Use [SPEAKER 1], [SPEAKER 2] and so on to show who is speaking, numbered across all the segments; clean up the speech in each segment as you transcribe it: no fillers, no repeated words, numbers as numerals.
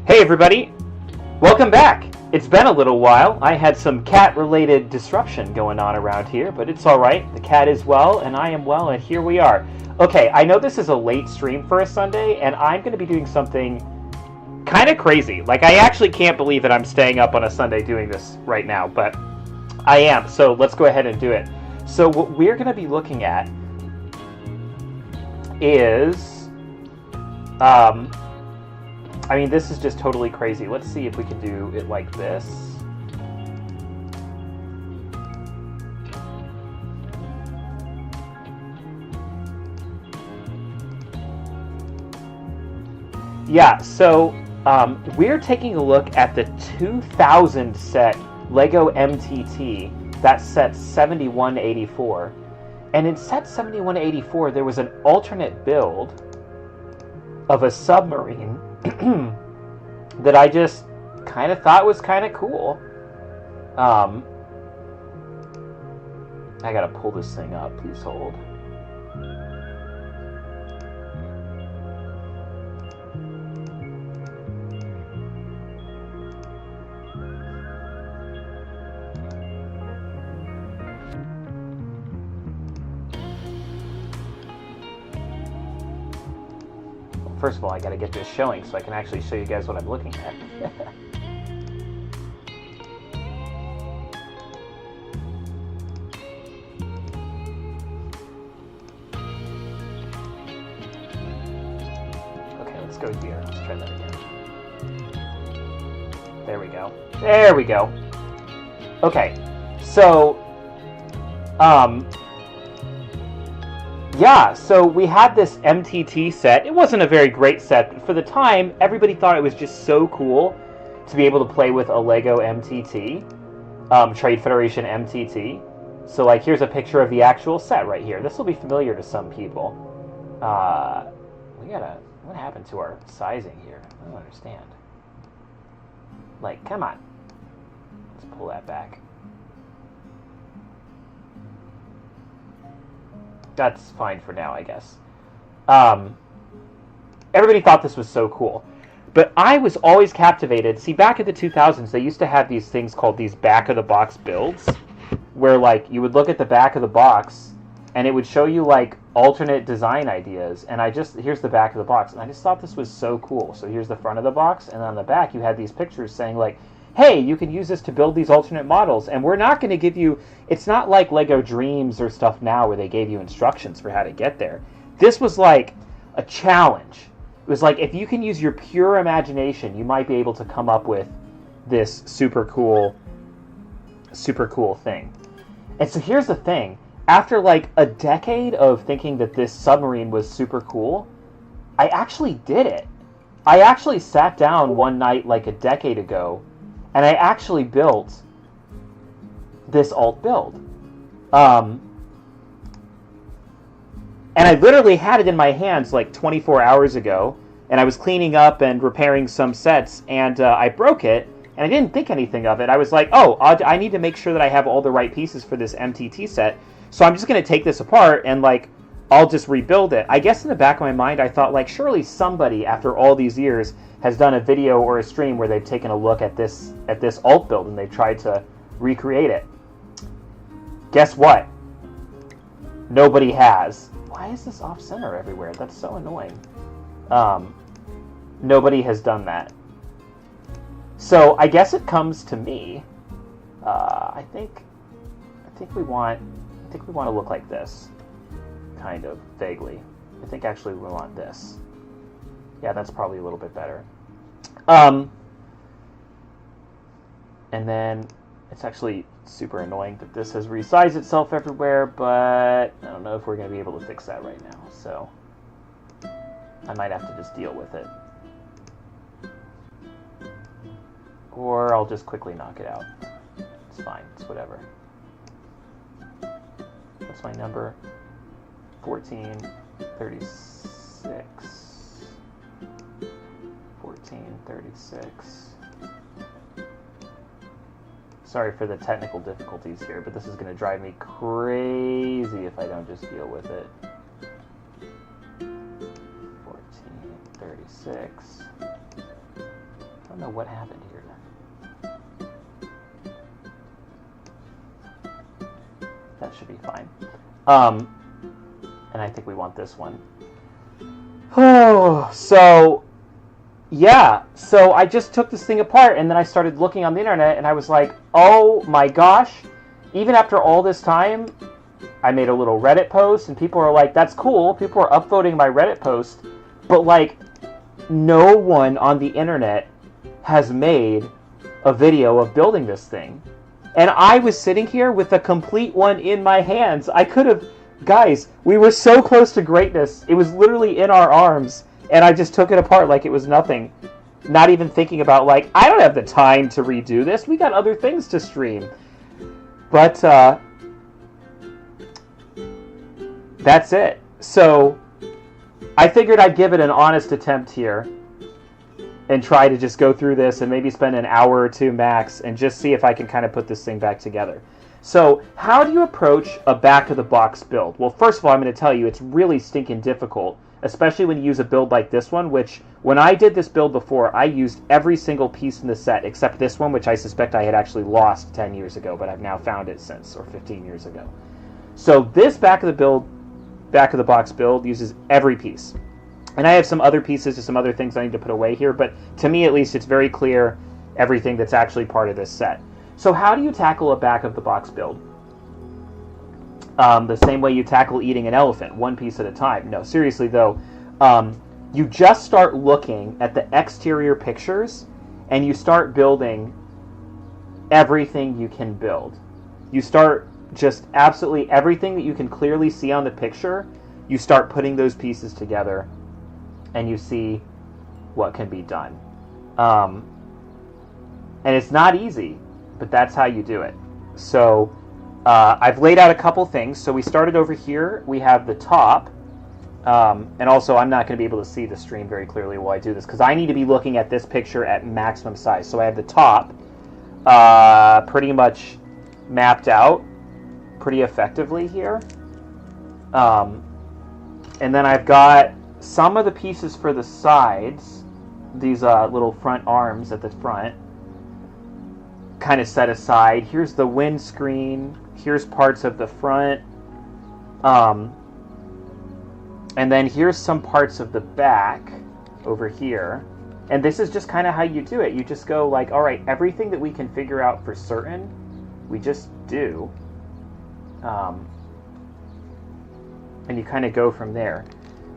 [SPEAKER 1] Hey everybody, welcome back. It's been a little while. I had some cat-related disruption going on around here, but it's alright. The cat is well, and I am well, and here we are. Okay, I know this is a late stream for a Sunday, and I'm going to be doing something kind of crazy. Like, I actually can't believe that I'm staying up on a Sunday doing this right now, but I am, so let's go ahead and do it. So what we're going to be looking at is... I mean, this is just totally crazy. Let's see if we can do it like this. Yeah, so we're taking a look at the 2000 set Lego MTT. That's set 7184. And in set 7184, there was an alternate build of a submarine that I just kind of thought was kind of cool. I gotta pull this thing up. Please hold. First of all, I gotta get this showing so I can actually show you guys what I'm looking at. Okay, let's go here. Let's try that again. There we go. There we go. Okay, so, yeah, so we had this MTT set. It wasn't a very great set, but for the time, everybody thought it was just so cool to be able to play with a Lego MTT, Trade Federation MTT. So, like, here's a picture of the actual set right here. This will be familiar to some people. What happened to our sizing here? I don't understand. Like, come on. Let's pull that back. That's fine for now, I guess. Everybody thought this was so cool. But I was always captivated. See, back in the 2000s, they used to have these things called these back-of-the-box builds, where, like, you would look at the back of the box, and it would show you, like, alternate design ideas. And here's the back of the box. And I just thought this was so cool. So here's the front of the box, and on the back, you had these pictures saying, like, hey, you can use this to build these alternate models, and we're not going to give you... It's not like Lego Dreams or stuff now where they gave you instructions for how to get there. This was like a challenge. It was like, if you can use your pure imagination, you might be able to come up with this super cool thing. And so here's the thing. After like a decade of thinking that this submarine was super cool, I actually did it. I actually sat down one night like a decade ago, and I actually built this alt build. And I literally had it in my hands like 24 hours ago, and I was cleaning up and repairing some sets, and I broke it, and I didn't think anything of it. I was like, oh, I need to make sure that I have all the right pieces for this MTT set, so I'm just going to take this apart, and like, I'll just rebuild it. I guess in the back of my mind, I thought, like, surely somebody, after all these years, has done a video or a stream where they've taken a look at this alt build, and they've tried to recreate it. Guess what? Nobody has. Why is this off-center everywhere? That's so annoying. Nobody has done that. So I guess it comes to me. I think we want to look like this, kind of vaguely. I think actually we want this. Yeah, that's probably a little bit better. And then it's actually super annoying that this has resized itself everywhere, but I don't know if we're going to be able to fix that right now, so I might have to just deal with it. Or I'll just quickly knock it out. It's fine, it's whatever. What's my number? 1436. 1436. Sorry for the technical difficulties here, but this is going to drive me crazy if I don't just deal with it. 1436. don't know what happened here. That should be fine. And I think we want this one. Oh, so yeah. So I just took this thing apart, and then I started looking on the internet, and I was like, oh my gosh. Even after all this time, I made a little Reddit post, and people are like, that's cool. People are upvoting my Reddit post. But, like, no one on the internet has made a video of building this thing. And I was sitting here with a complete one in my hands. I could have... Guys, we were so close to greatness. It was literally in our arms. And I just took it apart like it was nothing. Not even thinking about, like, I don't have the time to redo this. We got other things to stream. But, that's it. So, I figured I'd give it an honest attempt here. And try to just go through this and maybe spend an hour or two max and just see if I can kind of put this thing back together. So, how do you approach a back-of-the-box build? Well, first of all, I'm going to tell you it's really stinking difficult, especially when you use a build like this one, which, when I did this build before, I used every single piece in the set except this one, which I suspect I had actually lost 10 years ago, but I've now found it since, or 15 years ago. So, this back-of-the-box build uses every piece. And I have some other pieces and some other things I need to put away here, but to me at least it's very clear everything that's actually part of this set. So how do you tackle a back-of-the-box build? The same way you tackle eating an elephant, one piece at a time. No, seriously though, you just start looking at the exterior pictures and you start building everything you can build. You start just absolutely everything that you can clearly see on the picture, you start putting those pieces together and you see what can be done. And it's not easy, but that's how you do it. So I've laid out a couple things. So we started over here. We have the top. And also, I'm not going to be able to see the stream very clearly while I do this, because I need to be looking at this picture at maximum size. So I have the top pretty much mapped out pretty effectively here. And then I've got some of the pieces for the sides, these little front arms at the front, kind of set aside. Here's the windscreen. Here's parts of the front. And then here's some parts of the back over here. And this is just kind of how you do it. You just go like, all right, everything that we can figure out for certain, we just do. And you kind of go from there.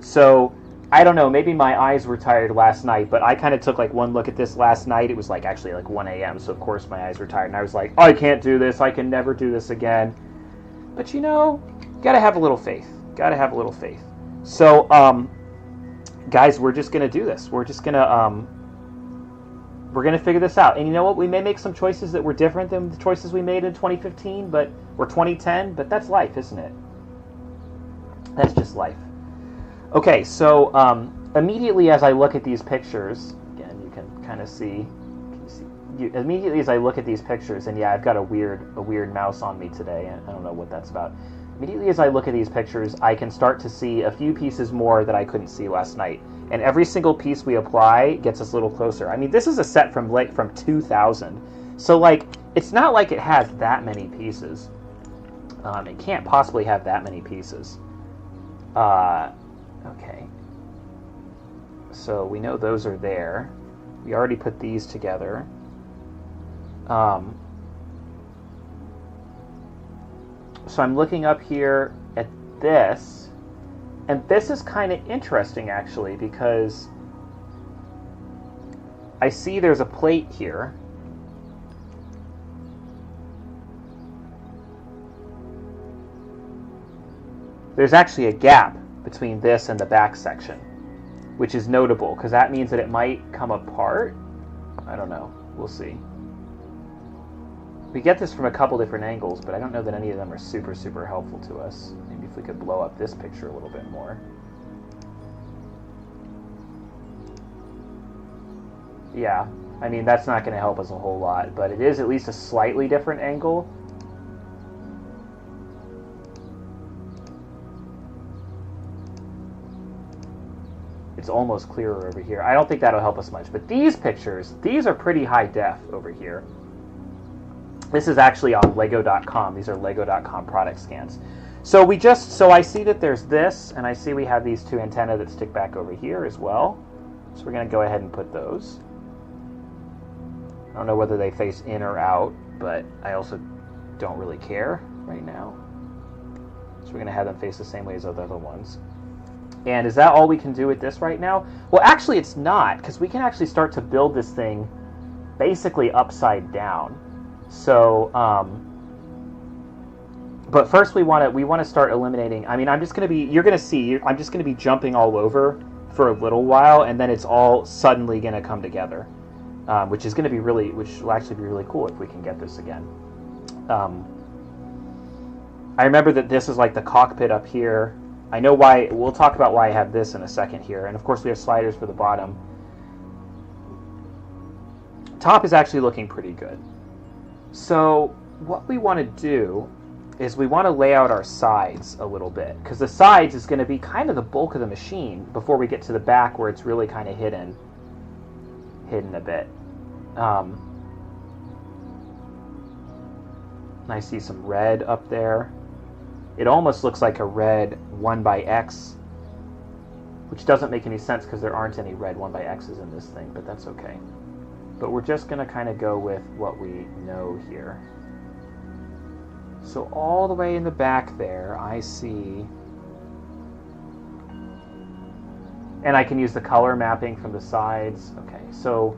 [SPEAKER 1] So, I don't know, maybe my eyes were tired last night, but I kind of took like one look at this last night. It was like actually like 1 a.m., so of course my eyes were tired. And I was like, I can't do this. I can never do this again. But you know, gotta have a little faith. Gotta have a little faith. So, guys, we're just gonna do this. We're just gonna, we're gonna figure this out. And you know what? We may make some choices that were different than the choices we made in 2015, or 2010, but that's life, isn't it? That's just life. Okay, so immediately as I look at these pictures, again, you can kind of see, immediately as I look at these pictures, and yeah, I've got a weird mouse on me today, and I don't know what that's about. Immediately as I look at these pictures, I can start to see a few pieces more that I couldn't see last night. And every single piece we apply gets us a little closer. I mean, this is a set from 2000, so like, it's not like it has that many pieces. It can't possibly have that many pieces. Okay, so we know those are there. We already put these together. So I'm looking up here at this, and this is kind of interesting actually, because I see there's a plate here. There's actually a gap between this and the back section, which is notable because that means that it might come apart. I don't know. We'll see. We get this from a couple different angles, but I don't know that any of them are super, super helpful to us. Maybe if we could blow up this picture a little bit more. Yeah, I mean, that's not going to help us a whole lot, but it is at least a slightly different angle. it's almost clearer over here. I don't think that'll help us much. But these pictures, these are pretty high def over here. This is actually on Lego.com. These are Lego.com product scans. So I see that there's this, and I see we have these two antennae that stick back over here as well. So we're going to go ahead and put those. I don't know whether they face in or out, but I also don't really care right now. So we're going to have them face the same way as the other ones. And is that all we can do with this right now? Well, actually it's not, because we can actually start to build this thing basically upside down. So, but first we want to start eliminating. I mean, I'm just going to be, you're going to see, I'm just going to be jumping all over for a little while, and then it's all suddenly going to come together, which is going to be really, which will actually be really cool if we can get this again. I remember that this is like the cockpit up here. I know why, we'll talk about why I have this in a second here, and of course we have sliders for the bottom. Top is actually looking pretty good. So what we want to do is we want to lay out our sides a little bit, because the sides is going to be kind of the bulk of the machine before we get to the back where it's really kind of hidden a bit. I see some red up there. It almost looks like a red 1x, which doesn't make any sense because there aren't any red 1x's in this thing, but that's okay. But we're just going to kind of go with what we know here. So all the way in the back there, I see, and I can use the color mapping from the sides. Okay, so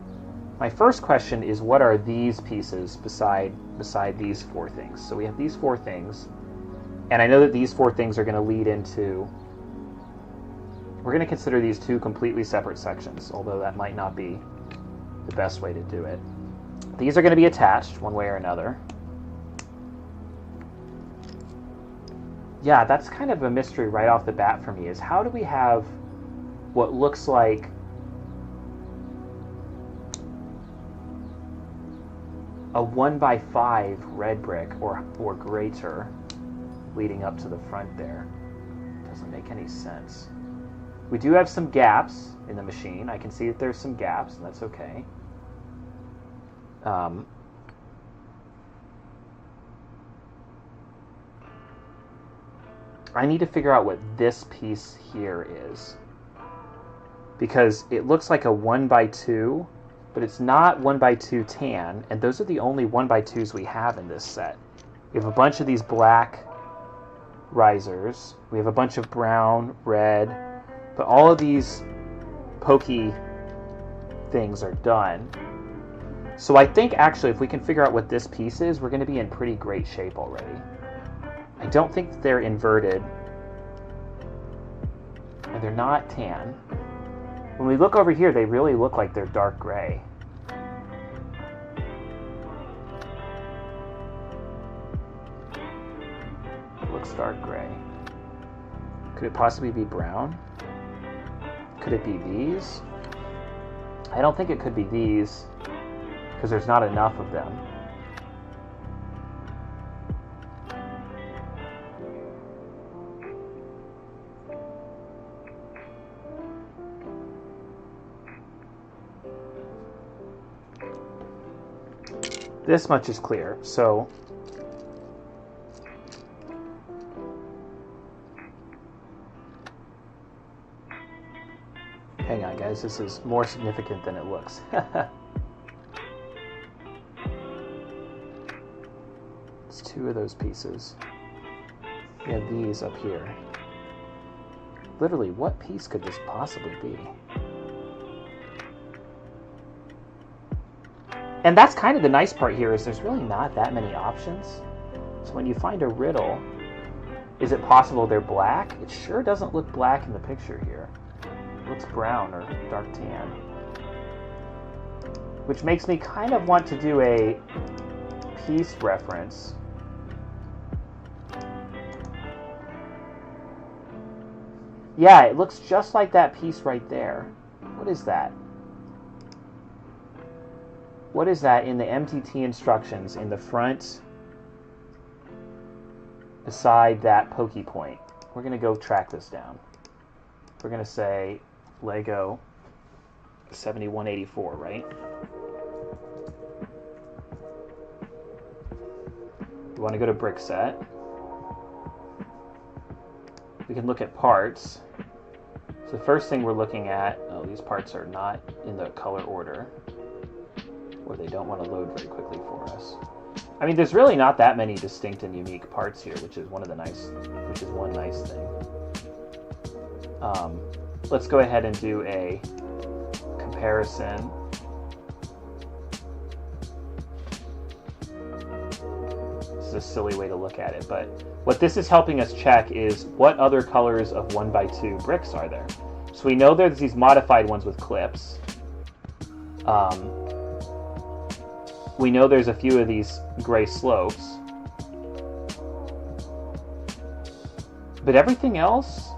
[SPEAKER 1] my first question is, what are these pieces beside these four things? So we have these four things, and I know that these four things are going to lead into, we're going to consider these two completely separate sections, although that might not be the best way to do it. These are going to be attached one way or another. Yeah, that's kind of a mystery right off the bat for me, is how do we have what looks like a 1x5 red brick or greater leading up to the front there? Doesn't make any sense. We do have some gaps in the machine. I can see that there's some gaps, and that's okay. I need to figure out what this piece here is, because it looks like a 1x2, but it's not 1x2 tan, and those are the only 1x2s we have in this set. We have a bunch of these black risers, we have a bunch of brown, red, but all of these pokey things are done. So I think actually if we can figure out what this piece is, we're going to be in pretty great shape already. I don't think they're inverted, and they're not tan. When we look over here, they really look like they're dark gray. It looks dark gray. Could it possibly be brown? Could it be these? I don't think it could be these, because there's not enough of them. This much is clear, so hang on guys, this is more significant than it looks. It's two of those pieces. We have these up here. Literally, what piece could this possibly be? And that's kind of the nice part here, is there's really not that many options. So when you find a riddle, is it possible they're black? It sure doesn't look black in the picture here. It looks brown or dark tan. Which makes me kind of want to do a piece reference. Yeah, it looks just like that piece right there. What is that? What is that in the MTT instructions in the front beside that pokey point? We're going to go track this down. We're going to say Lego 7184, right? We want to go to brick set. We can look at parts. So the first thing we're looking at, oh, these parts are not in the color order, or they don't want to load very quickly for us. I mean, there's really not that many distinct and unique parts here, which is one nice thing. Let's go ahead and do a comparison. This is a silly way to look at it, but what this is helping us check is what other colors of 1x2 bricks are there. So we know there's these modified ones with clips. We know there's a few of these gray slopes. But everything else,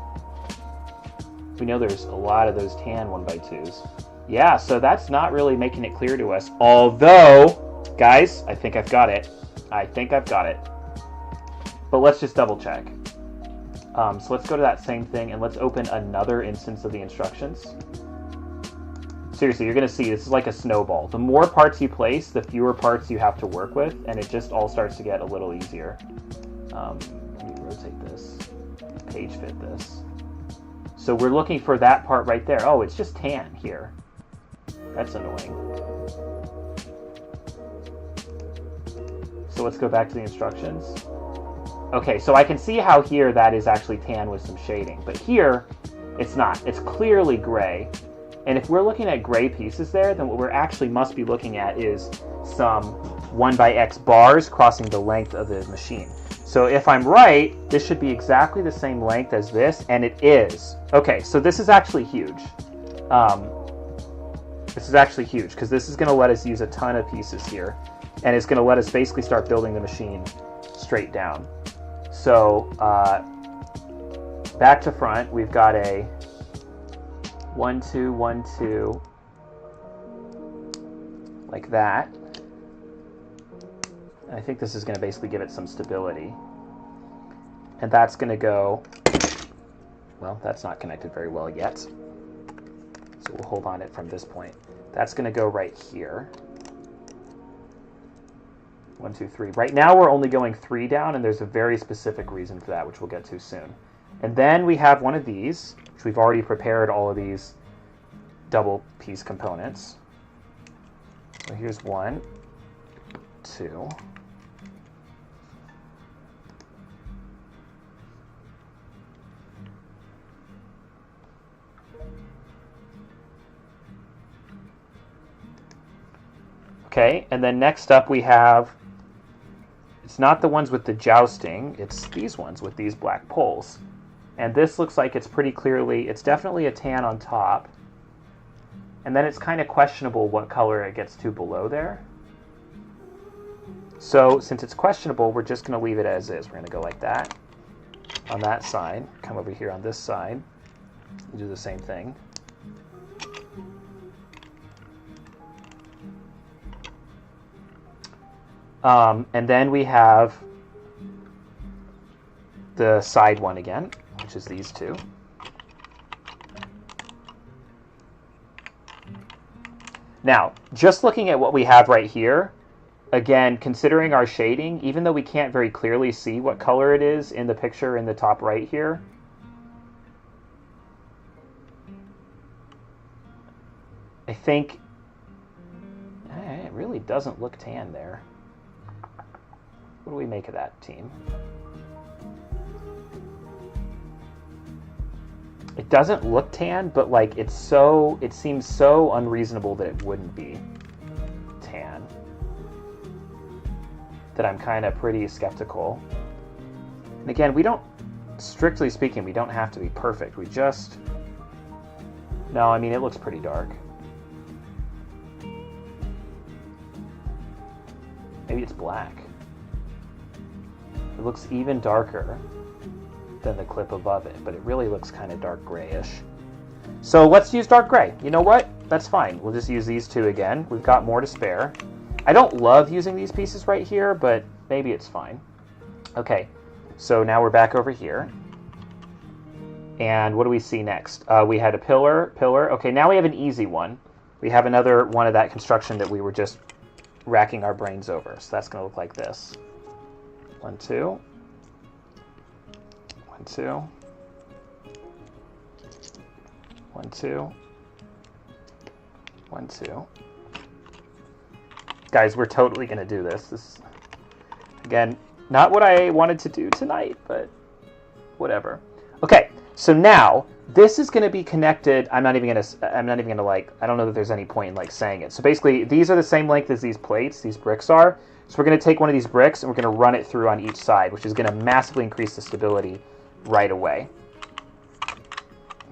[SPEAKER 1] we know there's a lot of those tan 1x2s. Yeah, so that's not really making it clear to us. Although, guys, I think I've got it. But let's just double check. So let's go to that same thing and let's open another instance of the instructions. Seriously, you're going to see this is like a snowball. The more parts you place, the fewer parts you have to work with, and it just all starts to get a little easier. Let me rotate this, page fit this. So we're looking for that part right there. Oh, it's just tan here. That's annoying. So let's go back to the instructions. Okay, so I can see how here that is actually tan with some shading, but here it's not. It's clearly gray. And if we're looking at gray pieces there, then what we're actually must be looking at is some 1x bars crossing the length of the machine. So if I'm right, this should be exactly the same length as this, and it is. Okay, so this is actually huge. This is actually huge, because this is going to let us use a ton of pieces here, and it's going to let us basically start building the machine straight down. So back to front, we've got a 1, 2, 1, 2, like that. And I think this is going to basically give it some stability. And that's going to go, well, that's not connected very well yet. So we'll hold on it from this point. That's going to go right here. 1, 2, 3. Right now we're only going 3 down, and there's a very specific reason for that, which we'll get to soon. And then we have one of these, which we've already prepared all of these double piece components. So here's 1, 2. Okay, and then next up we have, it's not the ones with the jousting, it's these ones with these black poles. And this looks like it's pretty clearly, it's definitely a tan on top. And then it's kind of questionable what color it gets to below there. So since it's questionable, we're just going to leave it as is. We're going to go like that on that side, come over here on this side, and do the same thing. And then we have the side one again, which is these two. Now, just looking at what we have right here, again, considering our shading, even though we can't very clearly see what color it is in the picture in the top right here, I think it really doesn't look tan there. What do we make of that, team? It doesn't look tan, but like it seems so unreasonable that it wouldn't be tan that I'm kind of pretty skeptical. And again, we don't, strictly speaking, we don't have to be perfect. We just, no, I mean, it looks pretty dark. Maybe it's black. It looks even darker than the clip above it, but it really looks kind of dark grayish. So let's use dark gray. You know what? That's fine. We'll just use these two again. We've got more to spare. I don't love using these pieces right here, but maybe it's fine. Okay, so now we're back over here. And what do we see next? We had a pillar. Okay, now we have an easy one. We have another one of that construction that we were just racking our brains over. So that's going to look like this. 1, 2. 1, 2. 1, 2. 1, 2. Guys, we're totally going to do this. This, again, not what I wanted to do tonight, but whatever. Okay, so now this is going to be connected. I'm not even going to like, I don't know that there's any point in like saying it. So basically, these are the same length as these plates, these bricks are. So we're going to take one of these bricks and we're going to run it through on each side, which is going to massively increase the stability right away.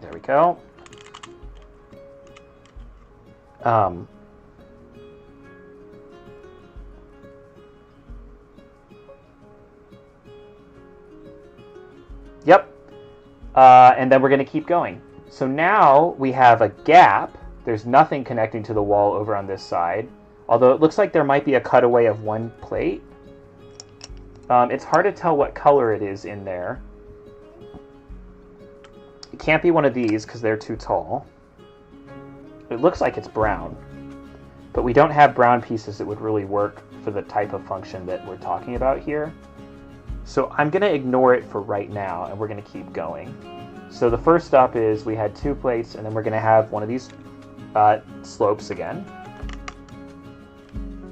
[SPEAKER 1] There we go. Yep. And then we're going to keep going. So now we have a gap. There's nothing connecting to the wall over on this side. Although it looks like there might be a cutaway of one plate. It's hard to tell what color it is in there. It can't be one of these because they're too tall. It looks like it's brown. But we don't have brown pieces that would really work for the type of function that we're talking about here. So I'm going to ignore it for right now, and we're going to keep going. So the first up is we had 2 plates, and then we're going to have one of these slopes again.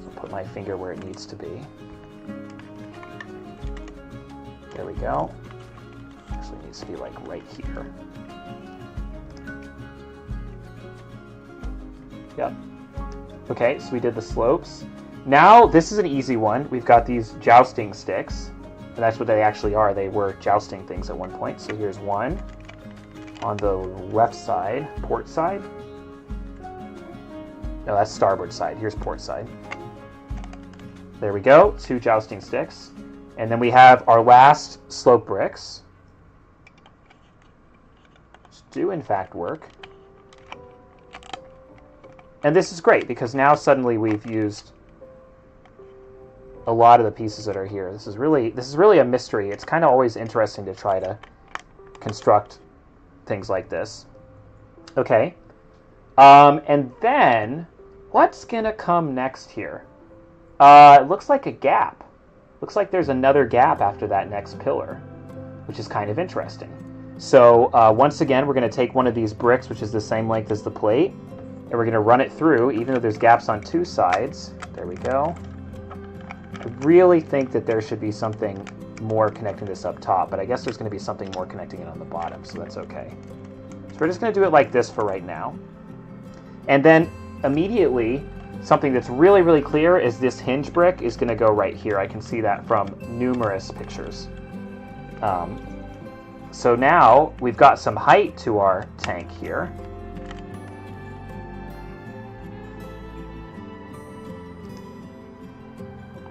[SPEAKER 1] So put my finger where it needs to be. There we go. Actually, it needs to be like right here. Yep. Okay, so we did the slopes. Now, this is an easy one. We've got these jousting sticks. And that's what they actually are. They were jousting things at one point. So here's one on the left side, port side. No, that's starboard side. Here's port side. There we go, 2 jousting sticks. And then we have our last slope bricks, which do in fact work. And this is great because now suddenly we've used a lot of the pieces that are here. This is really a mystery. It's kind of always interesting to try to construct things like this. Okay. And then what's gonna come next here? It looks like a gap. Looks like there's another gap after that next pillar, which is kind of interesting. So once again, we're going to take one of these bricks, which is the same length as the plate, and we're going to run it through, even though there's gaps on 2 sides. There we go. I really think that there should be something more connecting this up top, but I guess there's going to be something more connecting it on the bottom, so that's okay. So we're just going to do it like this for right now. And then immediately, something that's really, really clear is this hinge brick is going to go right here. I can see that from numerous pictures. So now we've got some height to our tank here.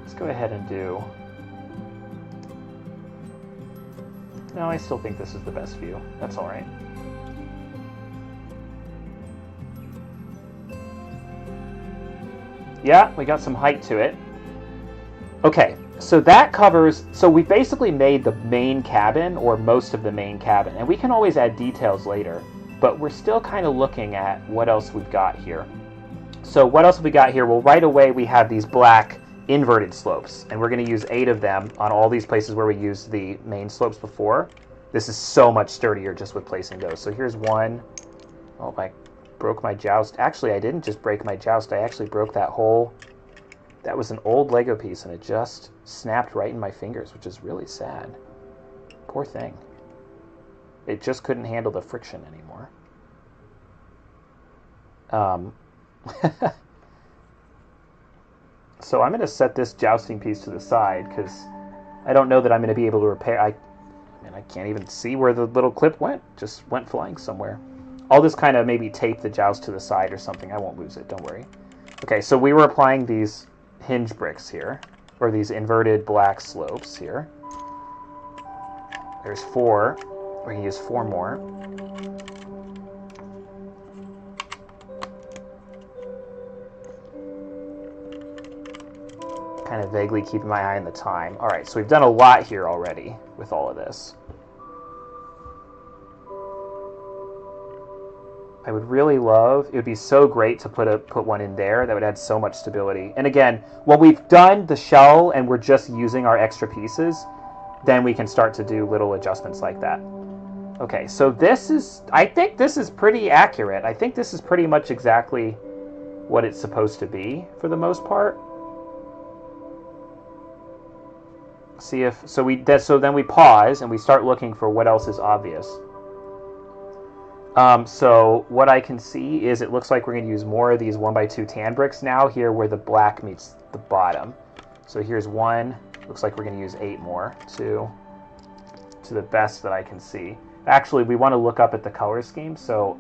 [SPEAKER 1] Let's go ahead and do... No, I still think this is the best view. That's all right. Yeah, we got some height to it. Okay, so that covers... So we basically made the main cabin, or most of the main cabin. And we can always add details later, but we're still kind of looking at what else we've got here. So what else have we got here? Well, right away we have these black inverted slopes, and we're going to use 8 of them on all these places where we used the main slopes before. This is so much sturdier just with placing those. So here's one. Oh, my... broke my joust. Actually, I didn't just break my joust. I actually broke that whole... That was an old Lego piece, and it just snapped right in my fingers, which is really sad. Poor thing. It just couldn't handle the friction anymore. So I'm going to set this jousting piece to the side, because I don't know that I'm going to be able to repair... I can't even see where the little clip went. Just went flying somewhere. I'll just kind of maybe tape the joust to the side or something. I won't lose it, don't worry. Okay, so we were applying these hinge bricks here, or these inverted black slopes here. There's 4. We're going to use 4 more. Kind of vaguely keeping my eye on the time. All right, so we've done a lot here already with all of this. I would really love, it would be so great to put one in there. That would add so much stability. And again, when we've done the shell and we're just using our extra pieces, then we can start to do little adjustments like that. Okay, so this is, I think this is pretty accurate. I think this is pretty much exactly what it's supposed to be for the most part. See if, so then we pause and we start looking for what else is obvious. So what I can see is it looks like we're going to use more of these 1x2 tan bricks now here where the black meets the bottom. So here's 1. Looks like we're going to use 8 more, 2, to the best that I can see. Actually, we want to look up at the color scheme. So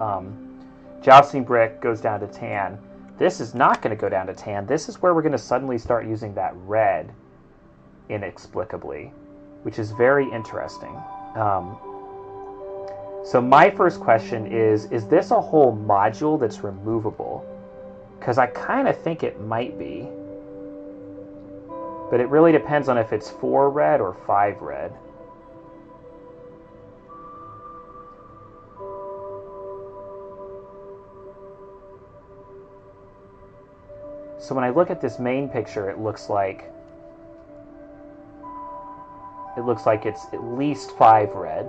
[SPEAKER 1] jousting brick goes down to tan. This is not going to go down to tan. This is where we're going to suddenly start using that red inexplicably, which is very interesting. So my first question is this a whole module that's removable? Because I kind of think it might be. But it really depends on if it's 4 red or 5 red. So when I look at this main picture, it looks like it's at least 5 red.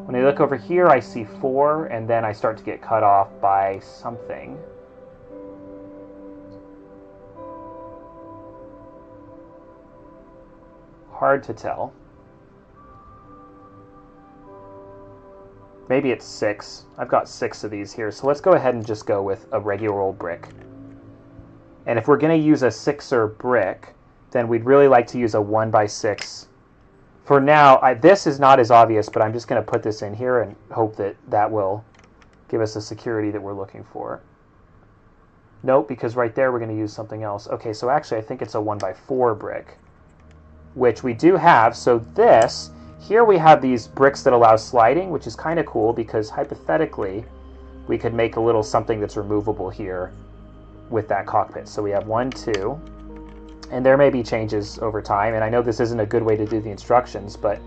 [SPEAKER 1] When I look over here, I see 4, and then I start to get cut off by something. Hard to tell. Maybe it's 6. I've got 6 of these here, so let's go ahead and just go with a regular old brick. And if we're going to use a 6er brick, then we'd really like to use a 1x6. For now, this is not as obvious, but I'm just going to put this in here and hope that that will give us the security that we're looking for. Nope, because right there we're going to use something else. Okay, so actually I think it's a 1x4 brick, which we do have. So this, here we have these bricks that allow sliding, which is kind of cool because hypothetically we could make a little something that's removable here with that cockpit. So we have 1, 2. And there may be changes over time, and I know this isn't a good way to do the instructions, but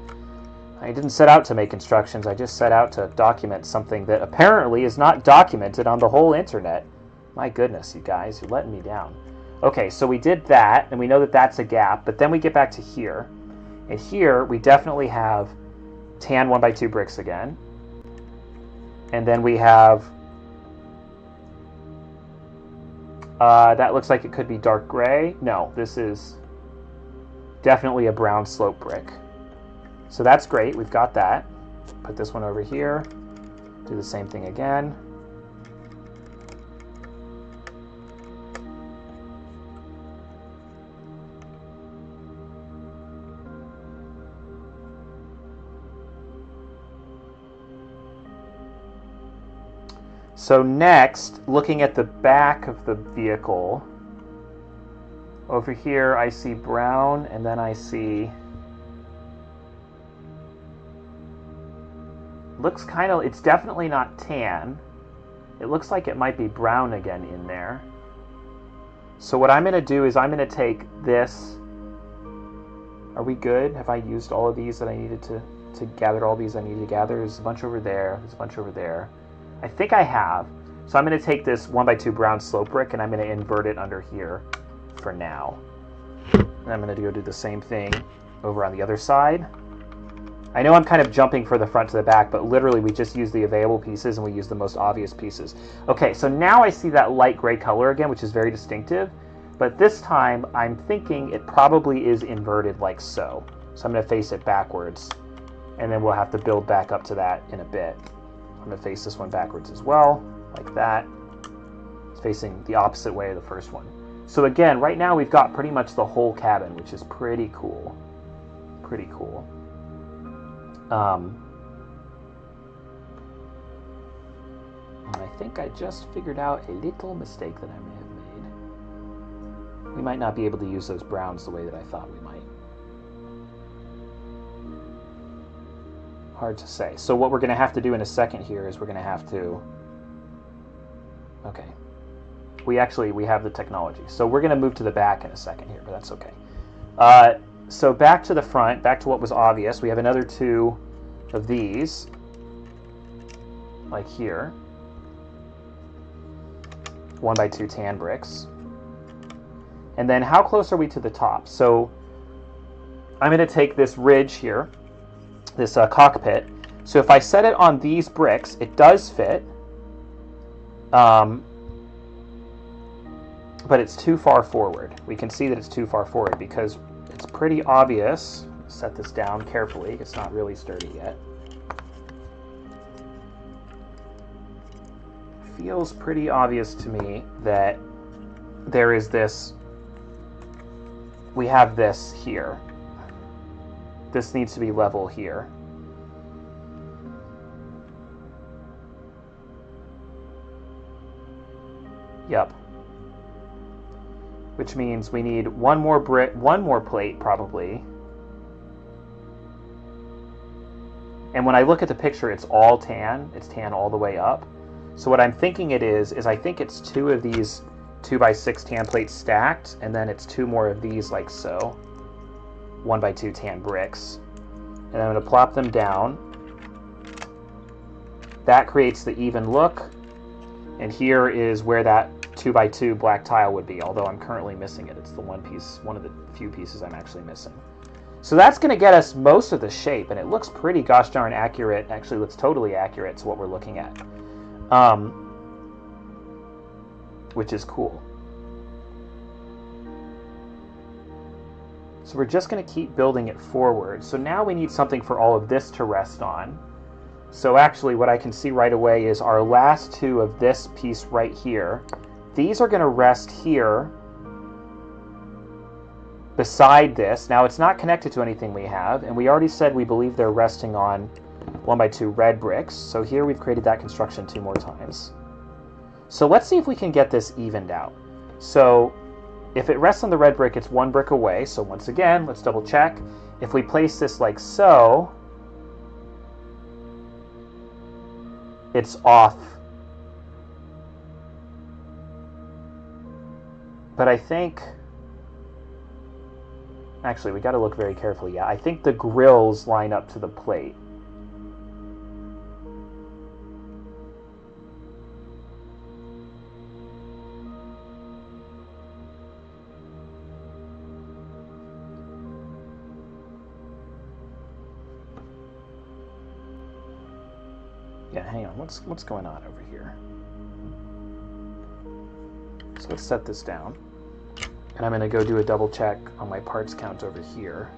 [SPEAKER 1] I didn't set out to make instructions. I just set out to document something that apparently is not documented on the whole internet. My goodness, you guys, you're letting me down. Okay, so we did that, and we know that that's a gap, but then we get back to here. And here, we definitely have tan 1x2 bricks again. And then we have... that looks like it could be dark gray. No, this is definitely a brown slope brick. So that's great. We've got that. Put this one over here. Do the same thing again. So next, looking at the back of the vehicle, over here I see brown, and then I see, looks kind of, it's definitely not tan. It looks like it might be brown again in there. So what I'm going to do is I'm going to take this. Are we good? Have I used all of these that I needed to gather all these I needed to gather? There's a bunch over there. There's a bunch over there. I think I have. So I'm going to take this 1x2 brown slope brick and I'm going to invert it under here for now. And I'm going to go do the same thing over on the other side. I know I'm kind of jumping from the front to the back, but literally we just use the available pieces and we use the most obvious pieces. Okay, so now I see that light gray color again, which is very distinctive. But this time I'm thinking it probably is inverted like so. So I'm going to face it backwards. And then we'll have to build back up to that in a bit. I'm going to face this one backwards as well, like that. It's facing the opposite way of the first one. So again, right now we've got pretty much the whole cabin, which is pretty cool. Pretty cool. And I think I just figured out a little mistake that I may have made. We might not be able to use those browns the way that I thought we might. Hard to say. So what we're going to have to do in a second here is we're going to have to... Okay. We have the technology. So we're going to move to the back in a second here, but that's okay. So back to the front, back to what was obvious. We have another 2 of these, like here. 1x2 tan bricks. And then how close are we to the top? So I'm going to take this ridge here, this cockpit. So if I set it on these bricks, it does fit. But it's too far forward. We can see that it's too far forward because it's pretty obvious. Set this down carefully. It's not really sturdy yet. Feels pretty obvious to me that there is this, we have this here. This needs to be level here. Yep. Which means we need one more plate probably. And when I look at the picture, it's all tan. It's tan all the way up. So what I'm thinking it is I think it's 2 of these 2x6 tan plates stacked, and then it's 2 more of these like so. 1x2 tan bricks. And I'm going to plop them down. That creates the even look. And here is where that 2x2 black tile would be, although I'm currently missing it. It's the one of the few pieces I'm actually missing. So that's going to get us most of the shape, and it looks pretty gosh darn accurate. Actually, looks totally accurate to what we're looking at, which is cool. So we're just going to keep building it forward. So now we need something for all of this to rest on. So actually what I can see right away is our last 2 of this piece right here. These are going to rest here beside this. Now it's not connected to anything we have, and we already said we believe they're resting on 1x2 red bricks. So here we've created that construction 2 more times. So let's see if we can get this evened out. So if it rests on the red brick, it's 1 brick away. So once again, let's double check. If we place this like so, it's off. But I think, actually, we got to look very carefully. Yeah, I think the grills line up to the plate. Yeah, hang on. What's going on over here? So let's set this down. And I'm going to go do a double check on my parts count over here.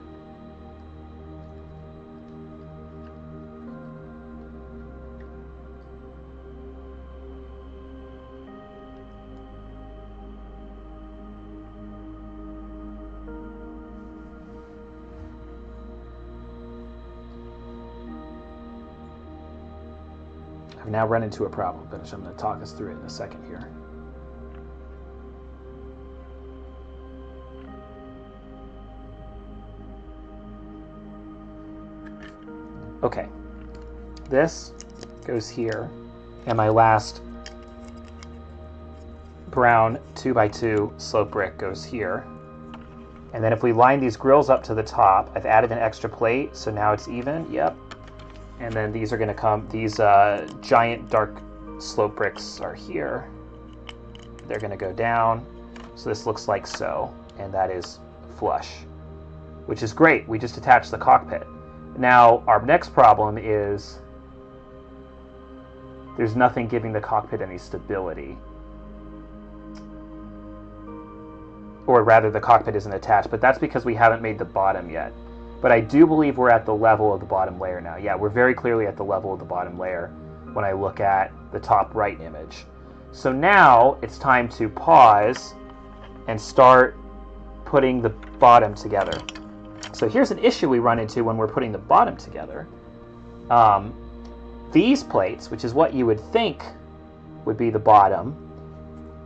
[SPEAKER 1] I've now run into a problem, but I'm going to talk us through it in a second here. Okay, this goes here, and my last brown 2x2 slope brick goes here. And then if we line these grills up to the top, I've added an extra plate, so now it's even, yep. And then these are going to come, these giant dark slope bricks are here. They're going to go down, so this looks like so, and that is flush, which is great. We just attached the cockpit. Now, our next problem is there's nothing giving the cockpit any stability. Or rather, the cockpit isn't attached, but that's because we haven't made the bottom yet. But I do believe we're at the level of the bottom layer now. Yeah, we're very clearly at the level of the bottom layer when I look at the top right image. So now it's time to pause and start putting the bottom together. So here's an issue we run into when we're putting the bottom together. These plates, which is what you would think would be the bottom,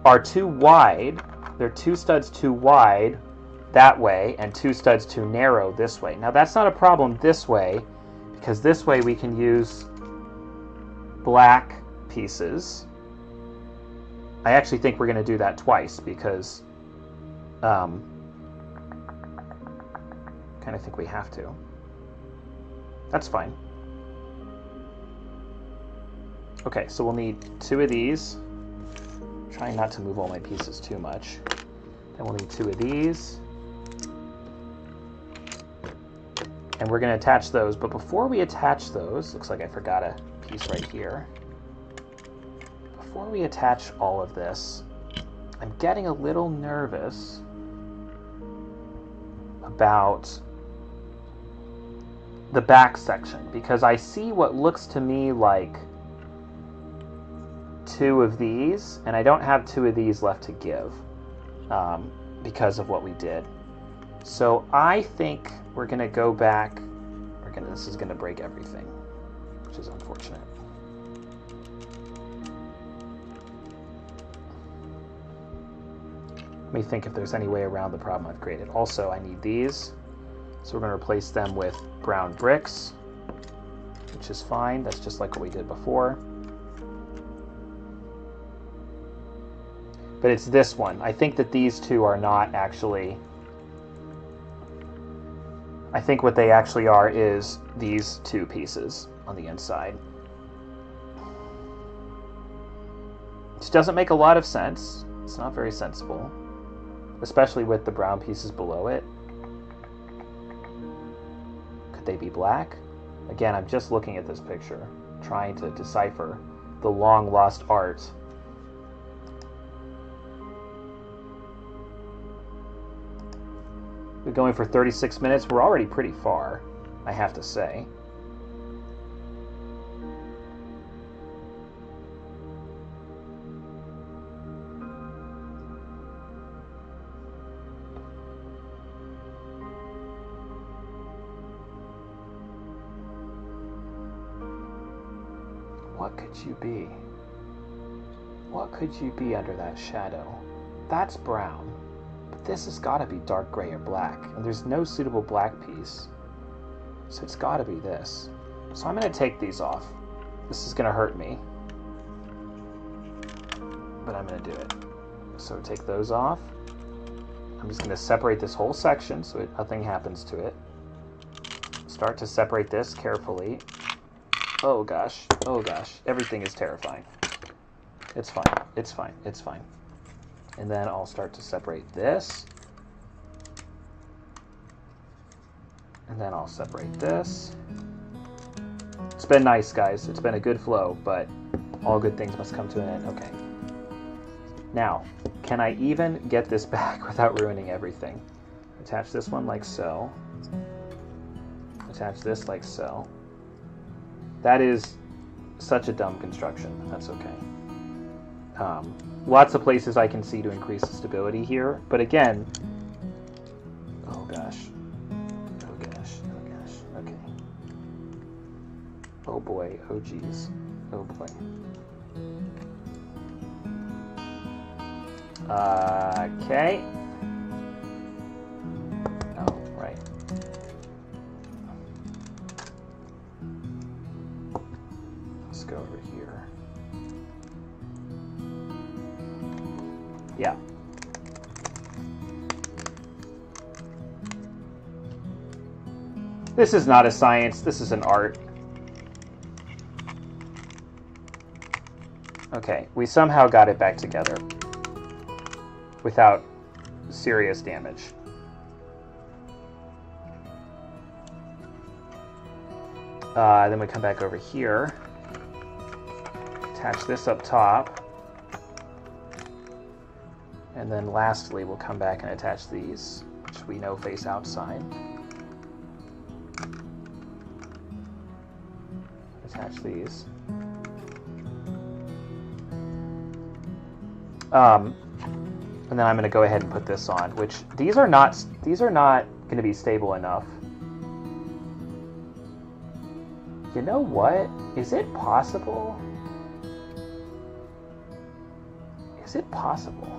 [SPEAKER 1] are too wide. They're 2 studs too wide that way and 2 studs too narrow this way. Now that's not a problem this way, because this way we can use black pieces. I actually think we're going to do that twice because kind of think we have to. That's fine. Okay, so we'll need 2 of these. Trying not to move all my pieces too much. Then we'll need 2 of these. And we're going to attach those, but before we attach those, looks like I forgot a piece right here. Before we attach all of this, I'm getting a little nervous about the back section, because I see what looks to me like 2 of these, and I don't have 2 of these left to give because of what we did. So I think we're going to go back. This is going to break everything, which is unfortunate. Let me think if there's any way around the problem I've created. Also, I need these. So we're going to replace them with brown bricks, which is fine. That's just like what we did before. But it's this one. I think that these 2 are not actually... I think what they actually are is these 2 pieces on the inside. Which doesn't make a lot of sense. It's not very sensible. Especially with the brown pieces below it. Could they be black? Again, I'm just looking at this picture, trying to decipher the long-lost art. We're going for 36 minutes. We're already pretty far, I have to say. What could you be? What could you be under that shadow? That's brown. This has got to be dark gray or black, and there's no suitable black piece. So it's got to be this. So I'm going to take these off. This is going to hurt me, but I'm going to do it. So take those off. I'm just going to separate this whole section so nothing happens to it. Start to separate this carefully. Oh gosh, everything is terrifying. It's fine, it's fine, it's fine. And then I'll start to separate this. And then I'll separate this. It's been nice, guys. It's been a good flow, but all good things must come to an end. Okay. Now, can I even get this back without ruining everything? Attach this one like so. Attach this like so. That is such a dumb construction. That's okay. Lots of places I can see to increase the stability here, but again, oh gosh, okay. Oh boy, oh geez, oh boy. Okay. Oh, right. Let's go over here. Yeah. This is not a science, this is an art. Okay, we somehow got it back together without serious damage. Then we come back over here, attach this up top, and then lastly we'll come back and attach these, which we know face outside. Attach these. And then I'm going to go ahead and put this on, which these are not going to be stable enough. You know what? Is it possible? Is it possible?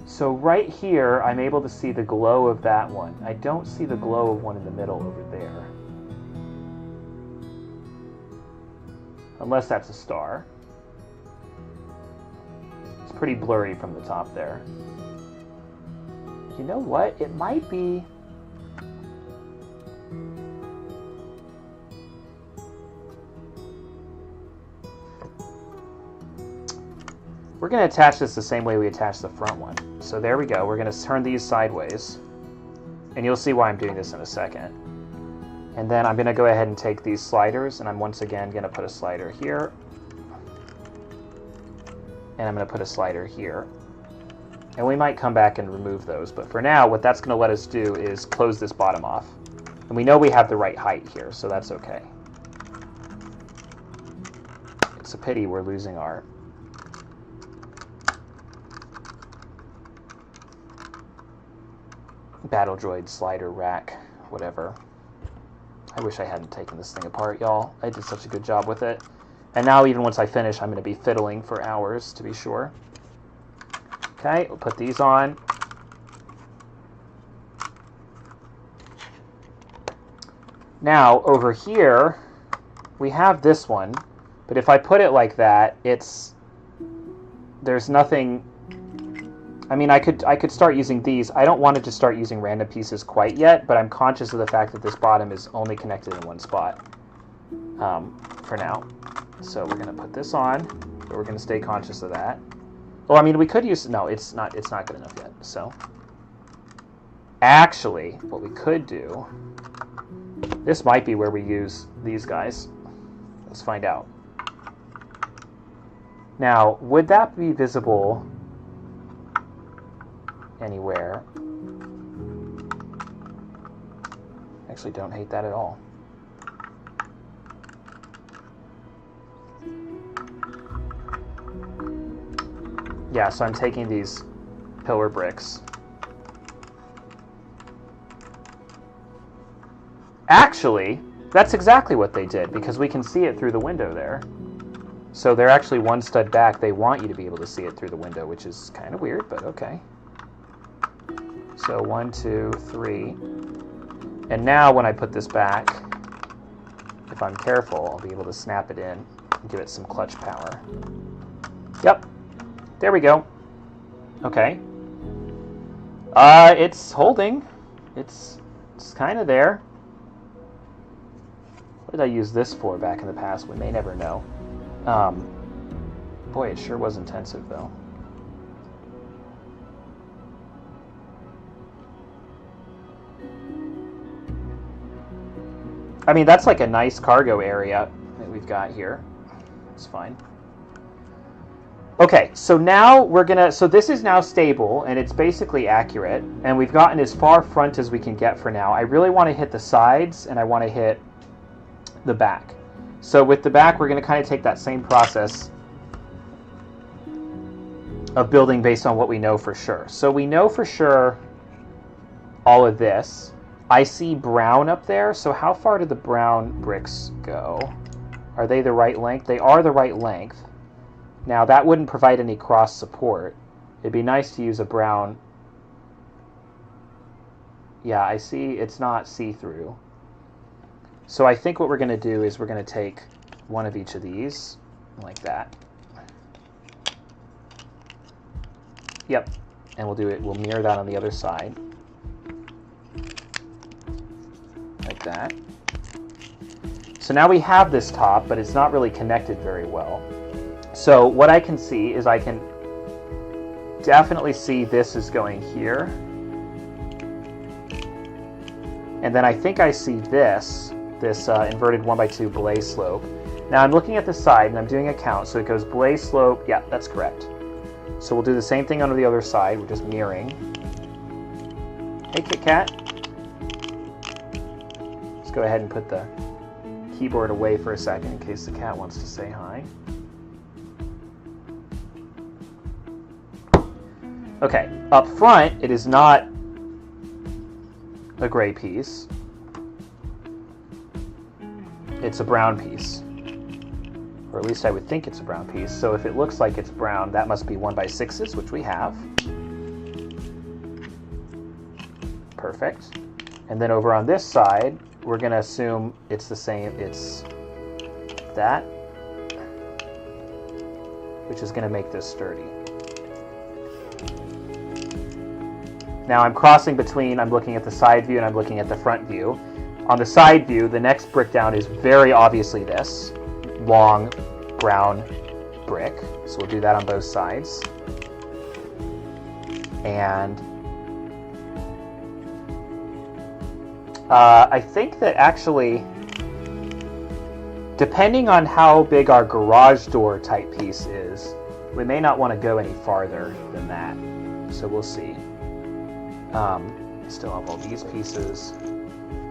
[SPEAKER 1] So right here, I'm able to see the glow of that one. I don't see the glow of one in the middle over there. Unless that's a star. It's pretty blurry from the top there. You know what? It might be... we're going to attach this the same way we attach the front one. So there we go. We're going to turn these sideways. And you'll see why I'm doing this in a second. And then I'm going to go ahead and take these sliders, and I'm once again going to put a slider here. And I'm going to put a slider here. And we might come back and remove those, but for now, what that's going to let us do is close this bottom off. And we know we have the right height here, so that's okay. It's a pity we're losing our Battle Droid slider rack, whatever. I wish I hadn't taken this thing apart, y'all. I did such a good job with it. And now, even once I finish, I'm going to be fiddling for hours to be sure. Okay, we'll put these on. Now, over here, we have this one, but if I put it like that, there's nothing. I mean, I could start using these. I don't want to just start using random pieces quite yet, but I'm conscious of the fact that this bottom is only connected in one spot for now. So we're going to put this on, but we're going to stay conscious of that. Well, I mean, we could use... No, it's not good enough yet. So actually, what we could do... This might be where we use these guys. Let's find out. Now, would that be visible anywhere? Actually, don't hate that at all. Yeah, so I'm taking these pillar bricks. Actually, that's exactly what they did, because we can see it through the window there. So they're actually one stud back. They want you to be able to see it through the window, which is kind of weird, but okay. So 1, 2, 3. And now when I put this back, if I'm careful, I'll be able to snap it in and give it some clutch power. Yep. There we go. Okay. It's holding. It's kind of there. What did I use this for back in the past? We may never know. Boy, it sure was intensive, though. I mean, that's like a nice cargo area that we've got here. It's fine. Okay, so now we're gonna, so this is now stable, and it's basically accurate, and we've gotten as far front as we can get for now. I really want to hit the sides, and I want to hit the back. So with the back, we're gonna kind of take that same process of building based on what we know for sure. So we know for sure all of this. I see brown up there, so how far do the brown bricks go? Are they the right length? They are the right length. Now, that wouldn't provide any cross support. It'd be nice to use a brown. Yeah, I see it's not see-through. So I think what we're going to do is we're going to take one of each of these, like that. Yep, and we'll do it. We'll mirror that on the other side. Like that. So now we have this top, but it's not really connected very well. So what I can see is I can definitely see this is going here. And then I think I see this inverted 1x2 belay slope. Now I'm looking at the side and I'm doing a count. So it goes belay slope. Yeah, that's correct. So we'll do the same thing on the other side. We're just mirroring. Hey, Kit Kat. Let's go ahead and put the keyboard away for a second in case the cat wants to say hi. Okay, up front, it is not a gray piece. It's a brown piece. Or at least I would think it's a brown piece. So if it looks like it's brown, that must be 1x6s, which we have. Perfect. And then over on this side, we're going to assume it's the same. It's that, which is going to make this sturdy. Now I'm crossing between, I'm looking at the side view and I'm looking at the front view. On the side view, the next brick down is very obviously this long brown brick, so we'll do that on both sides. And I think that actually, depending on how big our garage door type piece is, we may not want to go any farther than that. So we'll see. Still have all these pieces.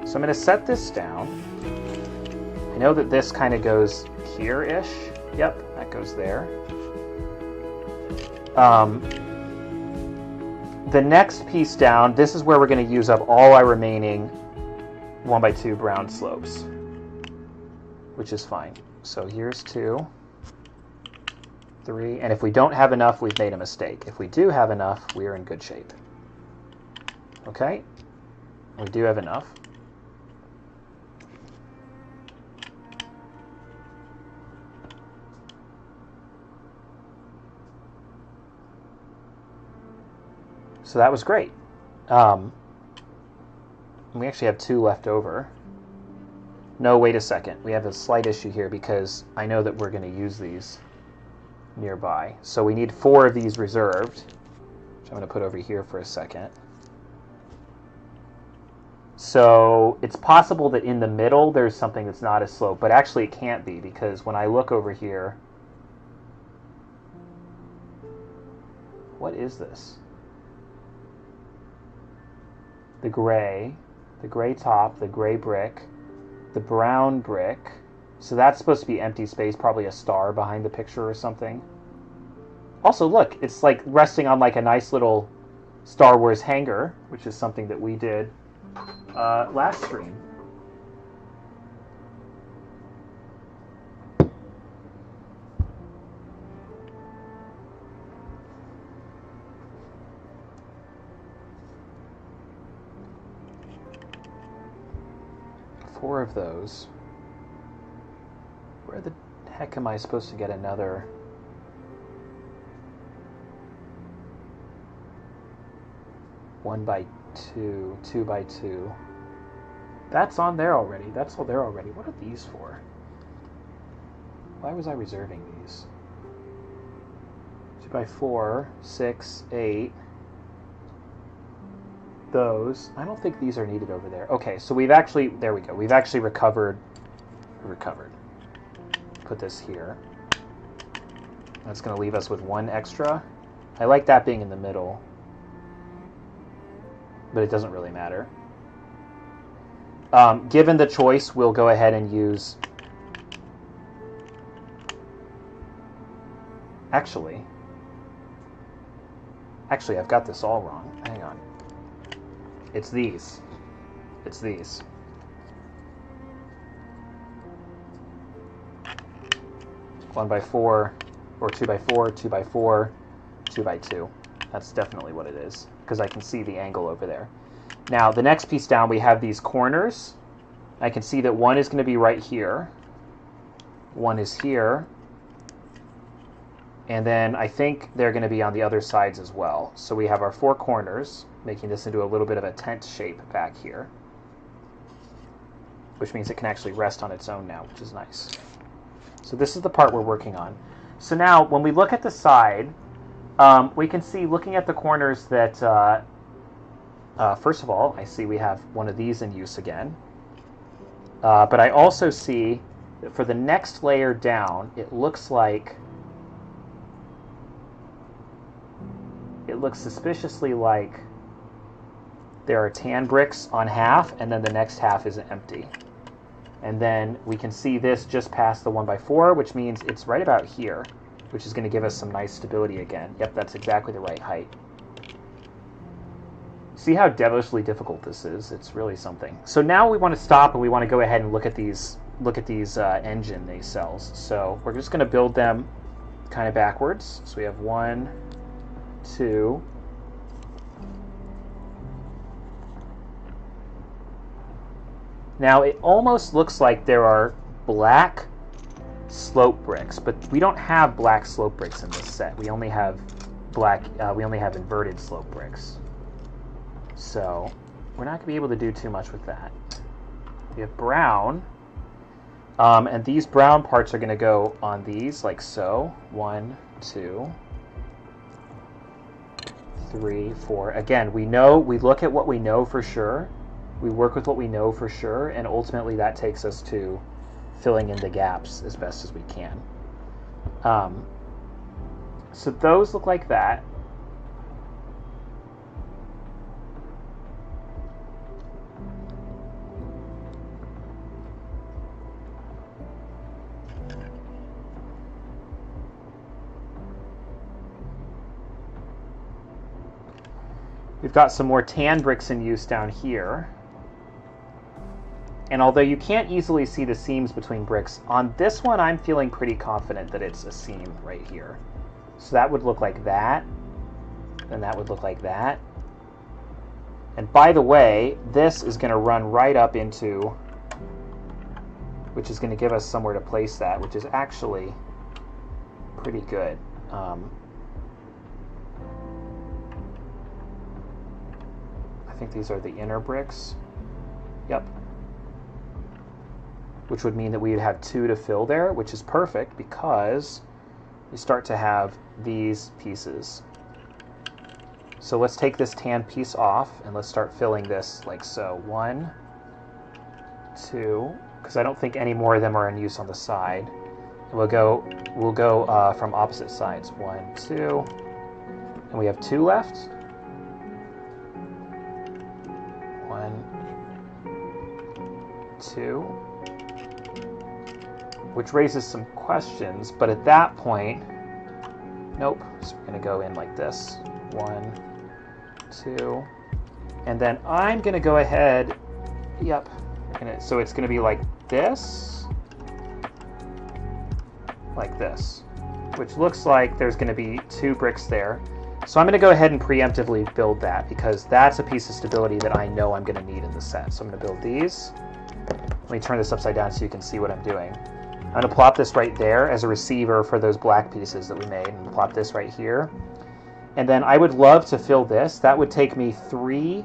[SPEAKER 1] So I'm going to set this down. I know that this kind of goes here-ish. Yep, that goes there. The next piece down, this is where we're going to use up all our remaining 1x2 brown slopes, which is fine. So here's 2, 3, and if we don't have enough, we've made a mistake. If we do have enough, we are in good shape. Okay, we do have enough. So that was great. We actually have 2 left over. No, wait a second. We have a slight issue here because I know that we're going to use these nearby. So we need 4 of these reserved, which I'm going to put over here for a second. So it's possible that in the middle there's something that's not a slope, but actually it can't be because when I look over here, what is this? The gray top, the gray brick, the brown brick. So that's supposed to be empty space, probably a star behind the picture or something. Also, look, it's like resting on like a nice little Star Wars hangar, which is something that we did last stream. Four of those. Where the heck am I supposed to get another? One by two, 2x2. That's on there already. That's all there already. What are these for? Why was I reserving these? 2x4, 6, 8. Those. I don't think these are needed over there. Okay, so we've actually, there we go. We've actually recovered. Put this here. That's going to leave us with 1 extra. I like that being in the middle, but it doesn't really matter. Given the choice, we'll go ahead and use... Actually, I've got this all wrong. Hang on. It's these. It's these. One by 4, or 2x4, 2x4, 2x2. That's definitely what it is, because I can see the angle over there. Now, the next piece down, we have these corners. I can see that one is going to be right here. One is here. And then I think they're going to be on the other sides as well. So we have our 4 corners, making this into a little bit of a tent shape back here, which means it can actually rest on its own now, which is nice. So this is the part we're working on. So now, when we look at the side, we can see, looking at the corners, that first of all, I see we have one of these in use again. But I also see that for the next layer down, it looks suspiciously like there are tan bricks on half, and then the next half is empty. And then we can see this just past the 1x4, which means it's right about here, which is going to give us some nice stability again. Yep, that's exactly the right height. See how devilishly difficult this is? It's really something. So now we want to stop and we want to go ahead and look at these engine nacelles. So we're just going to build them kind of backwards. So we have 1, 2. Now it almost looks like there are black slope bricks, but we don't have black slope bricks in this set. We only have inverted slope bricks. So we're not going to be able to do too much with that. We have brown. And these brown parts are going to go on these, like so. 1, 2, 3, 4. Again, we look at what we know for sure. We work with what we know for sure, and ultimately that takes us to filling in the gaps as best as we can. So those look like that. We've got some more tan bricks in use down here. And although you can't easily see the seams between bricks, on this one I'm feeling pretty confident that it's a seam right here. So that would look like that, and that would look like that. And by the way, this is going to run right up into, which is going to give us somewhere to place that, which is actually pretty good. I think these are the inner bricks. Yep. Which would mean that we would have 2 to fill there, which is perfect because we start to have these pieces. So let's take this tan piece off and let's start filling this like so. 1, 2, because I don't think any more of them are in use on the side. And we'll go from opposite sides. 1, 2, and we have 2 left. 1, 2, which raises some questions, but at that point, nope. So we're going to go in like this. 1, 2, and then I'm going to go ahead. Yep. So it's going to be like this, which looks like there's going to be 2 bricks there. So I'm going to go ahead and preemptively build that because that's a piece of stability that I know I'm going to need in the set. So I'm going to build these. Let me turn this upside down so you can see what I'm doing. I'm going to plop this right there as a receiver for those black pieces that we made, and plop this right here. And then I would love to fill this. That would take me 3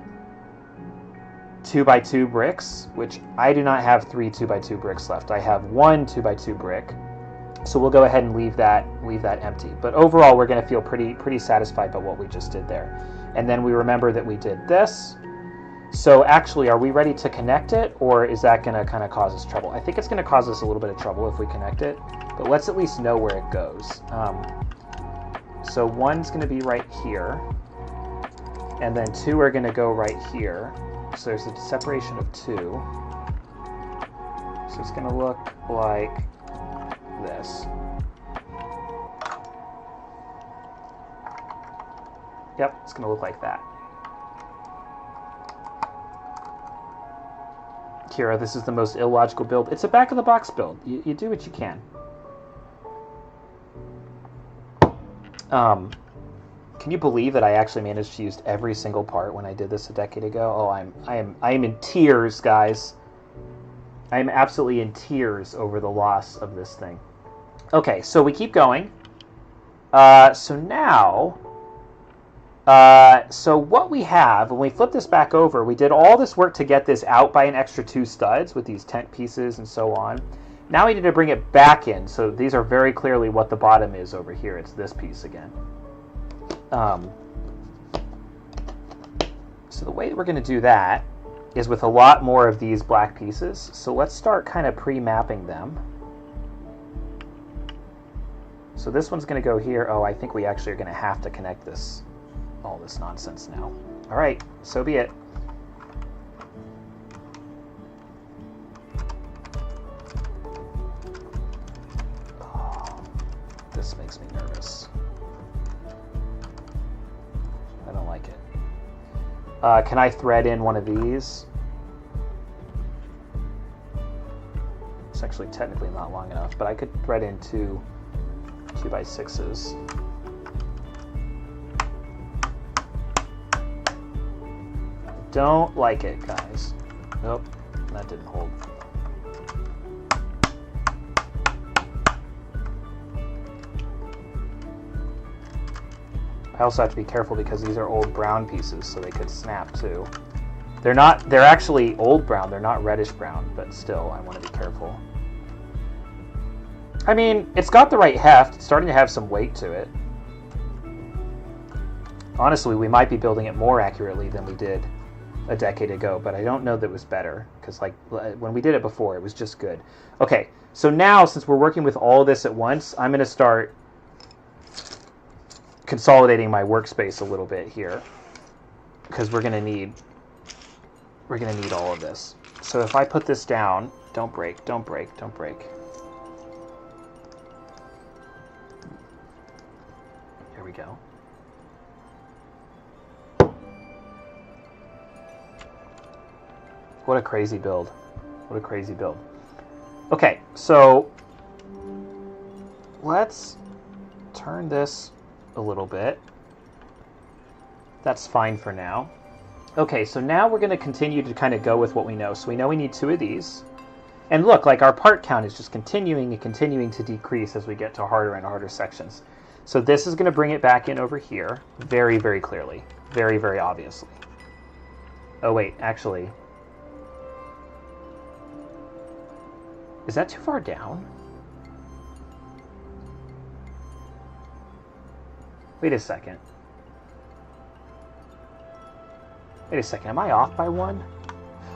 [SPEAKER 1] 2x2 bricks, which I do not have 3 2x2 bricks left. I have 1 2x2 brick. So we'll go ahead and leave that empty. But overall, we're going to feel pretty satisfied by what we just did there. And then we remember that we did this. So actually, are we ready to connect it, or is that going to kind of cause us trouble? I think it's going to cause us a little bit of trouble if we connect it, but let's at least know where it goes. So 1's going to be right here, and then 2 are going to go right here. So there's a separation of 2. So it's going to look like this. Yep, it's going to look like that. Kira, this is the most illogical build. It's a back-of-the-box build. You do what you can. Can you believe that I actually managed to use every single part when I did this a decade ago? Oh, I am in tears, guys. I am absolutely in tears over the loss of this thing. Okay, so we keep going. So now, so what we have, when we flip this back over, we did all this work to get this out by an extra 2 studs with these tent pieces and so on. Now we need to bring it back in. So these are very clearly what the bottom is over here. It's this piece again. So the way that we're going to do that is with a lot more of these black pieces. So let's start kind of pre-mapping them. So this one's going to go here. Oh, I think we actually are going to have to connect this, all this nonsense now. All right, so be it. Oh, this makes me nervous. I don't like it. Can I thread in one of these? It's actually technically not long enough, but I could thread in 2 2x6s. Don't like it, guys. Nope, that didn't hold. I also have to be careful because these are old brown pieces, so they could snap too. They're actually old brown, they're not reddish brown, but still I want to be careful. I mean, it's got the right heft. It's starting to have some weight to it. Honestly, we might be building it more accurately than we did a decade ago, but I don't know that it was better, because like when we did it before, it was just good. Okay, so now since we're working with all of this at once, I'm going to start consolidating my workspace a little bit here, because we're going to need all of this. So if I put this down, don't break, don't break, don't break. There we go. What a crazy build. What a crazy build. Okay, so let's turn this a little bit. That's fine for now. Okay, so now we're going to continue to kind of go with what we know. So we know we need 2 of these. And look, like our part count is just continuing and continuing to decrease as we get to harder and harder sections. So this is going to bring it back in over here very, very clearly. Very, very obviously. Oh, wait, actually... Is that too far down? Wait a second. Wait a second, am I off by 1?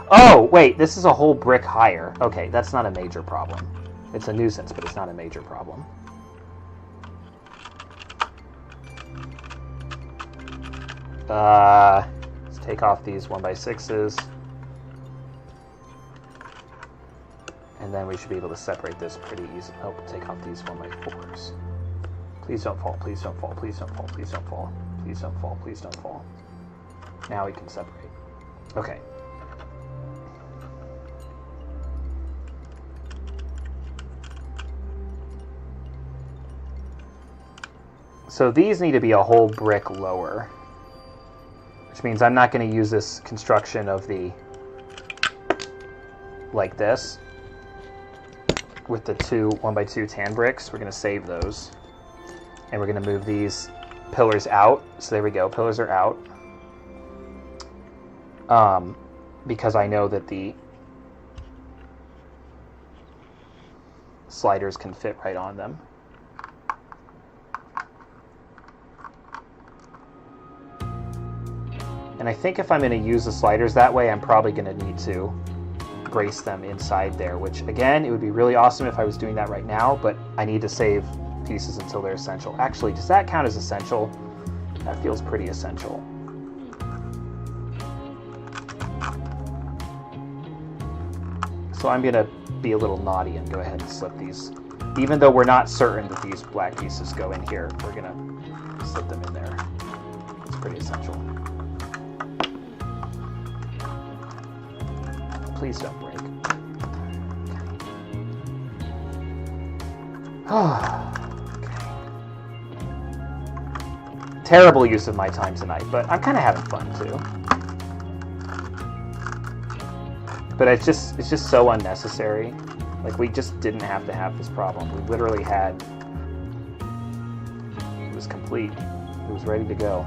[SPEAKER 1] Oh, wait, this is a whole brick higher. Okay, that's not a major problem. It's a nuisance, but it's not a major problem. Let's take off these 1x6s. And then we should be able to separate this pretty easily. Oh, take off these 1x4s. Please don't fall, please don't fall, please don't fall, please don't fall. Please don't fall, please don't fall. Now we can separate. Okay. So these need to be a whole brick lower, which means I'm not going to use this construction of the, like this, with the 2 1x2 tan bricks. We're going to save those. And we're going to move these pillars out. So there we go, pillars are out. Because I know that the sliders can fit right on them. And I think if I'm going to use the sliders that way, I'm probably going to need to brace them inside there, which again, it would be really awesome if I was doing that right now, but I need to save pieces until they're essential. Actually, does that count as essential? That feels pretty essential. So I'm going to be a little naughty and go ahead and slip these. Even though we're not certain that these black pieces go in here, we're going to slip them in there. It's pretty essential. Please don't break. Okay. Terrible use of my time tonight, but I'm kind of having fun too. But it's just so unnecessary. Like, we just didn't have to have this problem. We literally had... It was complete. It was ready to go.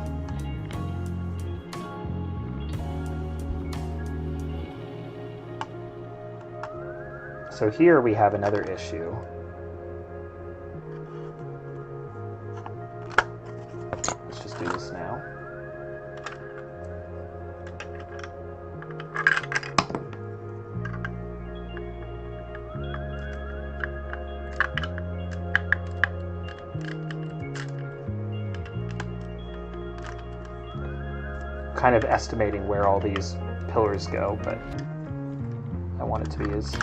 [SPEAKER 1] So here we have another issue. Let's just do this now. Kind of estimating where all these pillars go, but I want it to be as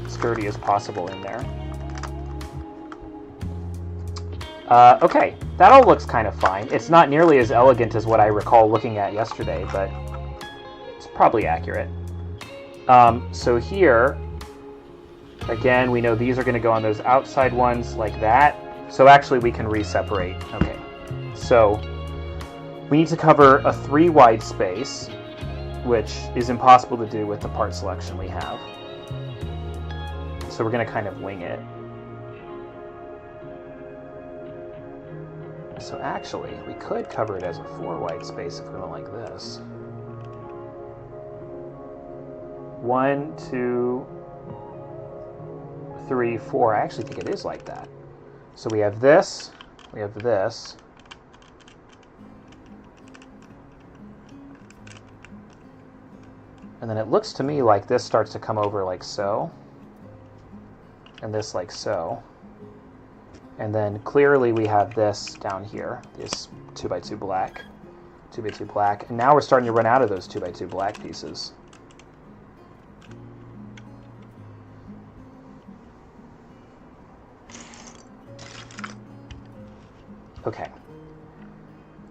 [SPEAKER 1] sturdy as possible in there. Okay, that all looks kind of fine. It's not nearly as elegant as what I recall looking at yesterday, but it's probably accurate. So here, again, we know these are going to go on those outside ones like that. So actually we can re-separate. Okay, so we need to cover a 3 wide space, which is impossible to do with the part selection we have. So we're going to kind of wing it. So actually, we could cover it as a 4 wide space if we went like this. 1, 2, 3, 4. I actually think it is like that. So we have this, we have this. And then it looks to me like this starts to come over like so. And this like so. And then clearly we have this down here, this 2x2 black. 2x2 black. And now we're starting to run out of those 2x2 black pieces. Okay.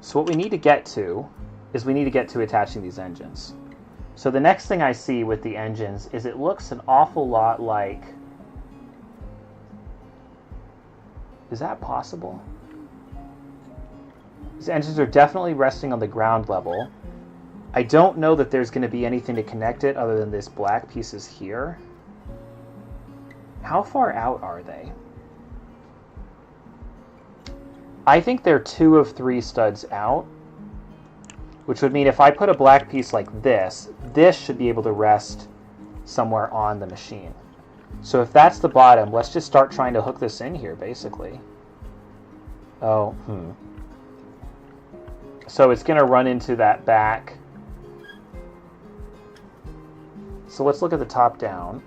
[SPEAKER 1] So what we need to get to is we need to get to attaching these engines. So the next thing I see with the engines is it looks an awful lot like... Is that possible? These engines are definitely resting on the ground level. I don't know that there's going to be anything to connect it other than this black pieces here. How far out are they? I think they're 2 of 3 studs out, which would mean if I put a black piece like this, this should be able to rest somewhere on the machine. So if that's the bottom, let's just start trying to hook this in here, basically. Oh, So it's going to run into that back. So let's look at the top down.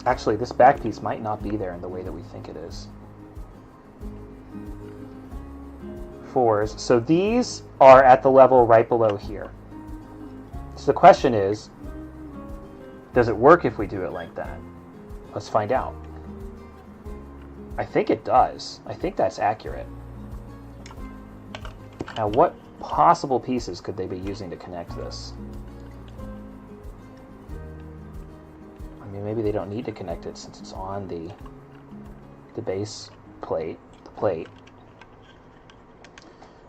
[SPEAKER 1] Actually, this back piece might not be there in the way that we think it is. 4s. So these are at the level right below here. So the question is, does it work if we do it like that? Let's find out. I think it does. I think that's accurate. Now, what possible pieces could they be using to connect this? I mean, maybe they don't need to connect it since it's on the base plate, the plate.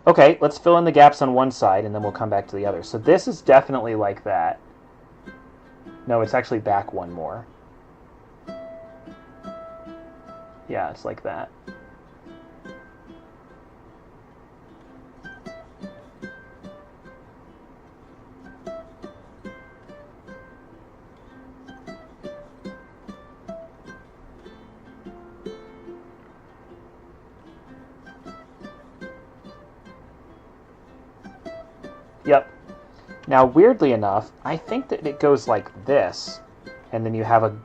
[SPEAKER 1] Okay, let's fill in the gaps on one side, and then we'll come back to the other. So this is definitely like that. No, it's actually back one more. Yeah, it's like that. Yep. Now, weirdly enough, I think that it goes like this, and then you have a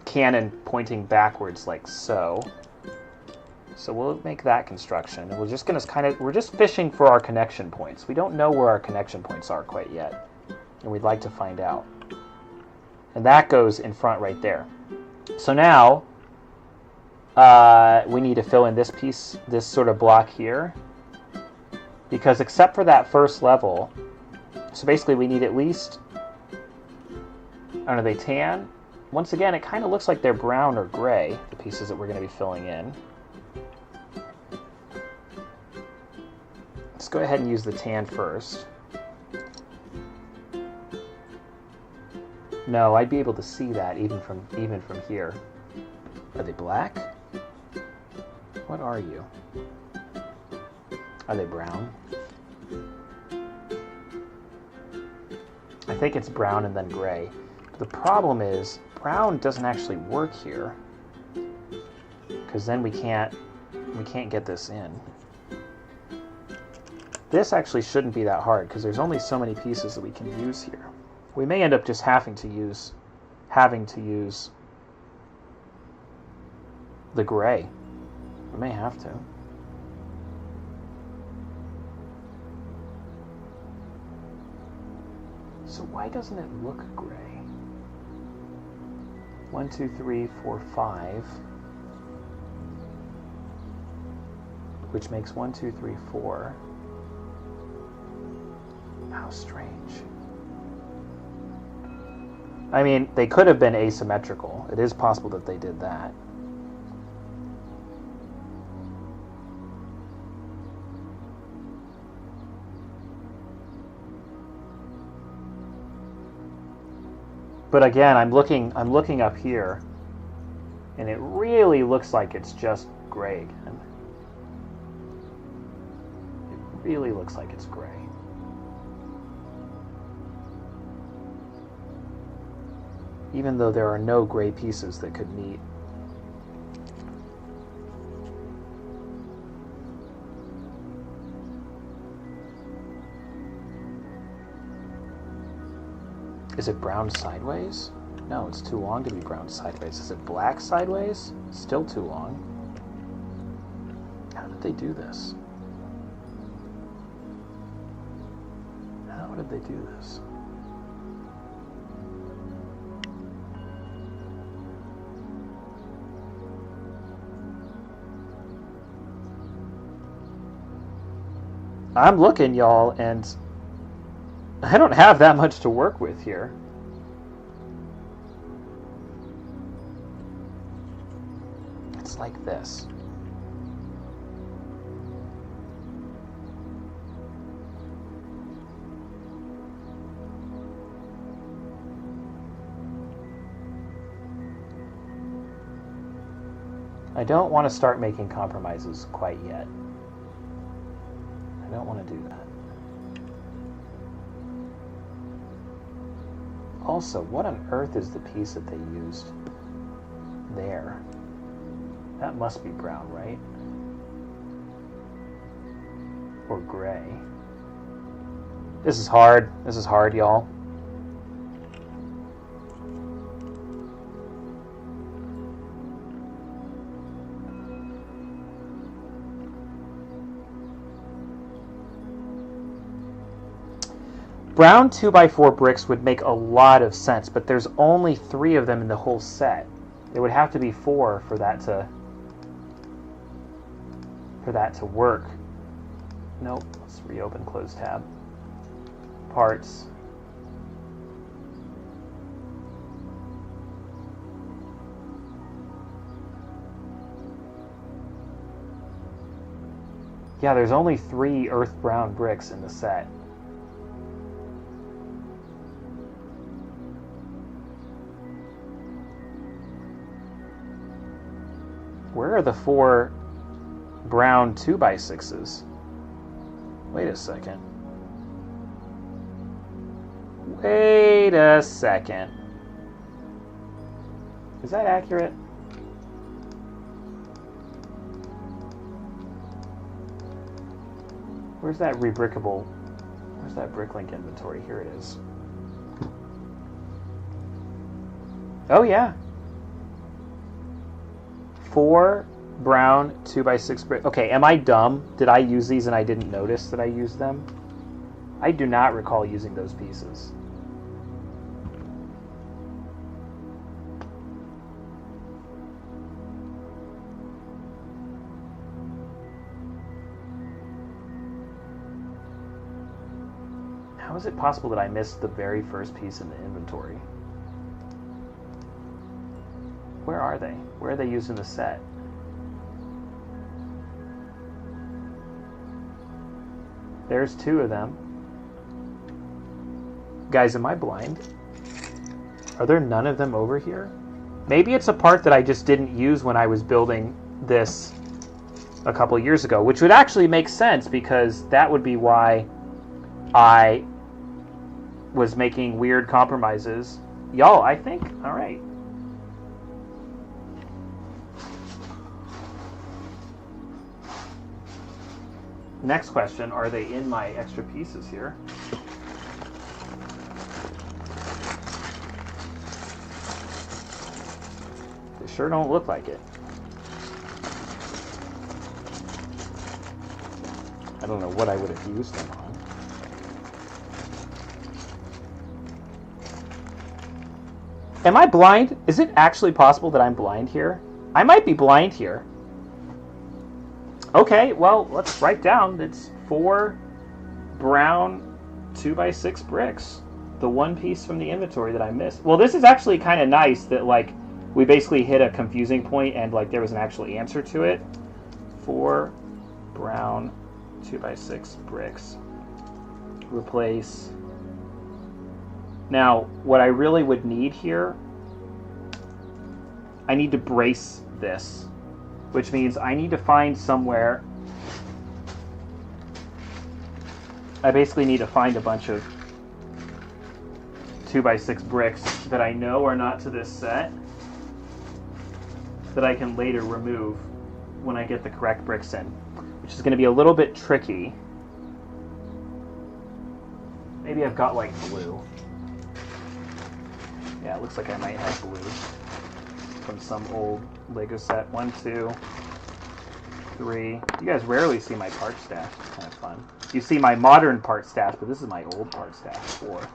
[SPEAKER 1] cannon pointing backwards like so. So we'll make that construction, and we're just going to we're just fishing for our connection points. We don't know where our connection points are quite yet, and we'd like to find out. And that goes in front right there. So now we need to fill in this piece, this sort of block here, because except for that first level, so basically we need at least, are they tan? Once again, it kind of looks like they're brown or gray, the pieces that we're going to be filling in. Let's go ahead and use the tan first. No, I'd be able to see that even from here. Are they black? What are you? Are they brown? I think it's brown and then gray. But the problem is, brown doesn't actually work here, because then we can't get this in. This actually shouldn't be that hard, because there's only so many pieces that we can use here. We may end up just having to use the gray. We may have to. So why doesn't it look gray? 1, 2, 3, 4, 5. Which makes 1, 2, 3, 4. How strange. I mean, they could have been asymmetrical. It is possible that they did that. But again, I'm looking up here, and it really looks like it's just gray again. It really looks like it's gray. even though there are no gray pieces that could meet. Is it brown sideways? No, it's too long to be brown sideways. Is it black sideways? Still too long. How did they do this? How did they do this? I'm looking, y'all, and I don't have that much to work with here. It's like this. I don't want to start making compromises quite yet. I don't want to do that. Also, what on earth is the piece that they used there? That must be brown, right? Or gray. This is hard. This is hard, y'all. Brown 2x4 bricks would make a lot of sense, but there's only 3 of them in the whole set. There would have to be 4 for that to work. Nope. Let's reopen close tab. Parts. Yeah, there's only 3 earth brown bricks in the set. Where are the 4 brown 2x6s? Wait a second. Wait a second. Is that accurate? Where's that rebrickable? Where's that bricklink inventory? Here it is. Oh yeah. 4 brown 2x6 brick. Okay, am I dumb? Did I use these and I didn't notice that I used them? I do not recall using those pieces. How is it possible that I missed the very first piece in the inventory? Where are they? Where are they used in the set? There's 2 of them. Guys, am I blind? Are there none of them over here? Maybe it's a part that I just didn't use when I was building this a couple years ago, which would actually make sense because that would be why I was making weird compromises. Y'all, I think, all right. Next question, are they in my extra pieces here? They sure don't look like it. I don't know what I would have used them on. Am I blind? Is it actually possible that I'm blind here? I might be blind here. Okay, well, let's write down. It's 4 brown 2x6 bricks. The one piece from the inventory that I missed. Well, this is actually kind of nice that, like, we basically hit a confusing point and, like, there was an actual answer to it. 4 brown 2x6 bricks. Replace. Now, what I really would need here, I need to brace this, which means I need to find somewhere. I basically need to find a bunch of 2x6 bricks that I know are not to this set that I can later remove when I get the correct bricks in, which is going to be a little bit tricky. Maybe I've got like blue. Yeah, it looks like I might have blue from some old Lego set. 1, 2, 3. You guys rarely see my part stash. It's kind of fun. You see my modern part stash, but this is my old part stash. 4.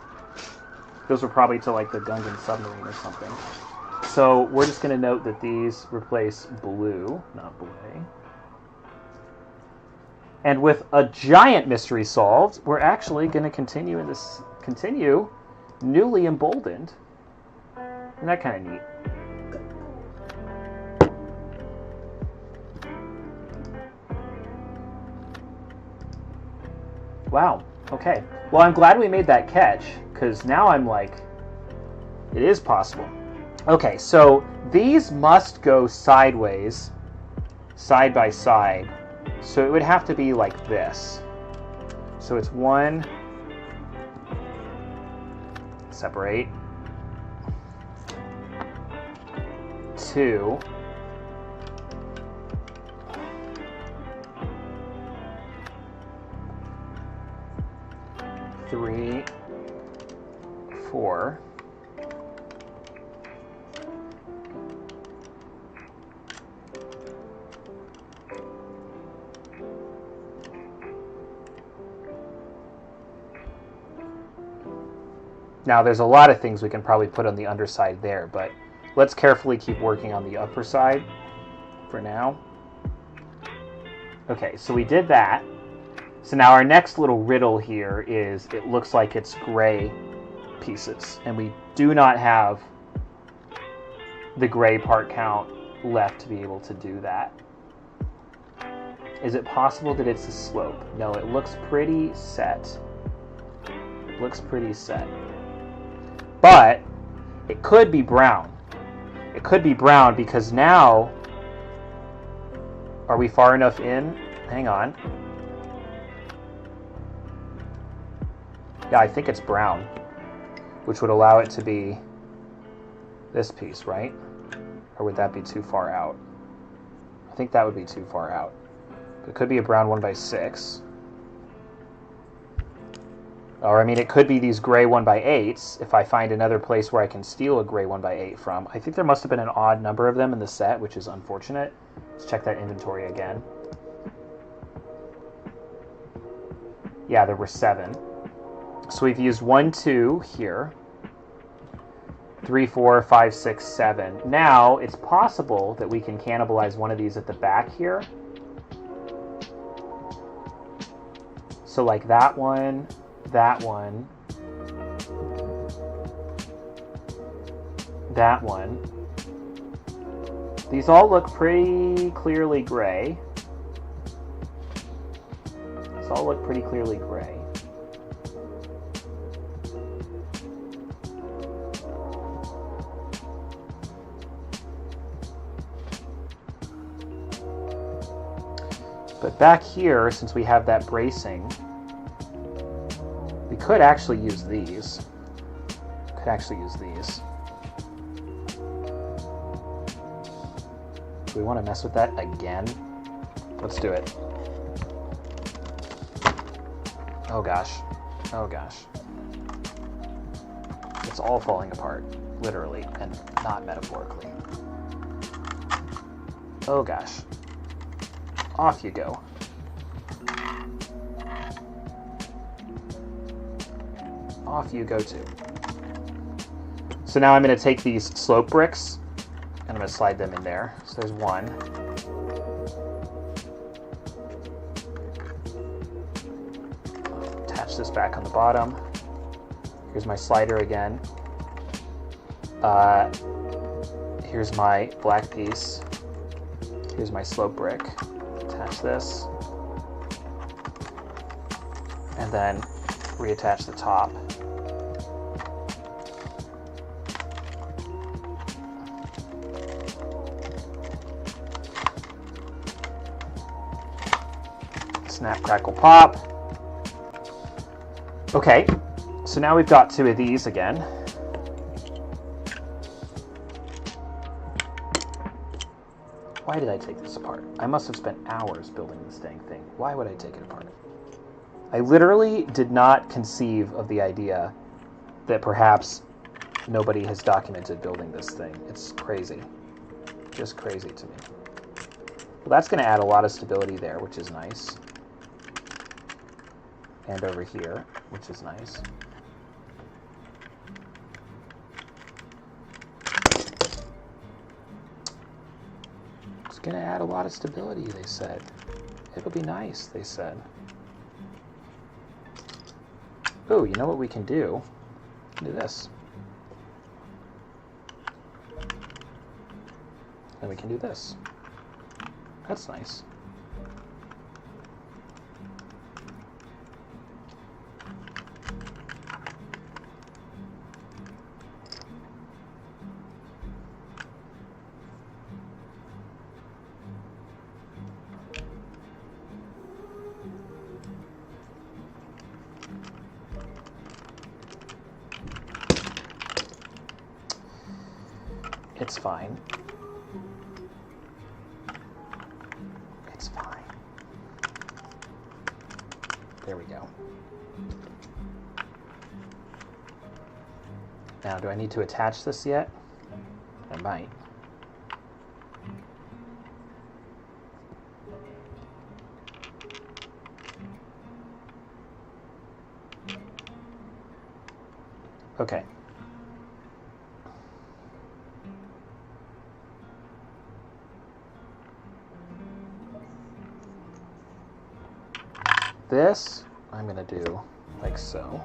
[SPEAKER 1] Those were probably to like the Gungan Submarine or something. So we're just going to note that these replace blue, not blue. And with a giant mystery solved, we're actually going to continue newly emboldened. Isn't that kind of neat? Wow. Okay. Well, I'm glad we made that catch, because now I'm like, it is possible. Okay, so these must go sideways, side by side. So it would have to be like this. So it's 1, separate, 2, 3, 4. Now, there's a lot of things we can probably put on the underside there, but let's carefully keep working on the upper side for now. Okay, so we did that. So now our next little riddle here is it looks like it's gray pieces, and we do not have the gray part count left to be able to do that. Is it possible that it's a slope? No, it looks pretty set. It looks pretty set. But it could be brown. It could be brown because now, are we far enough in? Hang on. Yeah, I think it's brown, which would allow it to be this piece, right? Or would that be too far out? I think that would be too far out. It could be a brown 1x6. Or, I mean, it could be these gray 1x8s if I find another place where I can steal a gray 1x8 from. I think there must have been an odd number of them in the set, which is unfortunate. Let's check that inventory again. Yeah, there were 7. So we've used 1, 2 here. 3, 4, 5, 6, 7. Now, it's possible that we can cannibalize one of these at the back here. So like that one, that one, that one. These all look pretty clearly gray. These all look pretty clearly gray. But back here, since we have that bracing, we could actually use these. Do we want to mess with that again? Let's do it. Oh gosh. Oh gosh. It's all falling apart, literally, and not metaphorically. Oh gosh. Off you go. Off you go too. So now I'm going to take these slope bricks and I'm going to slide them in there. So there's one. Attach this back on the bottom. Here's my slider again. Here's my black piece. Here's my slope brick. Attach this. And then reattach the top. Snap, crackle, pop. Okay, so now we've got 2 of these again. Why did I take this apart? I must have spent hours building this dang thing. Why would I take it apart? I literally did not conceive of the idea that perhaps nobody has documented building this thing. It's crazy. Just crazy to me. Well, that's going to add a lot of stability there, which is nice. And over here, which is nice. It's going to add a lot of stability, they said. It'll be nice, they said. Oh, you know what we can do? Do this. And we can do this. That's nice. It's fine. It's fine. There we go. Now, do I need to attach this yet? I might. Okay. This I'm going to do like so.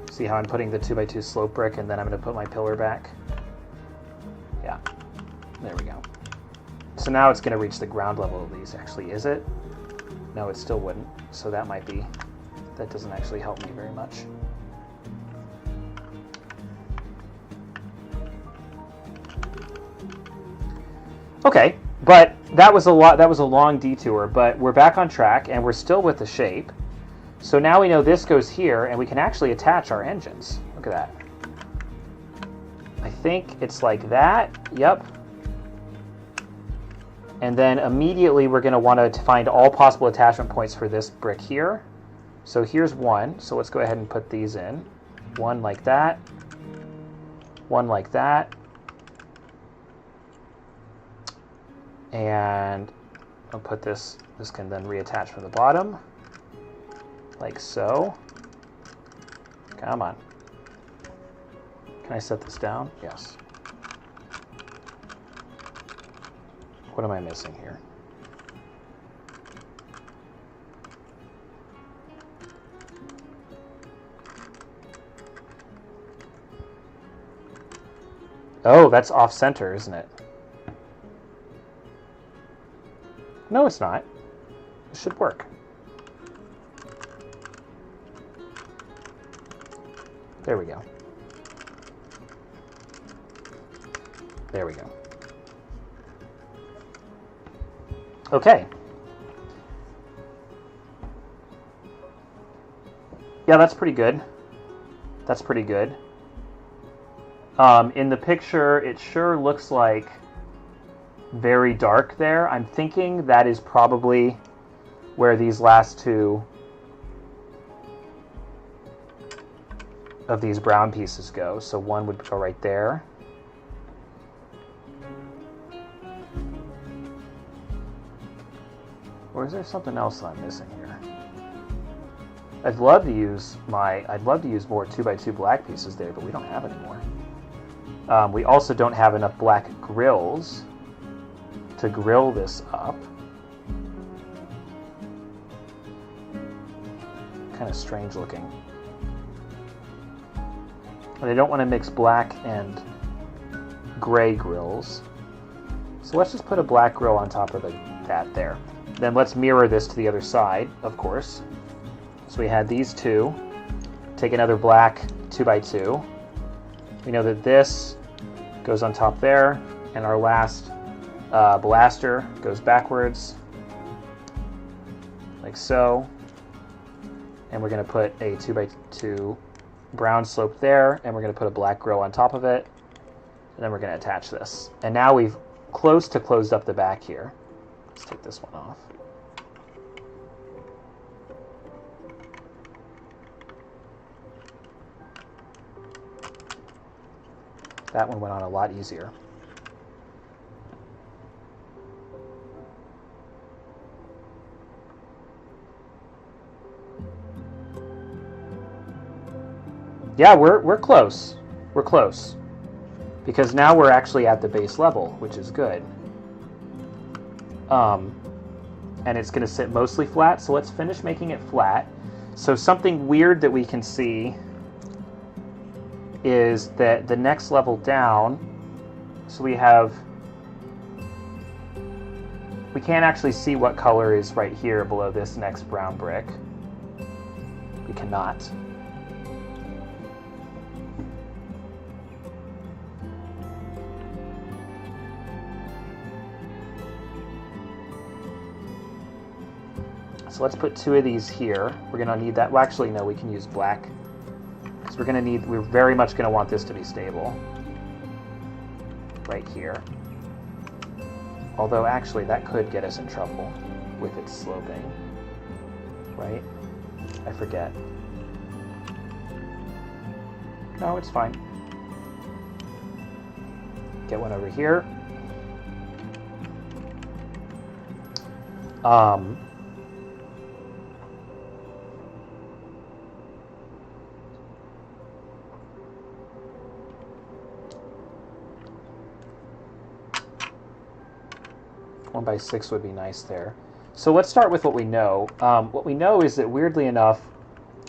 [SPEAKER 1] See how I'm putting the 2x2 slope brick and then I'm going to put my pillar back? Yeah, there we go. So now it's going to reach the ground level of these. Actually, is it? No, it still wouldn't. So that might be, that doesn't actually help me very much. Okay, but that was a long detour, but we're back on track and we're still with the shape. So now we know this goes here and we can actually attach our engines. Look at that. I think it's like that. Yep. And then immediately we're going to want to find all possible attachment points for this brick here. So here's one. So let's go ahead and put these in. One like that. One like that. And I'll put this can then reattach from the bottom, like so. Come on. Can I set this down? Yes. What am I missing here? Oh, that's off center, isn't it? No, it's not. It should work. There we go. There we go. Okay. Yeah, that's pretty good. That's pretty good. In the picture, it sure looks like very dark there. I'm thinking that is probably where these last two of these brown pieces go. So one would go right there. Or is there something else I'm missing here? I'd love to use more 2x2 black pieces there, but we don't have any more. We also don't have enough black grills to grill this up. Kind of strange looking. And I don't want to mix black and gray grills. So let's just put a black grill on top of that there. Then let's mirror this to the other side, of course. So we had these two. Take another black 2x2. We know that this goes on top there, and our last blaster goes backwards, like so. And we're going to put a 2x2 brown slope there, and we're going to put a black grill on top of it, and then we're going to attach this. And now we've close to closed up the back here. Let's take this one off. That one went on a lot easier. Yeah, we're close. We're close. Because now we're actually at the base level, which is good. And it's going to sit mostly flat, so let's finish making it flat. So something weird that we can see is that the next level down, so we can't actually see what color is right here below this next brown brick. We cannot. So let's put 2 of these here. We're going to need that. Well, actually, no, we can use black. Because we're very much going to want this to be stable. Right here. Although, actually, that could get us in trouble with its sloping. Right? I forget. No, it's fine. Get one over here. 1x6 would be nice there. So let's start with what we know. What we know is that, weirdly enough,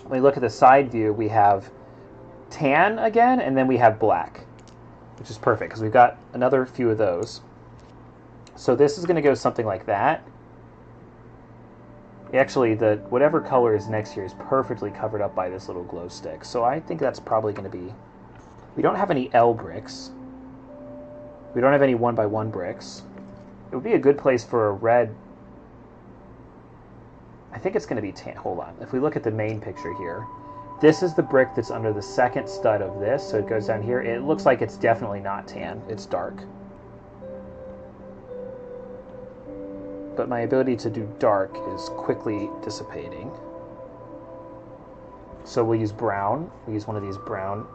[SPEAKER 1] when we look at the side view, we have tan again, and then we have black, which is perfect, because we've got another few of those. So this is going to go something like that. Actually, whatever color is next here is perfectly covered up by this little glow stick. So I think that's probably going to be... We don't have any L bricks. We don't have any 1x1 bricks. It would be a good place for a red... I think it's going to be tan. Hold on. If we look at the main picture here, this is the brick that's under the second stud of this, so it goes down here. It looks like it's definitely not tan. It's dark. But my ability to do dark is quickly dissipating. So we'll use brown. We'll use one of these brown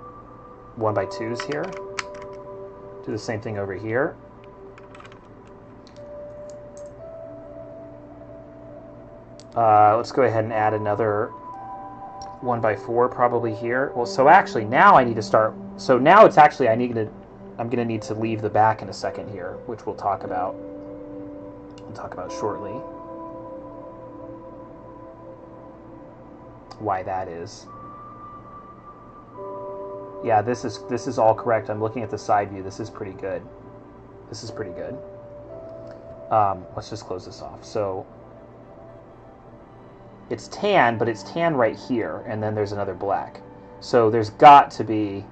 [SPEAKER 1] 1x2s here. Do the same thing over here. Let's go ahead and add another 1x4 probably here. Well, so actually now I need to start. So now it's actually I'm going to need to leave the back in a second here, which we'll talk about. Shortly. Why that is. Yeah, this is all correct. I'm looking at the side view. This is pretty good. This is pretty good. Let's just close this off. So it's tan, but it's tan right here, and then there's another black. So there's got to be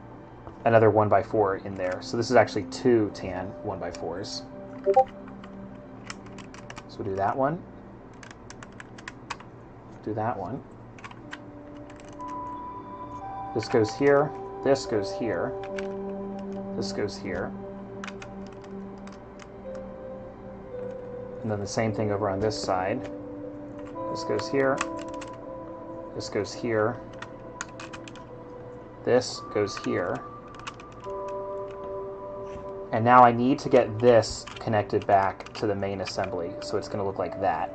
[SPEAKER 1] another 1x4 in there. So this is actually 2 tan 1x4s. So we'll do that one. Do that one. This goes here. This goes here. This goes here. And then the same thing over on this side. This goes here. This goes here. This goes here. And now I need to get this connected back to the main assembly, so it's going to look like that.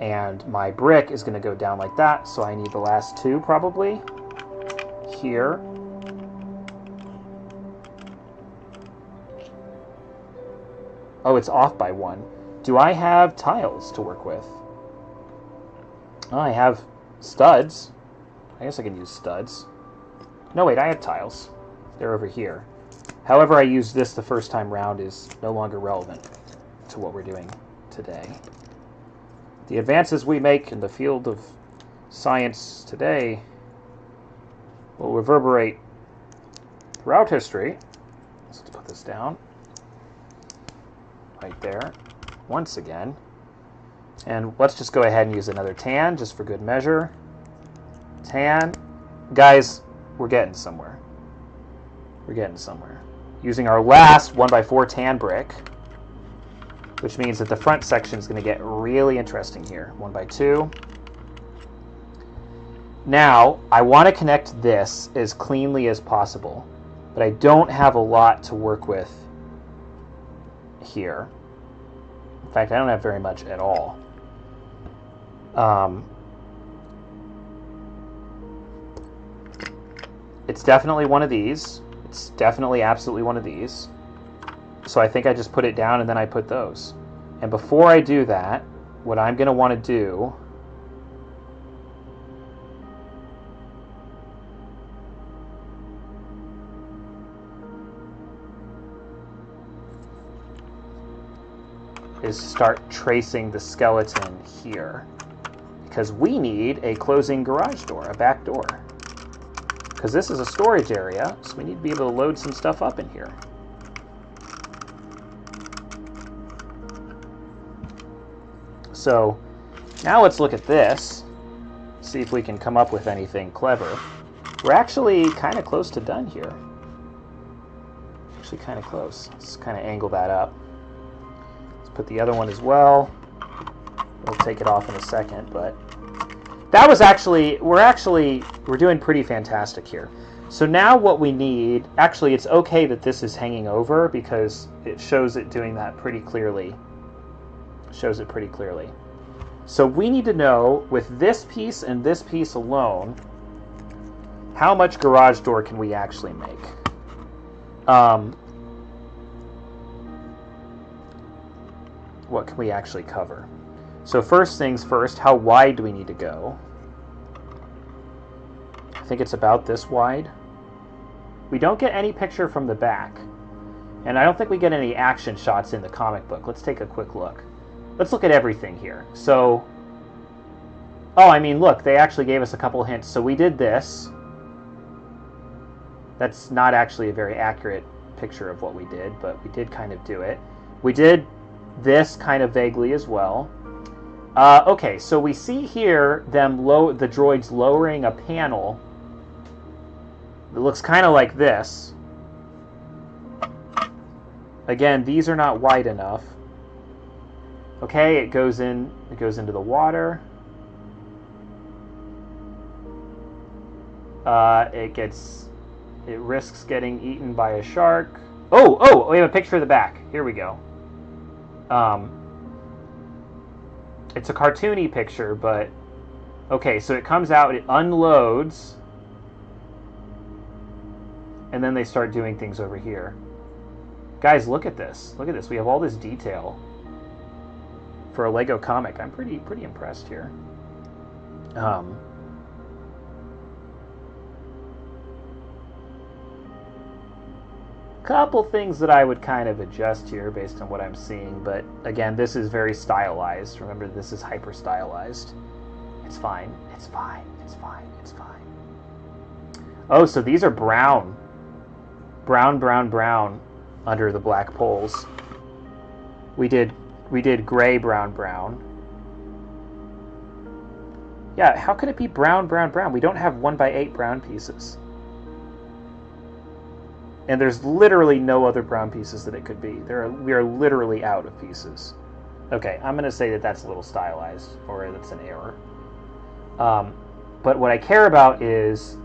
[SPEAKER 1] And my brick is going to go down like that, so I need the last 2 probably. Here. Oh, it's off by 1. Do I have tiles to work with? Oh, I have studs. I guess I can use studs. No, wait, I have tiles. They're over here. However I used this the first time round is no longer relevant to what we're doing today. The advances we make in the field of science today will reverberate throughout history. So let's put this down. Right there. Once again. And let's just go ahead and use another tan, just for good measure. Tan. Guys, we're getting somewhere. We're getting somewhere. Using our last 1x4 tan brick. which means that the front section is going to get really interesting here. 1 by 2. Now, I want to connect this as cleanly as possible, but I don't have a lot to work with here. In fact, I don't have very much at all. It's definitely one of these. It's definitely absolutely one of these. So I think I just put it down and then I put those. And before I do that, what I'm going to want to do is start tracing the skeleton here. Because we need a closing garage door, a back door. Because this is a storage area, so we need to be able to load some stuff up in here. So now let's look at this, see if we can come up with anything clever. We're actually kind of close to done here. Actually kind of close. Let's kind of angle that up. Let's put the other one as well. We'll take it off in a second, but that was actually, we're doing pretty fantastic here. So now what we need, actually it's okay that this is hanging over because it shows it doing that pretty clearly. Shows it pretty clearly. So we need to know with this piece and this piece alone, how much garage door can we actually make? What can we actually cover? So first things first, how wide do we need to go? I think it's about this wide. We don't get any picture from the back. And I don't think we get any action shots in the comic book. Let's take a quick look. Let's look at everything here. So, oh, I mean, look, they actually gave us a couple hints. So we did this. That's not actually a very accurate picture of what we did, but we did kind of do it. We did this kind of vaguely as well. Okay, so we see here them the droids lowering a panel. It looks kind of like this. Again, these are not wide enough. Okay, it goes into the water. It risks getting eaten by a shark. Oh, we have a picture of the back. Here we go. It's a cartoony picture, but okay, so it comes out, it unloads, and then they start doing things over here. Guys, look at this. Look at this. We have all this detail for a Lego comic. I'm pretty impressed here. Couple things that I would kind of adjust here based on what I'm seeing, but again, this is very stylized. Remember, this is hyper stylized. It's fine. It's fine. It's fine. It's fine. Oh, so these are brown. Brown under the black poles. We did gray, brown. Yeah, how could it be brown? We don't have 1x8 brown pieces. And there's literally no other brown pieces that it could be. We are literally out of pieces. Okay, I'm going to say that that's a little stylized, or that's an error. But what I care about is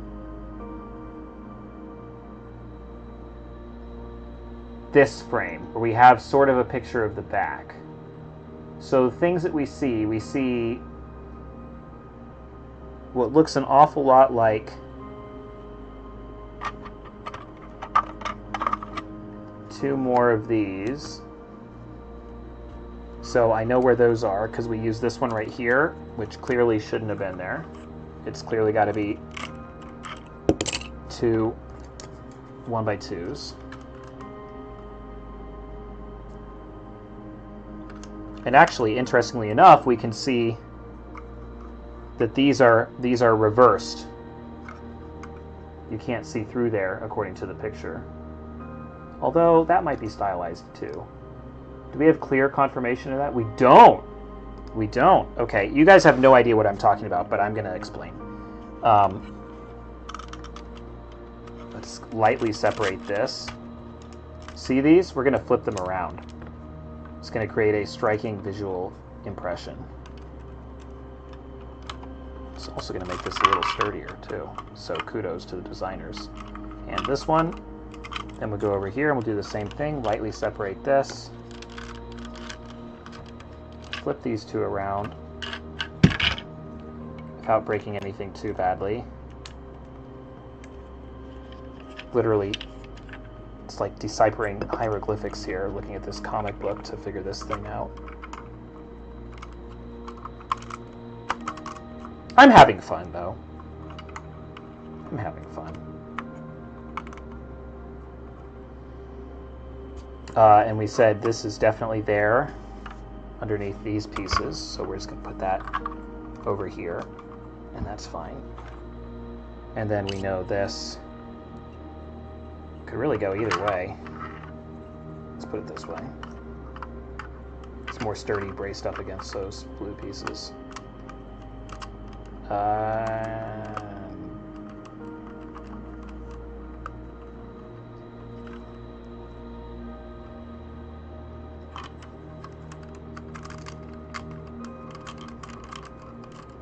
[SPEAKER 1] this frame, where we have sort of a picture of the back. So the things that we see what looks an awful lot like two more of these. So I know where those are because we use this one right here, which clearly shouldn't have been there. It's clearly got to be two 1x2s. And actually, interestingly enough, we can see that these are reversed. You can't see through there according to the picture. Although that might be stylized too. Do we have clear confirmation of that? We don't. We don't. Okay, you guys have no idea what I'm talking about, but I'm going to explain. Let's lightly separate this. See these? We're going to flip them around. It's going to create a striking visual impression. It's also going to make this a little sturdier too, so kudos to the designers. And this one, then we'll go over here and we'll do the same thing, lightly separate this, flip these two around without breaking anything too badly. Literally, it's like deciphering hieroglyphics here, looking at this comic book to figure this thing out. I'm having fun, though. I'm having fun. And we said this is definitely there underneath these pieces, so we're just going to put that over here, and that's fine. And then we know this could really go either way. Let's put it this way. It's more sturdy, braced up against those blue pieces.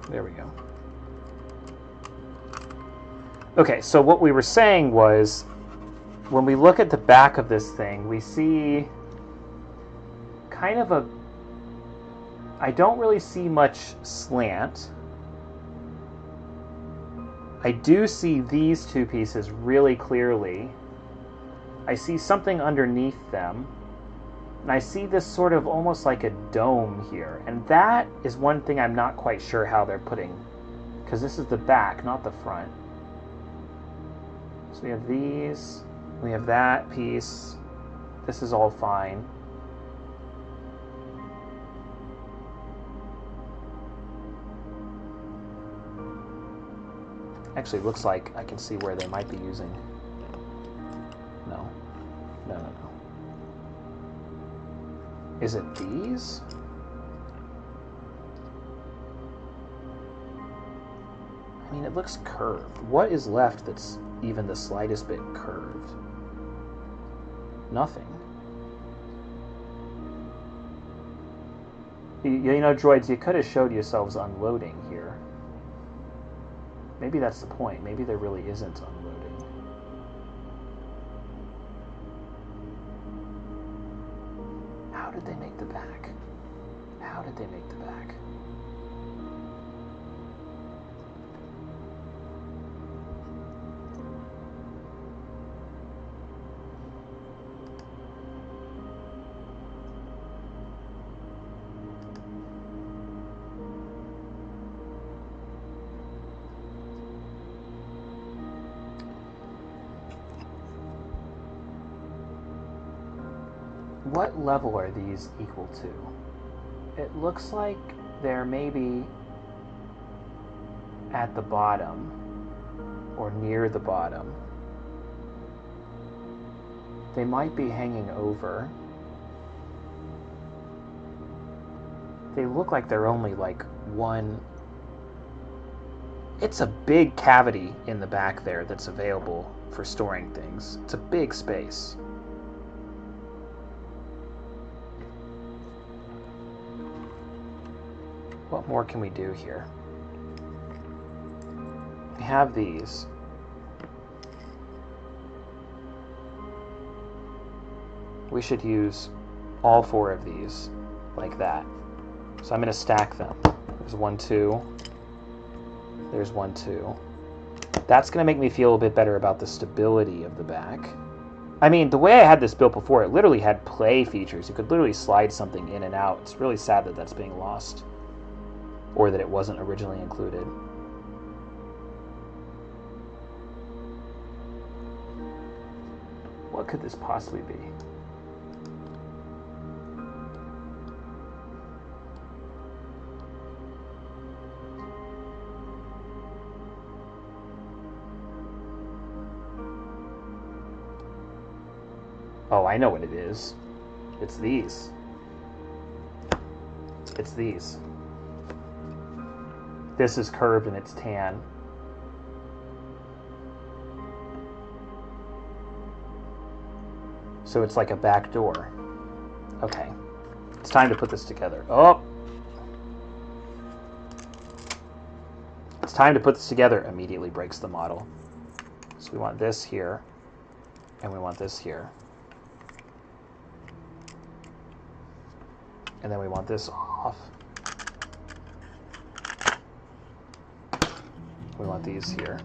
[SPEAKER 1] There we go. Okay, so what we were saying was, when we look at the back of this thing, we see kind of a... I don't really see much slant. I do see these two pieces really clearly. I see something underneath them. And I see this sort of almost like a dome here. And that is one thing I'm not quite sure how they're putting. Because this is the back, not the front. So we have these. We have that piece. This is all fine. Actually, it looks like I can see where they might be using. No. No, no, no. Is it these? I mean, it looks curved. What is left that's even the slightest bit curved? Nothing. You know, droids, you could have showed yourselves unloading here. Maybe that's the point. Maybe there really isn't unloading. How did they make the back? How did they make the back? What level are these equal to? It looks like they're maybe at the bottom or near the bottom. They might be hanging over. They look like they're only like one. It's a big cavity in the back there that's available for storing things. It's a big space. What more can we do here? We have these. We should use all four of these like that. So I'm going to stack them. There's 1, 2. There's 1, 2. That's going to make me feel a bit better about the stability of the back. I mean, the way I had this built before, it literally had play features. You could literally slide something in and out. It's really sad that that's being lost. Or that it wasn't originally included. What could this possibly be? Oh, I know what it is. It's these. It's these. This is curved and it's tan. So it's like a back door. Okay. It's time to put this together. Oh! It's time to put this together. Immediately breaks the model. So we want this here, and we want this here. And then we want this off. We want these here.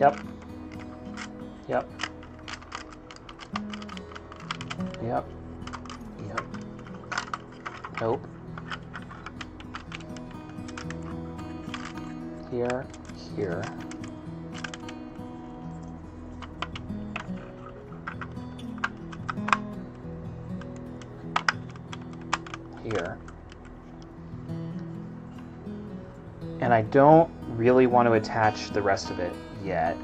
[SPEAKER 1] Yep. Yep. Yep. Yep. Nope. Here. Here. Here. And I don't really want to attach the rest of it yet,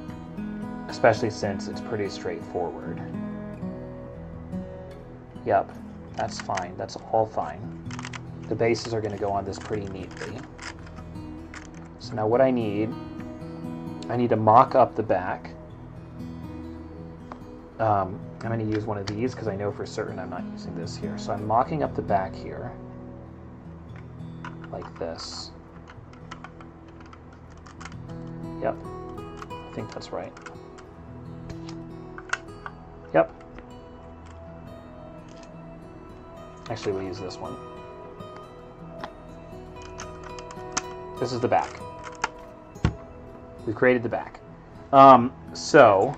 [SPEAKER 1] especially since it's pretty straightforward. Yep, that's fine. That's all fine. The bases are going to go on this pretty neatly. So now what I need to mock up the back. I'm going to use one of these because I know for certain I'm not using this here. So I'm mocking up the back here, like this. Yep, I think that's right. Yep. Actually, we'll use this one. This is the back. We've created the back. So,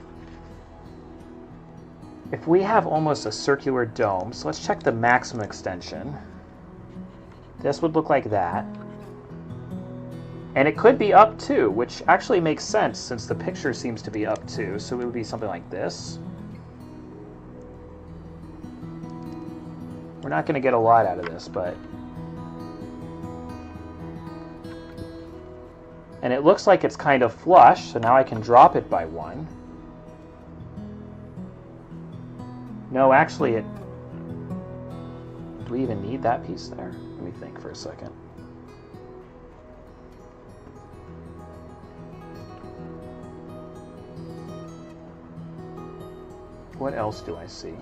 [SPEAKER 1] if we have almost a circular dome, so let's check the maximum extension. This would look like that. And it could be up too, which actually makes sense since the picture seems to be up too. So it would be something like this. We're not going to get a lot out of this, but... And it looks like it's kind of flush, so now I can drop it by one. No, actually, it... Do we even need that piece there? Let me think for a second. What else do I see?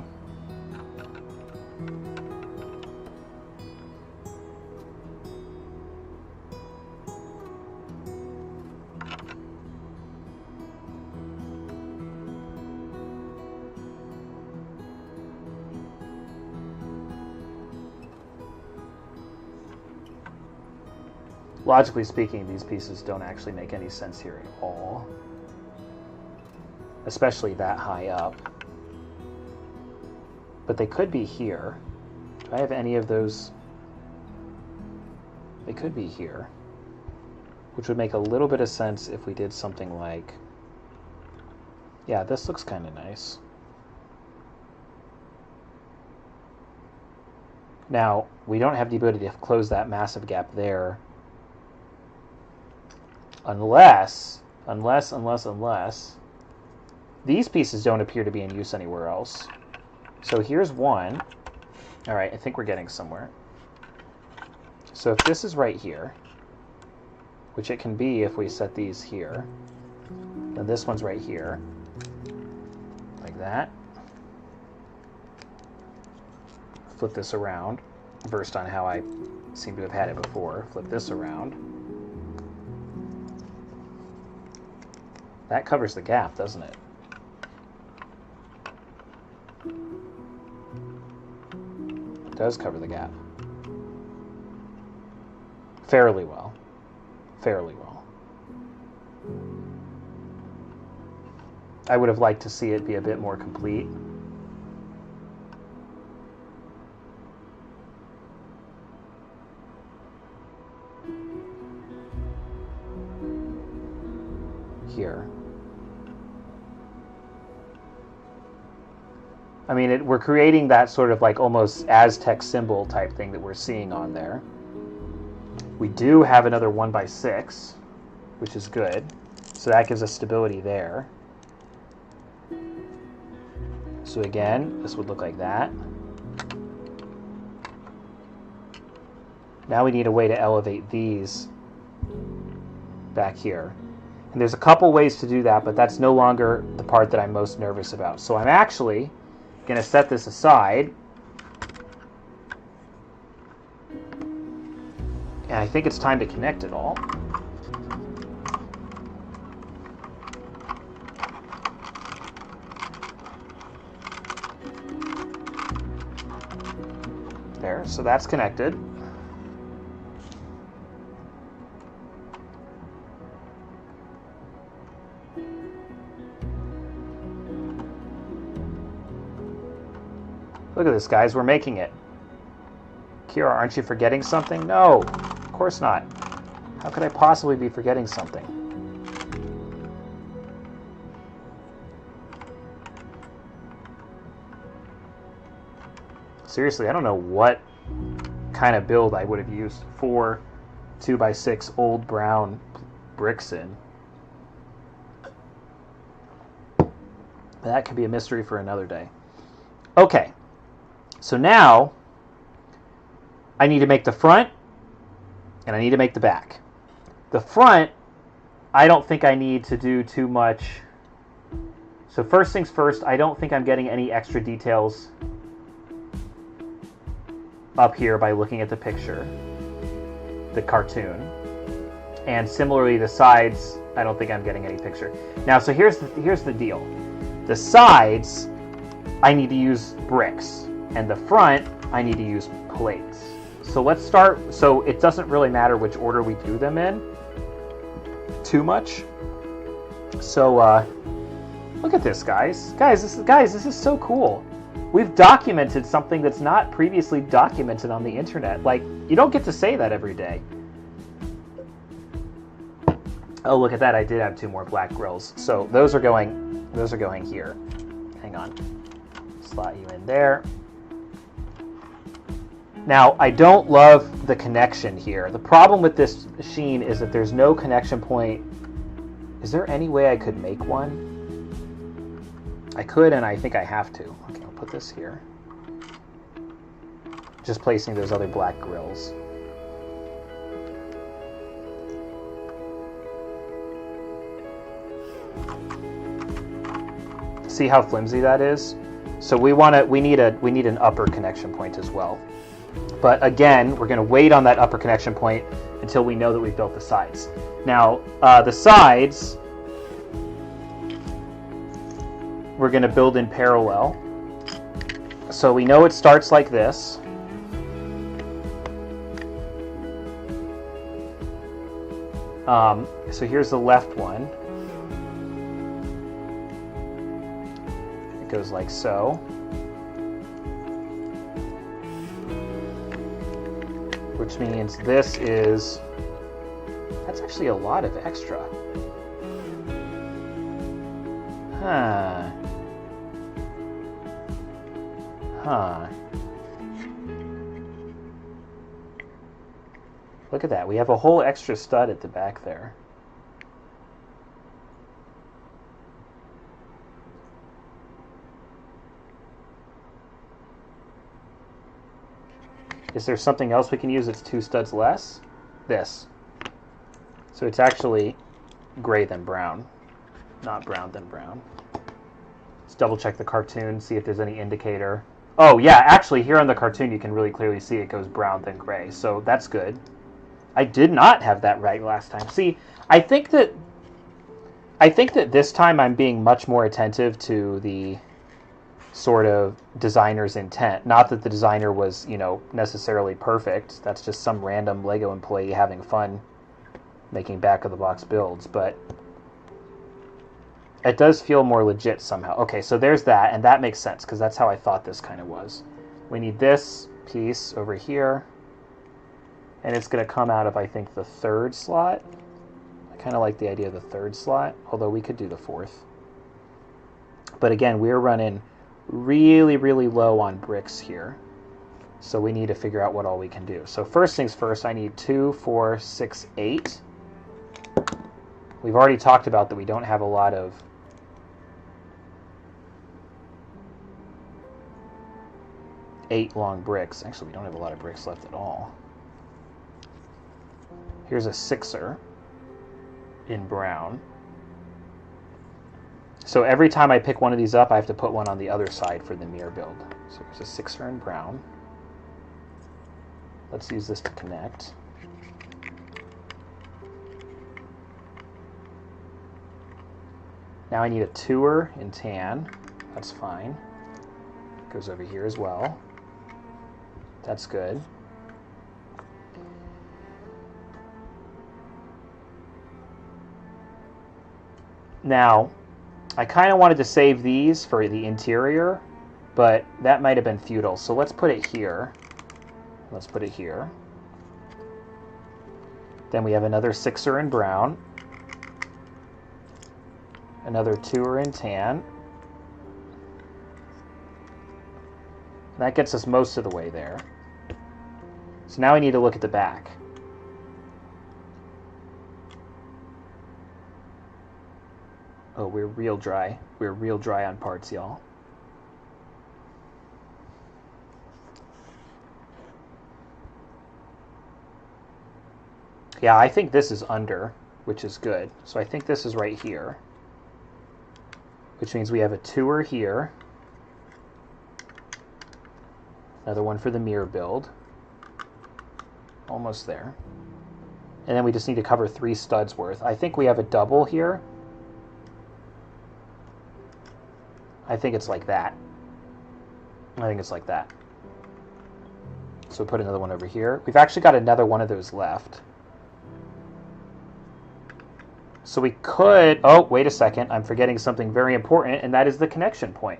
[SPEAKER 1] Logically speaking, these pieces don't actually make any sense here at all. Especially that high up. But they could be here. Do I have any of those? They could be here. Which would make a little bit of sense if we did something like... Yeah, this looks kind of nice. Now, we don't have the ability to close that massive gap there. Unless these pieces don't appear to be in use anywhere else. So here's one. All right, I think we're getting somewhere. So if this is right here, which it can be if we set these here, then this one's right here, like that. Flip this around, versed on how I seem to have had it before. Flip this around. That covers the gap, doesn't it? It does cover the gap. Fairly well. Fairly well. I would have liked to see it be a bit more complete. Here. I mean, we're creating that sort of like almost Aztec symbol type thing that we're seeing on there. We do have another 1x6, which is good. So that gives us stability there. So again, this would look like that. Now we need a way to elevate these back here. And there's a couple ways to do that, but that's no longer the part that I'm most nervous about. So I'm actually going to set this aside. And I think it's time to connect it all. There, so that's connected. Look at this, guys. We're making it. Kira, aren't you forgetting something? No, of course not. How could I possibly be forgetting something? Seriously, I don't know what kind of build I would have used 4 2x6 old brown bricks in. That could be a mystery for another day. Okay, so now I need to make the front and I need to make the back. The front, I don't think I need to do too much. So first things first, I don't think I'm getting any extra details up here by looking at the picture, the cartoon. And similarly, the sides, I don't think I'm getting any picture. Now, so here's the deal. The sides, I need to use bricks, and the front, I need to use plates. So let's start, so it doesn't really matter which order we do them in too much. So look at this, guys. Guys, this is so cool. We've documented something that's not previously documented on the internet. Like, you don't get to say that every day. Oh, look at that. I did have 2 more black grills. So those are going here. Hang on. Slot you in there. Now, I don't love the connection here. The problem with this machine is that there's no connection point. Is there any way I could make one? I could, and I think I have to. Okay, I'll put this here. Just placing those other black grills. See how flimsy that is? So we need an upper connection point as well. But again, we're going to wait on that upper connection point until we know that we've built the sides. Now, the sides, we're going to build in parallel. So we know it starts like this. So here's the left one. It goes like so. Which means this is, that's actually a lot of extra. Huh. Look at that. We have a whole extra stud at the back there. Is there something else we can use that's 2 studs less? This. So it's actually gray than brown, not brown than brown. Let's double check the cartoon, see if there's any indicator. Oh yeah, actually here on the cartoon you can really clearly see it goes brown than gray, so that's good. I did not have that right last time. See, I think that this time I'm being much more attentive to the sort of designer's intent. Not that the designer was, necessarily perfect. That's just some random Lego employee having fun making back-of-the-box builds, but it does feel more legit somehow. Okay, so there's that, and that makes sense, because that's how I thought this kind of was. We need this piece over here, and it's going to come out of, I think, the 3rd slot. I kind of like the idea of the 3rd slot, although we could do the 4th. But again, we're running really, really low on bricks here. So we need to figure out what all we can do. So first things first, I need 2, 4, 6, 8. We've already talked about that we don't have a lot of eight long bricks. Actually, we don't have a lot of bricks left at all. Here's a 6er in brown. So every time I pick one of these up, I have to put one on the other side for the mirror build. So there's a 6er in brown. Let's use this to connect. Now I need a 2er in tan. That's fine. Goes over here as well. That's good. Now, I kind of wanted to save these for the interior, but that might have been futile. So let's put it here. Let's put it here. Then we have another 6er in brown. Another 2er in tan. That gets us most of the way there. So now we need to look at the back. Oh, we're real dry. We're real dry on parts, y'all. Yeah, I think this is under, which is good. So I think this is right here, which means we have a 2er here. Another one for the mirror build. Almost there. And then we just need to cover 3 studs worth. I think we have a double here. I think it's like that. I think it's like that. So put another one over here. We've actually got another one of those left. So we could... Oh, wait a second. I'm forgetting something very important, and that is the connection point.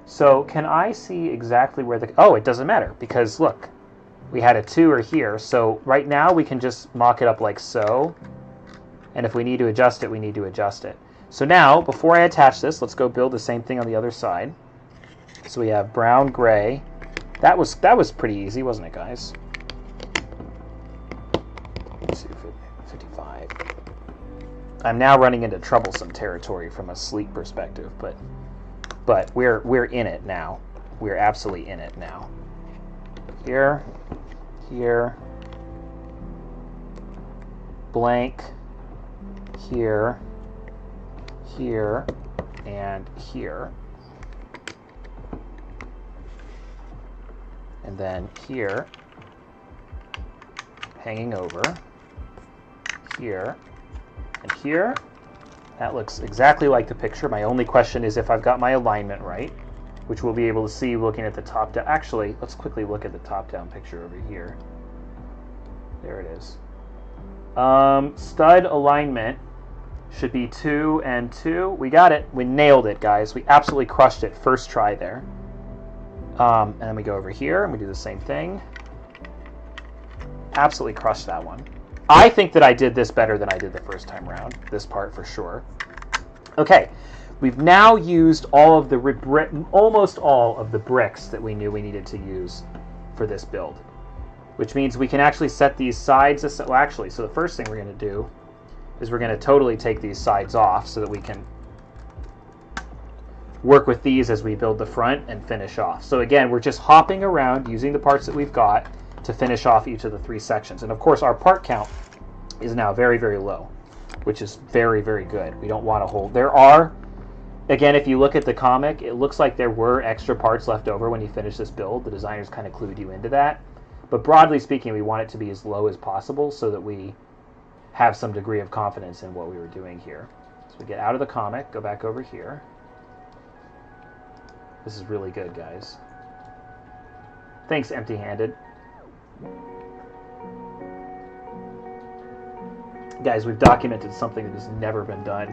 [SPEAKER 1] So can I see exactly where the... Oh, it doesn't matter, because look, we had a 2er here. So right now we can just mock it up like so. And if we need to adjust it, we need to adjust it. So now, before I attach this, let's go build the same thing on the other side. So we have brown, gray. That was pretty easy, wasn't it, guys? Let's see, 55. I'm now running into troublesome territory from a sleep perspective, but we're in it now. We're absolutely in it now. Here, here, blank, here, here, and here. And then here, hanging over, here, and here. That looks exactly like the picture. My only question is if I've got my alignment right, which we'll be able to see looking at the top down. Actually, let's quickly look at the top down picture over here. There it is. Stud alignment should be 2 and 2. We got it. We nailed it, guys. We absolutely crushed it. First try there. And then we go over here and we do the same thing. Absolutely crushed that one. I think that I did this better than I did the first time around. This part for sure. Okay, we've now used all of the almost all of the bricks that we knew we needed to use for this build, which means we can actually set these sides. Well, actually, so the first thing we're going to do is we're going to totally take these sides off so that we can work with these as we build the front and finish off. So again, we're just hopping around using the parts that we've got to finish off each of the 3 sections. And of course, our part count is now very, very low, which is very, very good. We don't want to hold. There are, again, if you look at the comic, it looks like there were extra parts left over when you finish this build. The designers kind of clued you into that. But broadly speaking, we want it to be as low as possible so that we have some degree of confidence in what we were doing here. So we get out of the comic, go back over here. This is really good, guys. Thanks, empty-handed. Guys, we've documented something that has never been done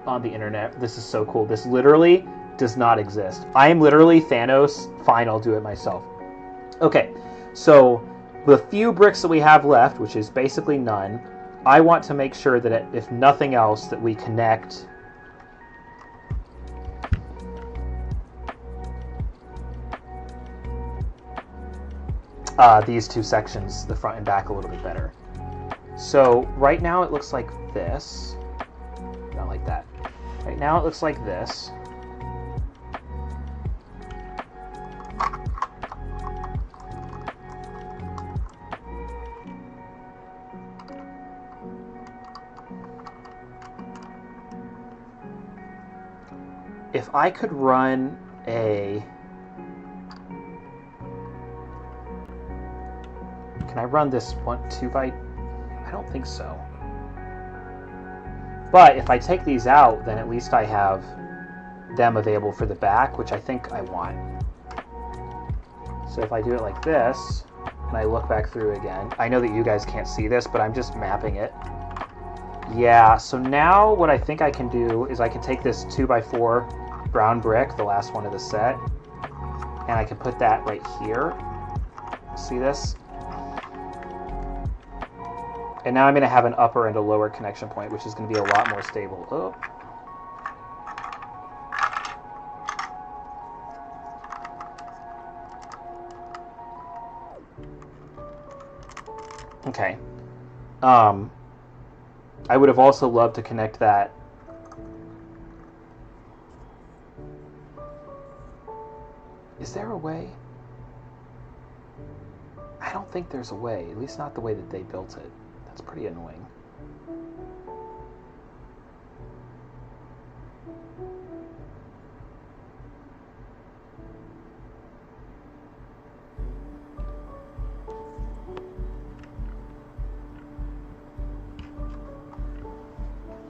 [SPEAKER 1] on the internet. This is so cool. This literally does not exist. I am literally Thanos. Fine, I'll do it myself. Okay, so the few bricks that we have left, which is basically none, I want to make sure that if nothing else, that we connect these 2 sections, the front and back, a little bit better. So right now it looks like this. Not like that. Right now it looks like this. if I could run a... Can I run this 2 by... I don't think so. But if I take these out, then at least I have them available for the back, which I think I want. So if I do it like this, and I look back through again, I know that you guys can't see this, but I'm just mapping it. Yeah, so now what I think I can do is I can take this 2x4 brown brick, the last one of the set, and I can put that right here. See this? And now I'm going to have an upper and a lower connection point, which is going to be a lot more stable. Oh. Okay. I would have also loved to connect that. Is there a way? I don't think there's a way, at least not the way that they built it. That's pretty annoying.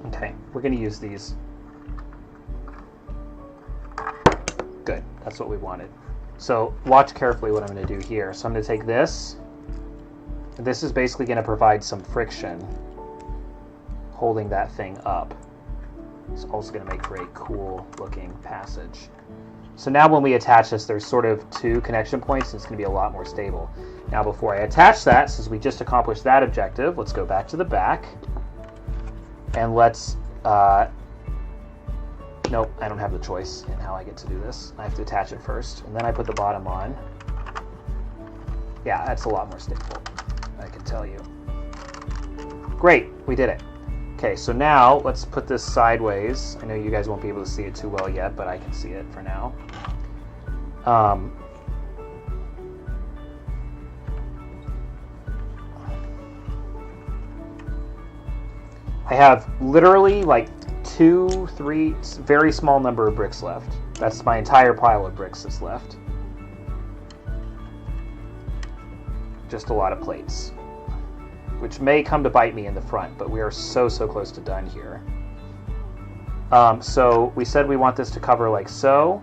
[SPEAKER 1] Okay, we're going to use these. Good, that's what we wanted. So watch carefully what I'm going to do here. So I'm going to take this. And this is basically going to provide some friction holding that thing up. It's also going to make for a cool looking passage. So now when we attach this, there's sort of 2 connection points, and it's going to be a lot more stable. Now before I attach that, since we just accomplished that objective, let's go back to the back. And let's, nope, I don't have the choice in how I get to do this. I have to attach it first, and then I put the bottom on. Yeah, that's a lot more stable, I can tell you. Great, we did it. Okay, so now let's put this sideways. I know you guys won't be able to see it too well yet, but I can see it for now. I have literally like 2, 3, very small number of bricks left. That's my entire pile of bricks that's left. Just a lot of plates, which may come to bite me in the front, but we are so close to done here. So we said we want this to cover like so.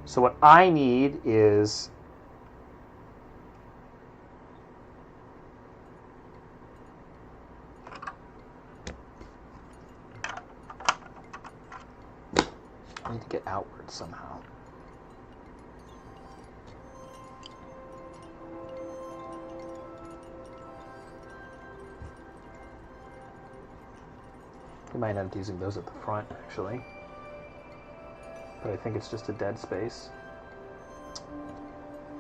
[SPEAKER 1] So what I need is I need to get outward somehow. We might end up using those at the front, actually. But I think it's just a dead space.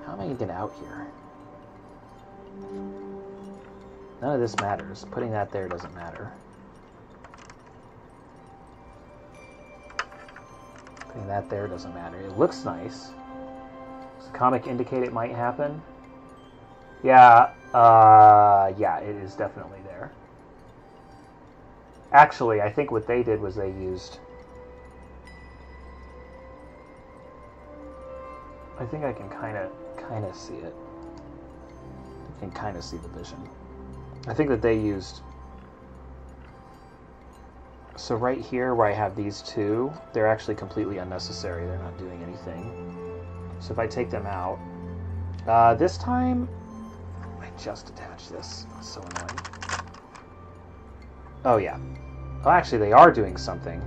[SPEAKER 1] How am I going to get out here? None of this matters. Putting that there doesn't matter. Putting that there doesn't matter. It looks nice. Does the comic indicate it might happen? Yeah, yeah, it is definitely there. Actually, I think what they did was they used... I think I can kind of see it. I can kind of see the vision. I think that they used... So right here where I have these 2, they're actually completely unnecessary. They're not doing anything. So if I take them out... this time... I just attached this. That's so annoying. Oh yeah. Well, actually they are doing something.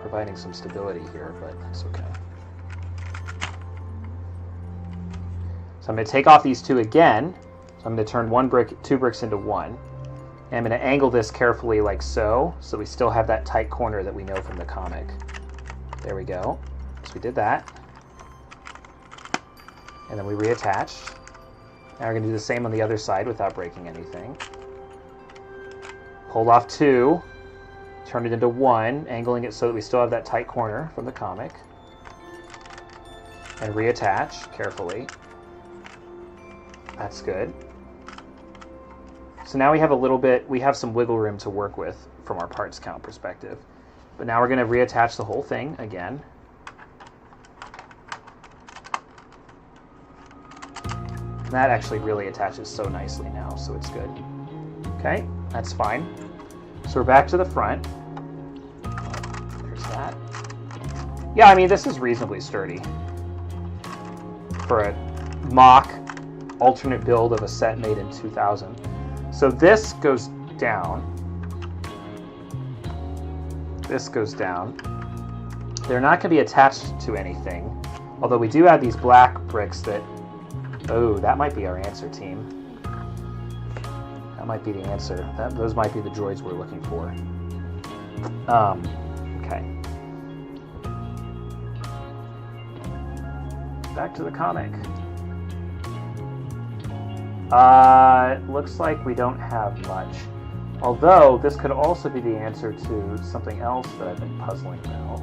[SPEAKER 1] Providing some stability here, but that's okay. So I'm going to take off these 2 again. So I'm going to turn 2 bricks into 1. And I'm going to angle this carefully like so we still have that tight corner that we know from the comic. There we go. So we did that. And then we reattached. Now we're going to do the same on the other side without breaking anything. Hold off 2. Turn it into 1, angling it so that we still have that tight corner from the comic. And reattach carefully. That's good. So now we have a little bit, we have some wiggle room to work with from our parts count perspective. But now we're going to reattach the whole thing again. And that actually really attaches so nicely now, so it's good. Okay, that's fine. So we're back to the front. There's that. Yeah, I mean, this is reasonably sturdy for a mock alternate build of a set made in 2000. So this goes down. This goes down. They're not going to be attached to anything, although we do have these black bricks that... Oh, that might be our answer, team. That might be the answer. Those might be the droids we're looking for. Okay. Back to the comic. Looks like we don't have much. Although, this could also be the answer to something else that I've been puzzling about.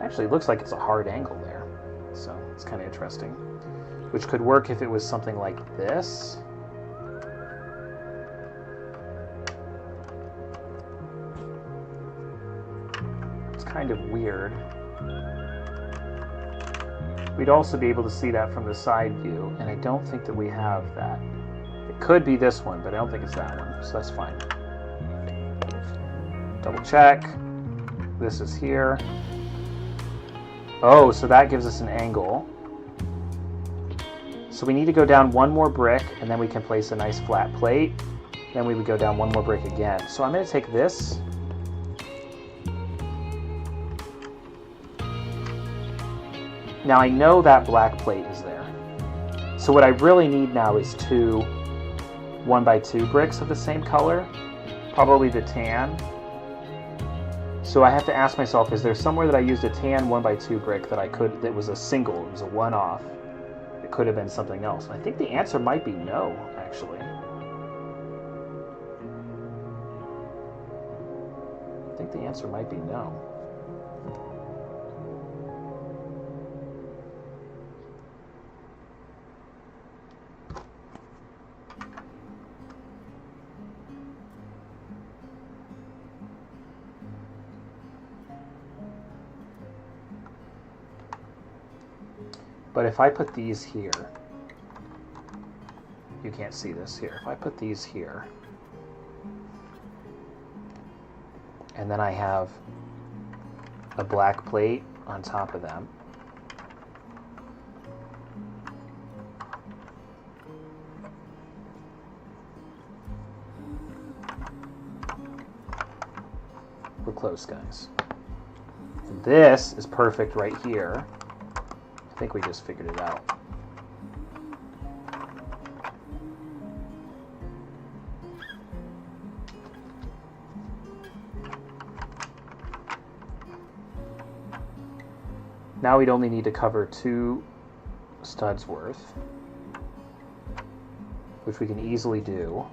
[SPEAKER 1] Actually, it looks like it's a hard angle there. So, it's kind of interesting. Which could work if it was something like this. Kind of weird. We'd also be able to see that from the side view, and I don't think that we have that. It could be this one, but I don't think it's that one, so that's fine. Double check. This is here. Oh, so that gives us an angle. So we need to go down one more brick, and then we can place a nice flat plate. Then we would go down one more brick again. So I'm going to take this. Now I know that black plate is there. So what I really need now is two 1x2 bricks of the same color. Probably the tan. So I have to ask myself, is there somewhere that I used a tan 1x2 brick that was a single, it was a one-off? It could have been something else. I think the answer might be no, actually. I think the answer might be no. But if I put these here, you can't see this here. If I put these here, and then I have a black plate on top of them, we're close, guys. And this is perfect right here. I think we just figured it out. Now we'd only need to cover 2 studs worth, which we can easily do.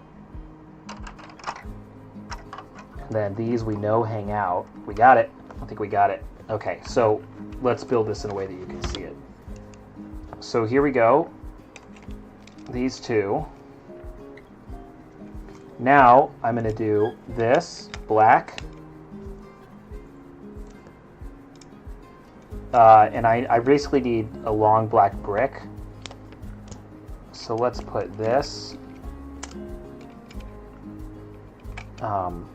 [SPEAKER 1] And then these we know hang out. We got it. I think we got it. Okay, so let's build this in a way that you can see it. So here we go. These 2. Now I'm going to do this black. And I basically need a long black brick. So let's put this. I'll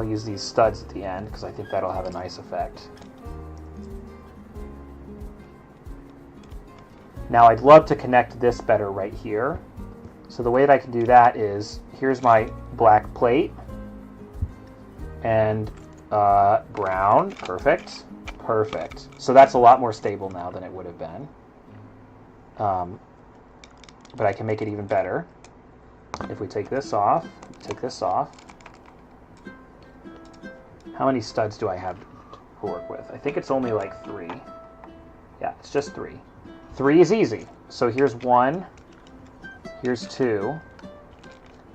[SPEAKER 1] use these studs at the end because I think that'll have a nice effect. Now I'd love to connect this better right here. So the way that I can do that is, here's my black plate. And brown, perfect, perfect. So that's a lot more stable now than it would have been. But I can make it even better. If we take this off, how many studs do I have to work with? I think it's only like 3. Yeah, it's just 3. 3 is easy. So here's 1, here's 2.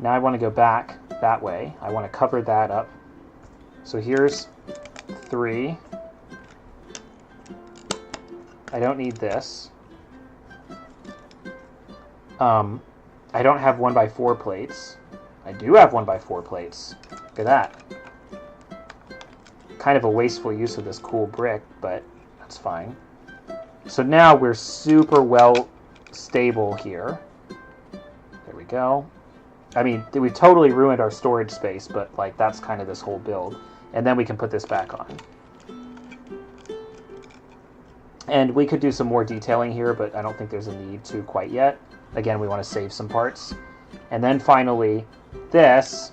[SPEAKER 1] Now I want to go back that way. I want to cover that up. So here's 3. I don't need this. I don't have 1x4 plates. I do have 1x4 plates. Look at that. Kind of a wasteful use of this cool brick, but that's fine. So now we're super well stable here. There we go. I mean, we've totally ruined our storage space, but like that's kind of this whole build. And then we can put this back on. And we could do some more detailing here, but I don't think there's a need to quite yet. Again, we want to save some parts. And then finally, this.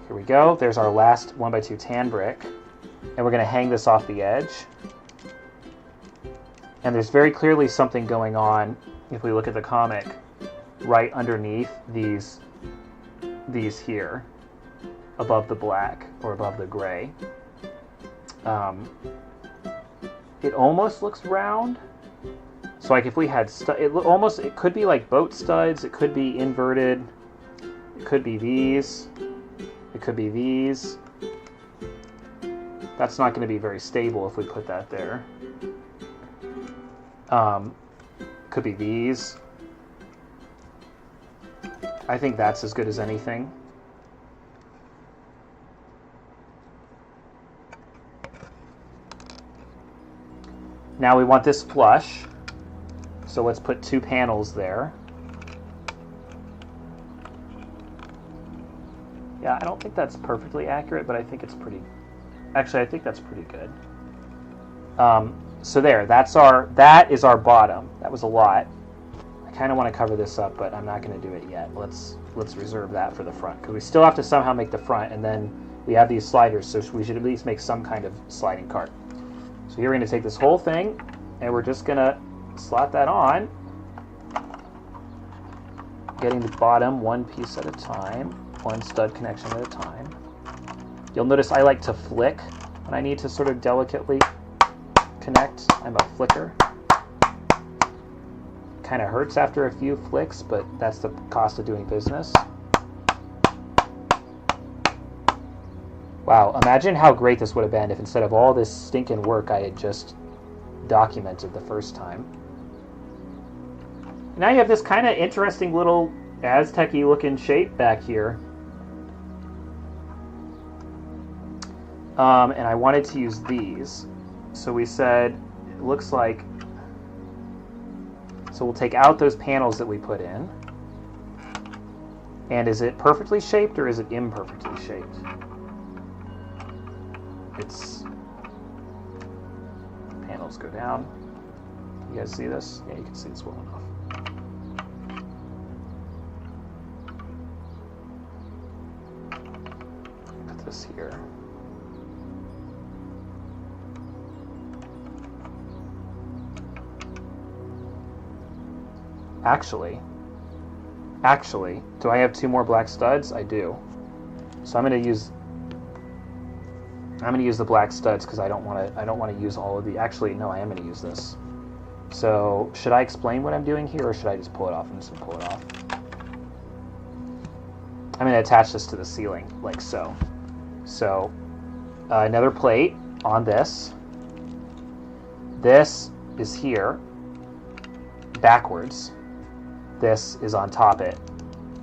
[SPEAKER 1] Here we go. There's our last 1x2 tan brick. And we're going to hang this off the edge. And there's very clearly something going on, if we look at the comic, right underneath these here, above the black or above the gray. It almost looks round. So like if we had it could be like boat studs, it could be inverted, it could be these, it could be these. That's not going to be very stable if we put that there. Could be these. I think that's as good as anything. Now we want this flush. So let's put 2 panels there. Yeah, I don't think that's perfectly accurate, but I think it's pretty... Actually, I think that's pretty good. So there, that is our bottom. That was a lot. I kind of want to cover this up, but I'm not going to do it yet. Let's reserve that for the front, because we still have to somehow make the front, and then we have these sliders, so we should at least make some kind of sliding cart. So here we're going to take this whole thing, and we're just going to slot that on, getting the bottom one piece at a time, one stud connection at a time. You'll notice I like to flick when I need to sort of delicately connect. I'm a flicker. Kind of hurts after a few flicks, but that's the cost of doing business. Wow, imagine how great this would have been if instead of all this stinking work I had just documented the first time. Now you have this kind of interesting little Aztec-y looking shape back here. And I wanted to use these. So we said, it looks like, so we'll take out those panels that we put in. And is it perfectly shaped or is it imperfectly shaped? It's, panels go down. You guys see this? Yeah, you can see this well enough. Put this here. Actually, do I have 2 more black studs? I do. So I'm going to use the black studs because I don't want to use all of the. Actually, no, I am going to use this. So should I explain what I'm doing here, or should I just pull it off? I'm just going to pull it off. I'm going to attach this to the ceiling like so. So another plate on this. This is here backwards. This is on top it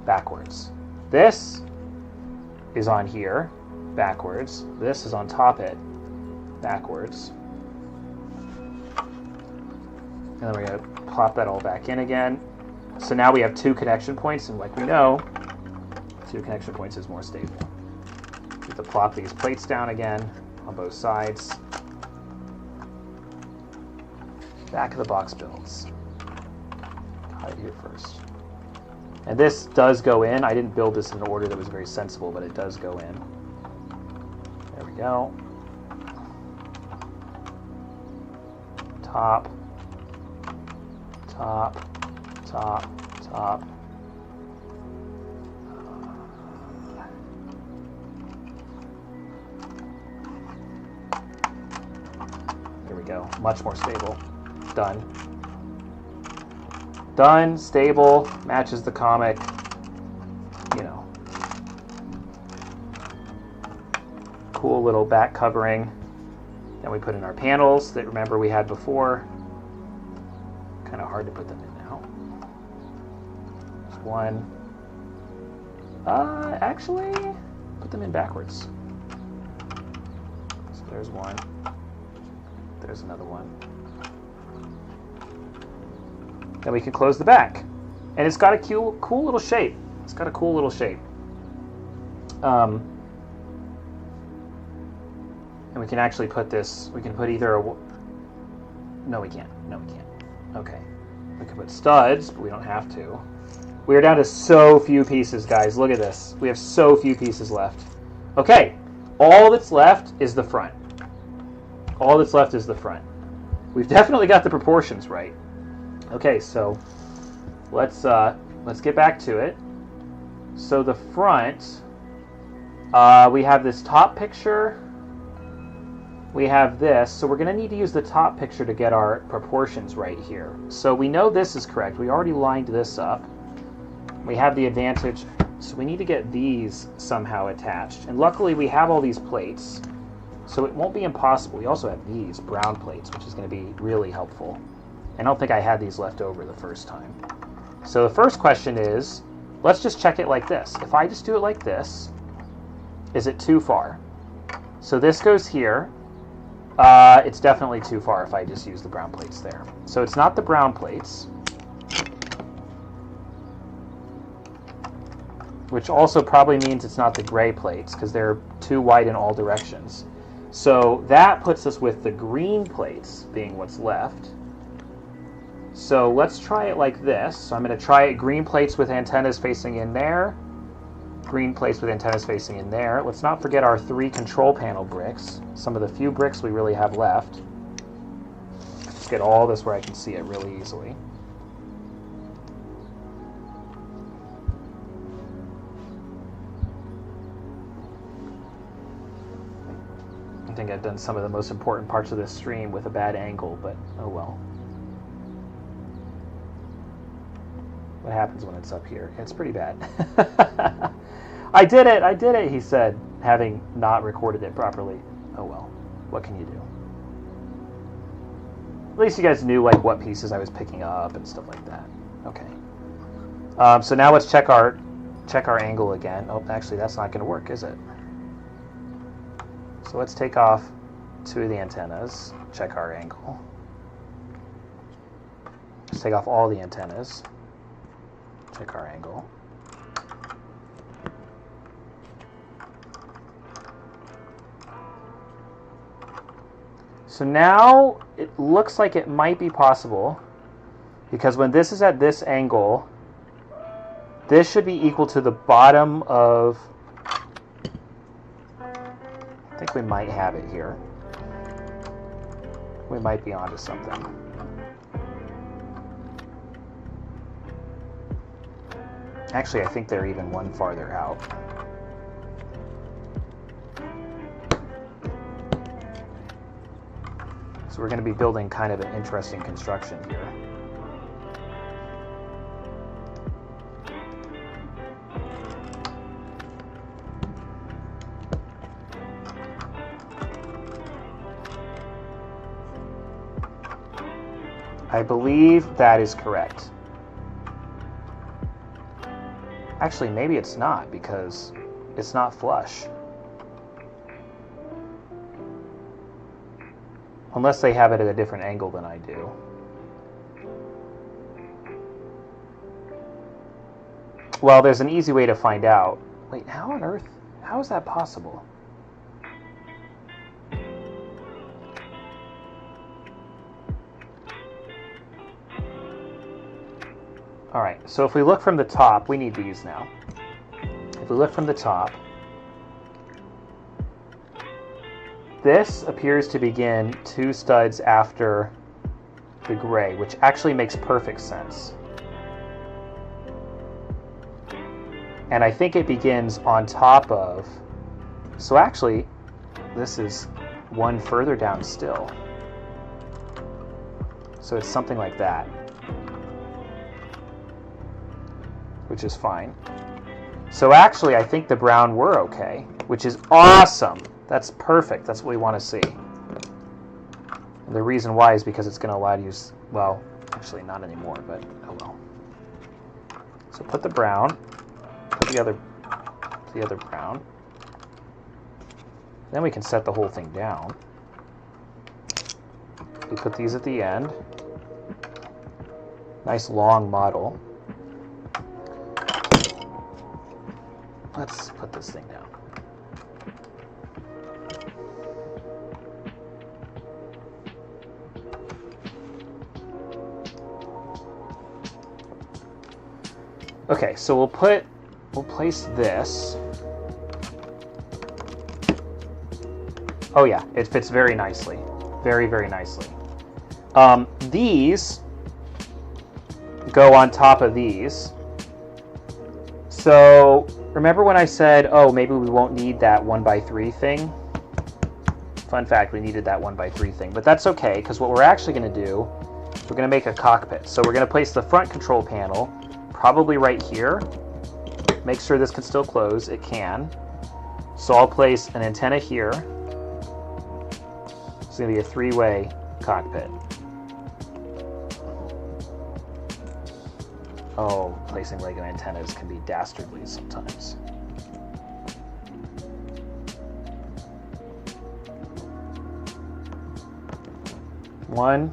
[SPEAKER 1] backwards. This is on here backwards. This is on top it backwards. And then we're going to plop that all back in again. So now we have 2 connection points, and like we know, 2 connection points is more stable. We have to plop these plates down again on both sides. Back of the box builds. Hide here first. And this does go in. I didn't build this in an order that was very sensible, but it does go in. There we go. Top, top, top, top. There we go. Much more stable. Done. Done, stable, matches the comic, you know. Cool little back covering. Then we put in our panels that, remember, we had before. Kind of hard to put them in now. There's one. Actually, put them in backwards. So there's one. There's another one. Then we can close the back. And it's got a cool little shape. It's got a cool little shape. And we can actually put this, we can put either a, no we can't, okay. We can put studs, but we don't have to. We are down to so few pieces, guys. Look at this. We have so few pieces left. Okay, all that's left is the front. All that's left is the front. We've definitely got the proportions right. Okay, so let's get back to it. So the front, we have this top picture. We have this, so we're going to need to use the top picture to get our proportions right here. So we know this is correct. We already lined this up. We have the advantage, so we need to get these somehow attached. And luckily we have all these plates, so it won't be impossible. We also have these brown plates, which is going to be really helpful. I don't think I had these left over the first time. So the first question is, let's just check it like this. If I just do it like this, is it too far? So this goes here. It's definitely too far if I just use the brown plates there. So it's not the brown plates, which also probably means it's not the gray plates because they're too wide in all directions. So that puts us with the green plates being what's left. So let's try it like this. So I'm going to try it green plates with antennas facing in there. Green plates with antennas facing in there. Let's not forget our 3 control panel bricks. Some of the few bricks we really have left. Just get all this where I can see it really easily. I think I've done some of the most important parts of this stream with a bad angle, but oh well. What happens when it's up here? It's pretty bad. I did it, he said, having not recorded it properly. Oh well, what can you do? At least you guys knew like what pieces I was picking up and stuff like that. Okay. So now let's check our angle again. Oh, actually that's not going to work, is it? So let's take off 2 of the antennas, check our angle. Let's take off all the antennas, check our angle. So now it looks like it might be possible, because when this is at this angle, this should be equal to the bottom of, I think we might have it here. We might be onto something. Actually, I think they're even one farther out. So we're going to be building kind of an interesting construction here. I believe that is correct. Actually, maybe it's not, because it's not flush. Unless they have it at a different angle than I do. Well, there's an easy way to find out. Wait, how on earth? How is that possible? Alright, so if we look from the top, we need these now. If we look from the top, this appears to begin 2 studs after the gray, which actually makes perfect sense. And I think it begins on top of, so actually, this is one further down still. So it's something like that. which is fine. So actually, I think the brown were okay, which is awesome. That's perfect. That's what we want to see. And the reason why is because it's going to allow you to use, well, actually not anymore, but oh well. So put the brown, put the other brown. Then we can set the whole thing down. We put these at the end. Nice long model. Let's put this thing down. Okay, so we'll place this. Oh yeah, it fits very nicely. Very, very nicely. These go on top of these. So remember when I said, oh, maybe we won't need that 1x3 thing? Fun fact, we needed that 1x3 thing, but that's okay, because what we're actually going to do, we're going to make a cockpit. So we're going to place the front control panel probably right here. Make sure this can still close. It can. So I'll place an antenna here. It's going to be a three-way cockpit. Oh, placing Lego antennas can be dastardly sometimes. One.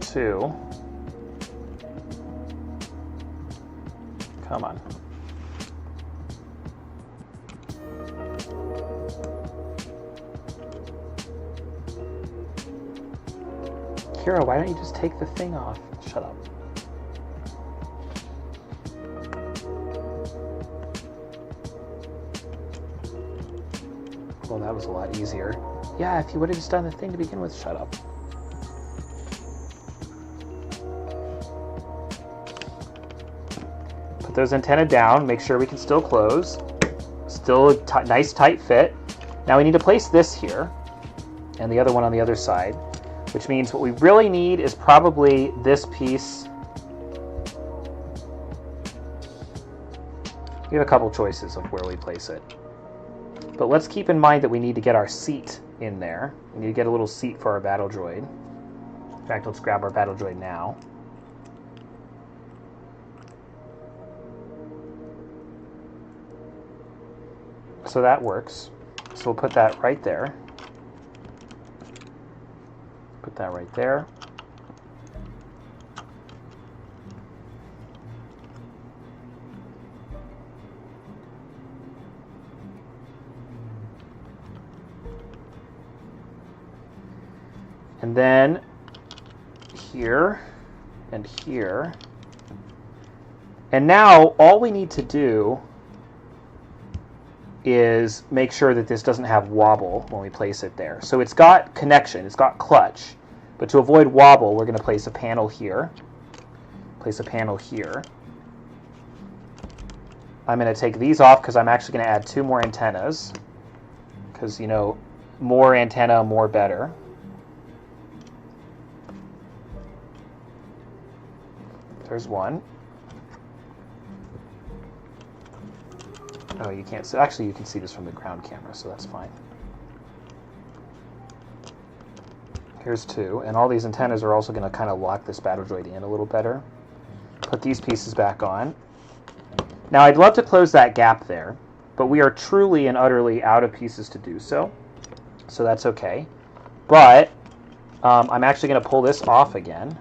[SPEAKER 1] Two. Come on. Kira, why don't you just take the thing off? Shut up. Well, that was a lot easier. Yeah, if you would have just done the thing to begin with, shut up. Put those antennae down, make sure we can still close. Still a nice tight fit. Now we need to place this here, and the other one on the other side. Which means what we really need is probably this piece. We have a couple choices of where we place it. But let's keep in mind that we need to get our seat in there. We need to get a little seat for our battle droid. In fact, let's grab our battle droid now. So that works. So we'll put that right there. Put that right there. And then here and here. And now all we need to do is make sure that this doesn't have wobble when we place it there. So it's got connection, it's got clutch, but to avoid wobble, we're going to place a panel here. Place a panel here. I'm going to take these off because I'm actually going to add 2 more antennas. Because, you know, more antenna, more better. There's one. Oh, you can't see. Actually, you can see this from the ground camera, so that's fine. Here's 2, and all these antennas are also going to kind of lock this battle droid in a little better. Put these pieces back on. Now, I'd love to close that gap there, but we are truly and utterly out of pieces to do so, so that's okay. But I'm actually going to pull this off again,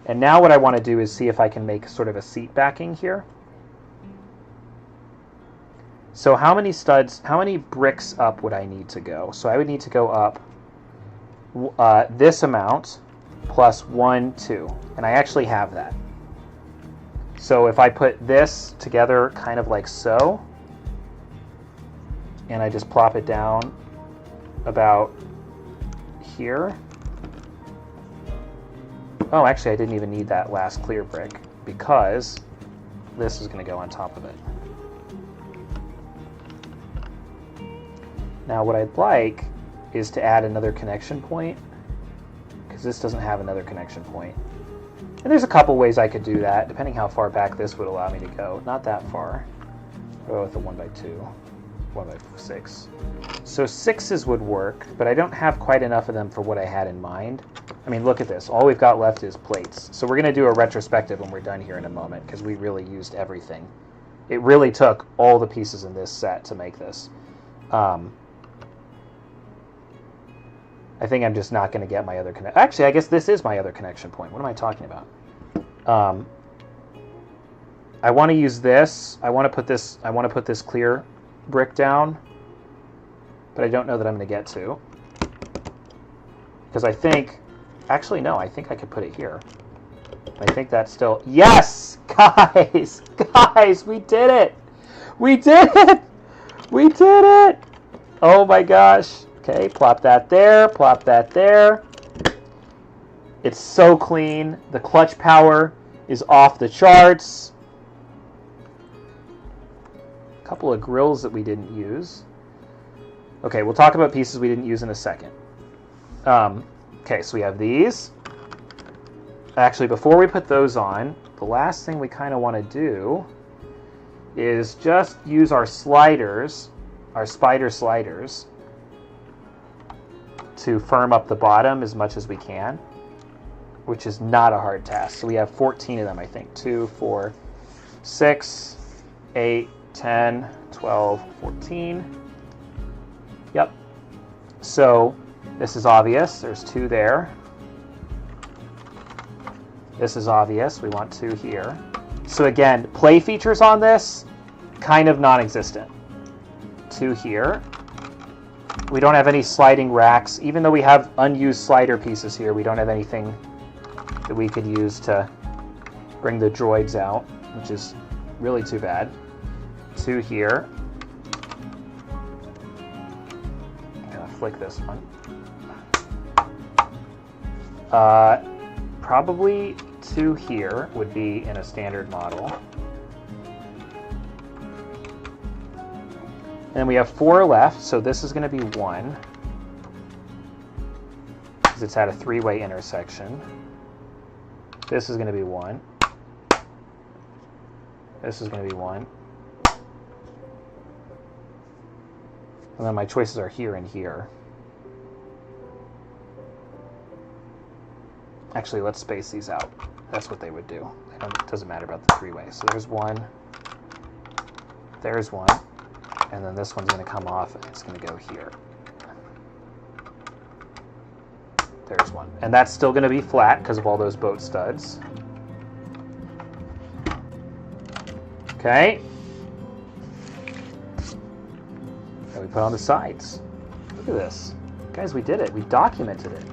[SPEAKER 1] and now what I want to do is see if I can make sort of a seat backing here. So how many studs, how many bricks up would I need to go? So I would need to go up this amount plus 1, 2. And I actually have that. So if I put this together kind of like so, and I just plop it down about here. Oh, actually I didn't even need that last clear brick because this is going to go on top of it. Now what I'd like is to add another connection point, because this doesn't have another connection point. And there's a couple ways I could do that, depending how far back this would allow me to go. Not that far. Go with a 1x2, 1x6. So 6s would work, but I don't have quite enough of them for what I had in mind. I mean, look at this. All we've got left is plates. So we're going to do a retrospective when we're done here in a moment, because we really used everything. It really took all the pieces in this set to make this. I think I'm just not going to get my other connection. Actually, I guess this is my other connection point. What am I talking about? I want to use this. I want to put this clear brick down, but I don't know that I'm going to get to, because I think, actually no, I think I could put it here. I think that's still, yes, guys, we did it. We did it. We did it. Oh my gosh. Okay, plop that there, plop that there. It's so clean. The clutch power is off the charts. A couple of grills that we didn't use. Okay, we'll talk about pieces we didn't use in a second. Okay, so we have these. Actually, before we put those on, the last thing we kind of want to do is just use our sliders, our spider sliders, to firm up the bottom as much as we can, which is not a hard task. So we have 14 of them, I think. 2, 4, 6, 8, 10, 12, 14. Yep. So this is obvious. There's 2 there. This is obvious. We want 2 here. So again, play features on this, kind of non-existent. 2 here. We don't have any sliding racks. Even though we have unused slider pieces here, we don't have anything that we could use to bring the droids out, which is really too bad. 2 here. I'm gonna flick this one. Probably 2 here would be in a standard model. And then we have 4 left, so this is going to be 1, because it's at a 3-way intersection. This is going to be 1. This is going to be 1. And then my choices are here and here. Actually, let's space these out. That's what they would do. It doesn't matter about the 3-way. So there's 1. There's 1. And then this one's going to come off, and it's going to go here. There's 1. And that's still going to be flat because of all those boat studs. Okay. And we put on the sides. Look at this. Guys, we did it. We documented it.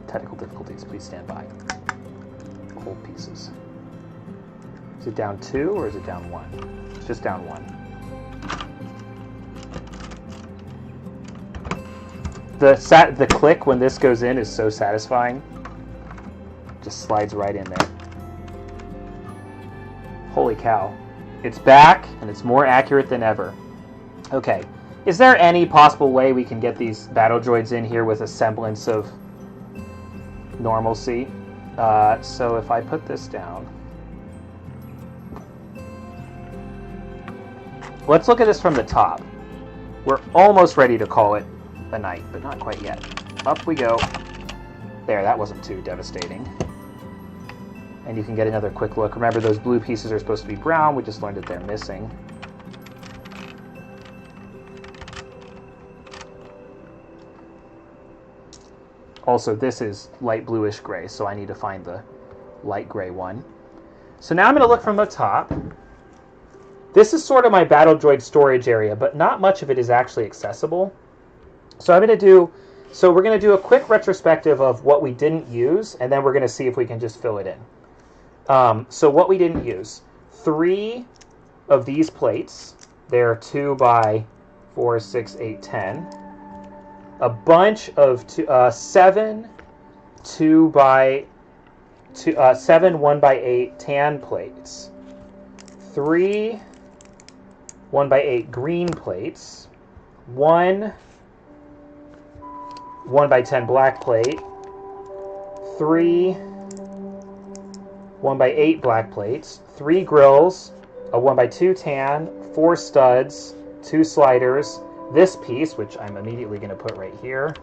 [SPEAKER 1] Technical difficulties. Please stand by. Hold pieces. Is it down 2 or is it down 1? It's just down 1. The click when this goes in is so satisfying. Just slides right in there. Holy cow. It's back and it's more accurate than ever. Okay. Is there any possible way we can get these battle droids in here with a semblance of normalcy? So if I put this down. Let's look at this from the top. We're almost ready to call it a night, but not quite yet. Up we go. There, that wasn't too devastating. And you can get another quick look. Remember, those blue pieces are supposed to be brown. We just learned that they're missing. Also, this is light bluish gray, so I need to find the light gray one. So now I'm going to look from the top. This is sort of my battle droid storage area, but not much of it is actually accessible. So we're going to do a quick retrospective of what we didn't use, and then we're going to see if we can just fill it in. So what we didn't use: 3 of these plates. They're 2 by 4, 6, 8, 10. A bunch of 7 2 by 7 1 by 8 tan plates. 3 1 by 8 green plates. 1 1x10 black plate, 3 1x8 black plates, 3 grills, a 1x2 tan, 4 studs, 2 sliders, this piece, which I'm immediately going to put right here,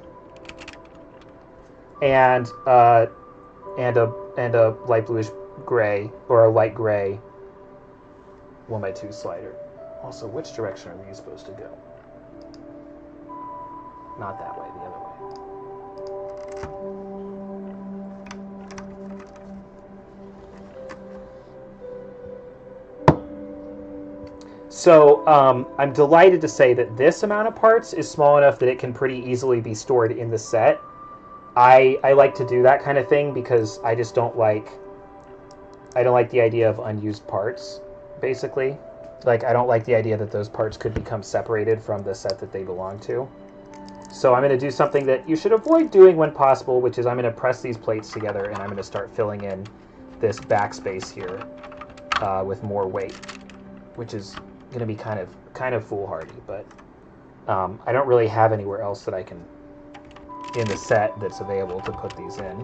[SPEAKER 1] and a light bluish gray, or a light gray 1x2 slider. Also, which direction are these supposed to go? Not that way, the other way. So I'm delighted to say that this amount of parts is small enough that it can pretty easily be stored in the set. I like to do that kind of thing because I just don't like the idea of unused parts, basically. Like, I don't like the idea that those parts could become separated from the set that they belong to. So I'm going to do something that you should avoid doing when possible, which is I'm going to press these plates together and I'm going to start filling in this backspace here with more weight, which is going to be kind of foolhardy, but I don't really have anywhere else that I can in the set that's available to put these in.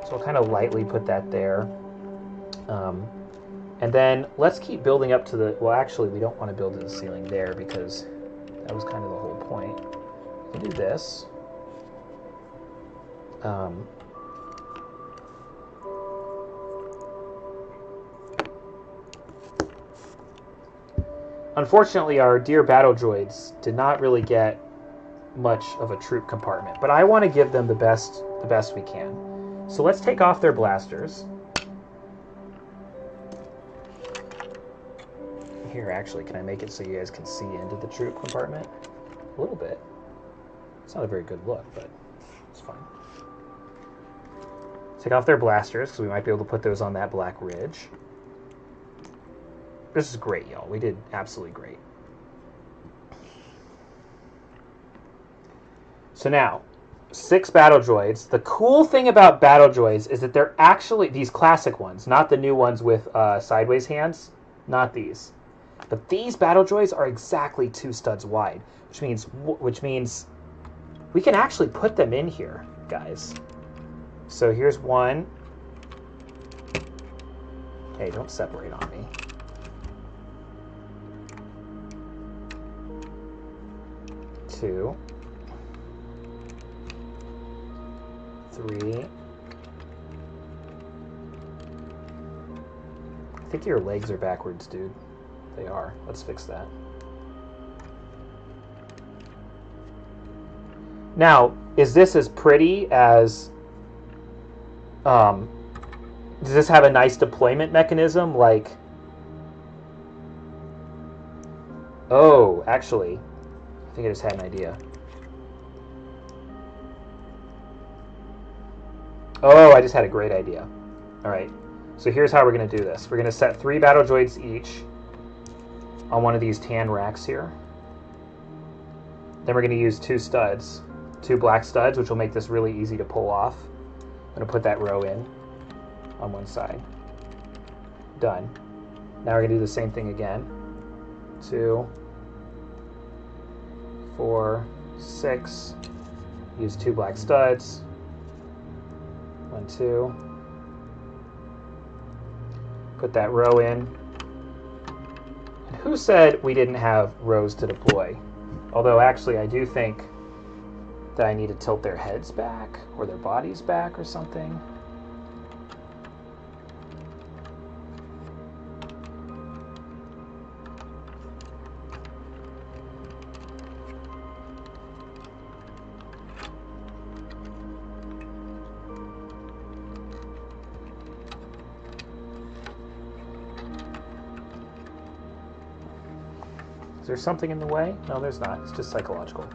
[SPEAKER 1] So I'll kind of lightly put that there. And then let's keep building up to the, well, actually we don't want to build to the ceiling there because that was kind of the whole point. We can do this. Unfortunately, our dear battle droids did not really get much of a troop compartment, but I want to give them the best we can. So let's take off their blasters. Here, actually, can I make it so you guys can see into the troop compartment? A little bit. It's not a very good look, but it's fine. Take off their blasters, because we might be able to put those on that black ridge. This is great, y'all. We did absolutely great. So now, 6 battle droids. The cool thing about battle droids is that they're actually, these classic ones, not the new ones with sideways hands, not these. But these battle droids are exactly 2 studs wide, which means we can actually put them in here, guys. So here's one. Hey, don't separate on me. Two. 3. I think your legs are backwards, dude. They are. Let's fix that. Now, is this as pretty as... does this have a nice deployment mechanism? Like... Oh, actually, I think I just had an idea. Oh, I just had a great idea. Alright, so here's how we're going to do this. We're going to set 3 battle droids each on one of these tan racks here. Then we're going to use 2 studs, 2 black studs, which will make this really easy to pull off. I'm going to put that row in on one side. Done. Now we're going to do the same thing again. 2, 4, 6. Use 2 black studs. 1, 2. Put that row in. And who said we didn't have rows to deploy? Although actually I do think that I need to tilt their heads back or their bodies back or something. Is there something in the way? No, there's not. It's just psychological.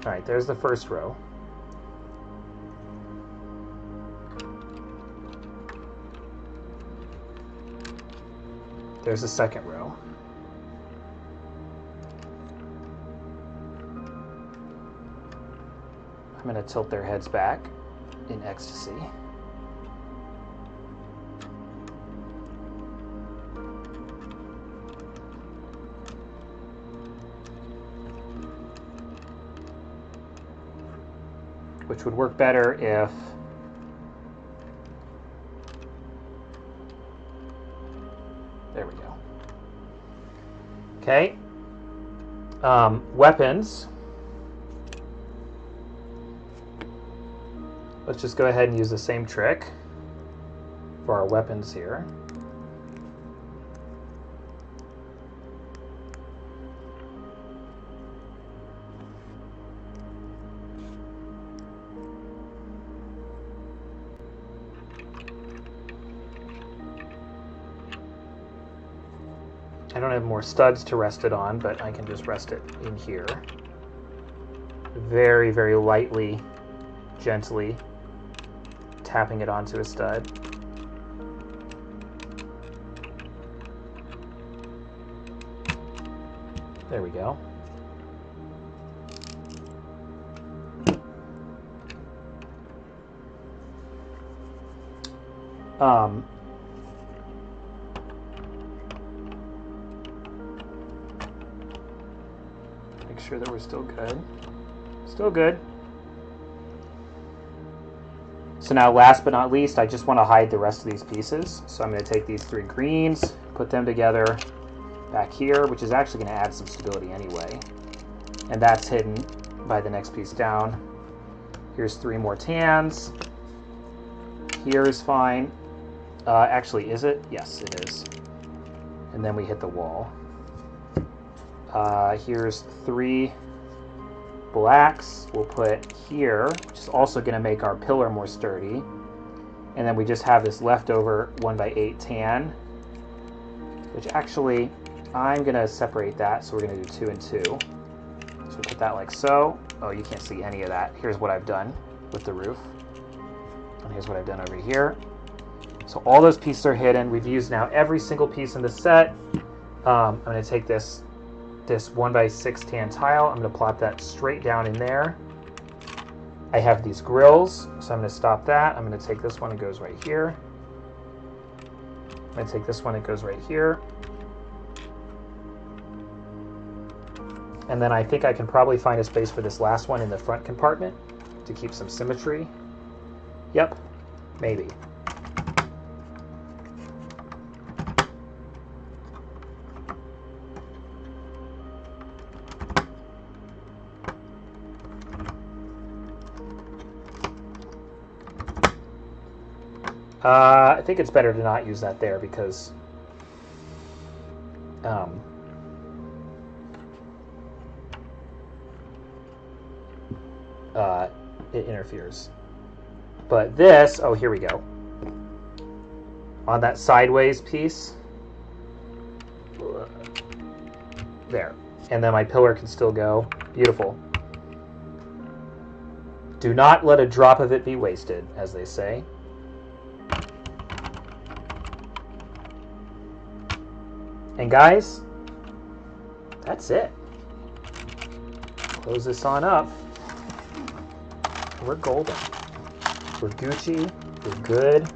[SPEAKER 1] Alright, there's the first row. There's the second row. I'm going to tilt their heads back in ecstasy. which would work better if there we go. Okay. Weapons. Let's just go ahead and use the same trick for our weapons here. I don't have more studs to rest it on, but I can just rest it in here. Very, very lightly, gently tapping it onto a stud. There we go. Make sure that we're still good. Still good. So now, last but not least, I just want to hide the rest of these pieces. So I'm going to take these 3 greens, put them together back here, which is actually going to add some stability anyway. And that's hidden by the next piece down. Here's 3 more tans. Here is fine. Actually, is it? Yes, it is. And then we hit the wall. Here's 3 blacks. We'll put here, which is also going to make our pillar more sturdy. And then we just have this leftover 1x8 tan, which actually I'm going to separate that. So we're going to do 2 and 2. So we'll put that like so. Oh, you can't see any of that. Here's what I've done with the roof. And here's what I've done over here. So all those pieces are hidden. We've used now every single piece in the set. I'm going to take this 1x6 tan tile. I'm going to plop that straight down in there. I have these grills, so I'm going to stop that. I'm going to take this one, it goes right here. I'm going to take this one, it goes right here. And then I think I can probably find a space for this last one in the front compartment to keep some symmetry. Yep, maybe. I think it's better to not use that there because it interferes. But this, oh, here we go. On that sideways piece, there. And then my pillar can still go. Beautiful. Do not let a drop of it be wasted, as they say. And guys, that's it. Close this on up. We're golden. We're Gucci. We're good.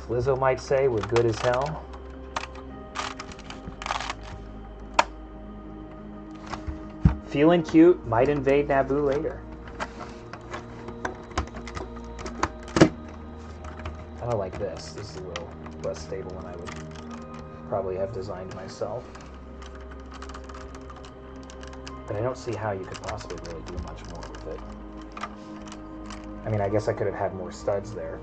[SPEAKER 1] Lizzo might say we're good as hell. Feeling cute, might invade Naboo later. I like this. This is a little less stable than I would probably have designed myself. But I don't see how you could possibly really do much more with it. I mean, I guess I could have had more studs there.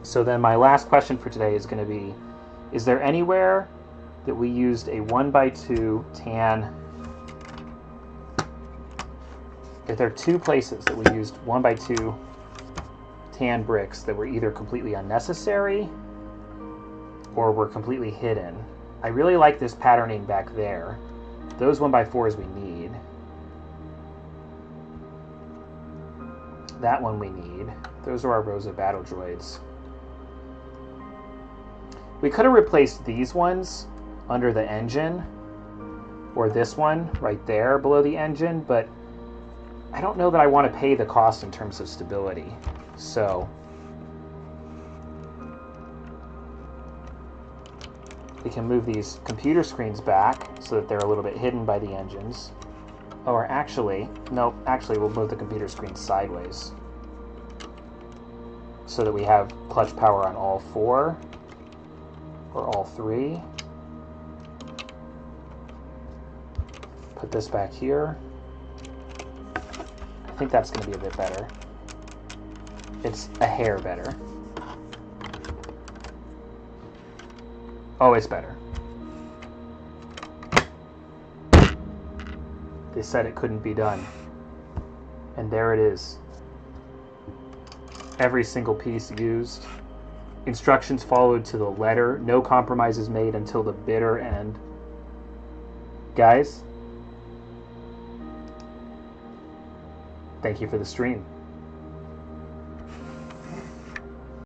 [SPEAKER 1] So then my last question for today is going to be, is there anywhere that we used a 1x2 tan? If there are 2 places that we used 1x2 tan bricks that were either completely unnecessary or were completely hidden. I really like this patterning back there. Those 1x4s we need. That one we need. Those are our rows of battle droids. We could have replaced these ones under the engine, or this one right there below the engine, but I don't know that I want to pay the cost in terms of stability. So we can move these computer screens back so that they're a little bit hidden by the engines. Or actually, nope, actually we'll move the computer screen sideways so that we have clutch power on all 4 or all 3. Put this back here. I think that's going to be a bit better. It's a hair better. Oh, it's better. They said it couldn't be done. And there it is. Every single piece used. Instructions followed to the letter. No compromises made until the bitter end. Guys, thank you for the stream.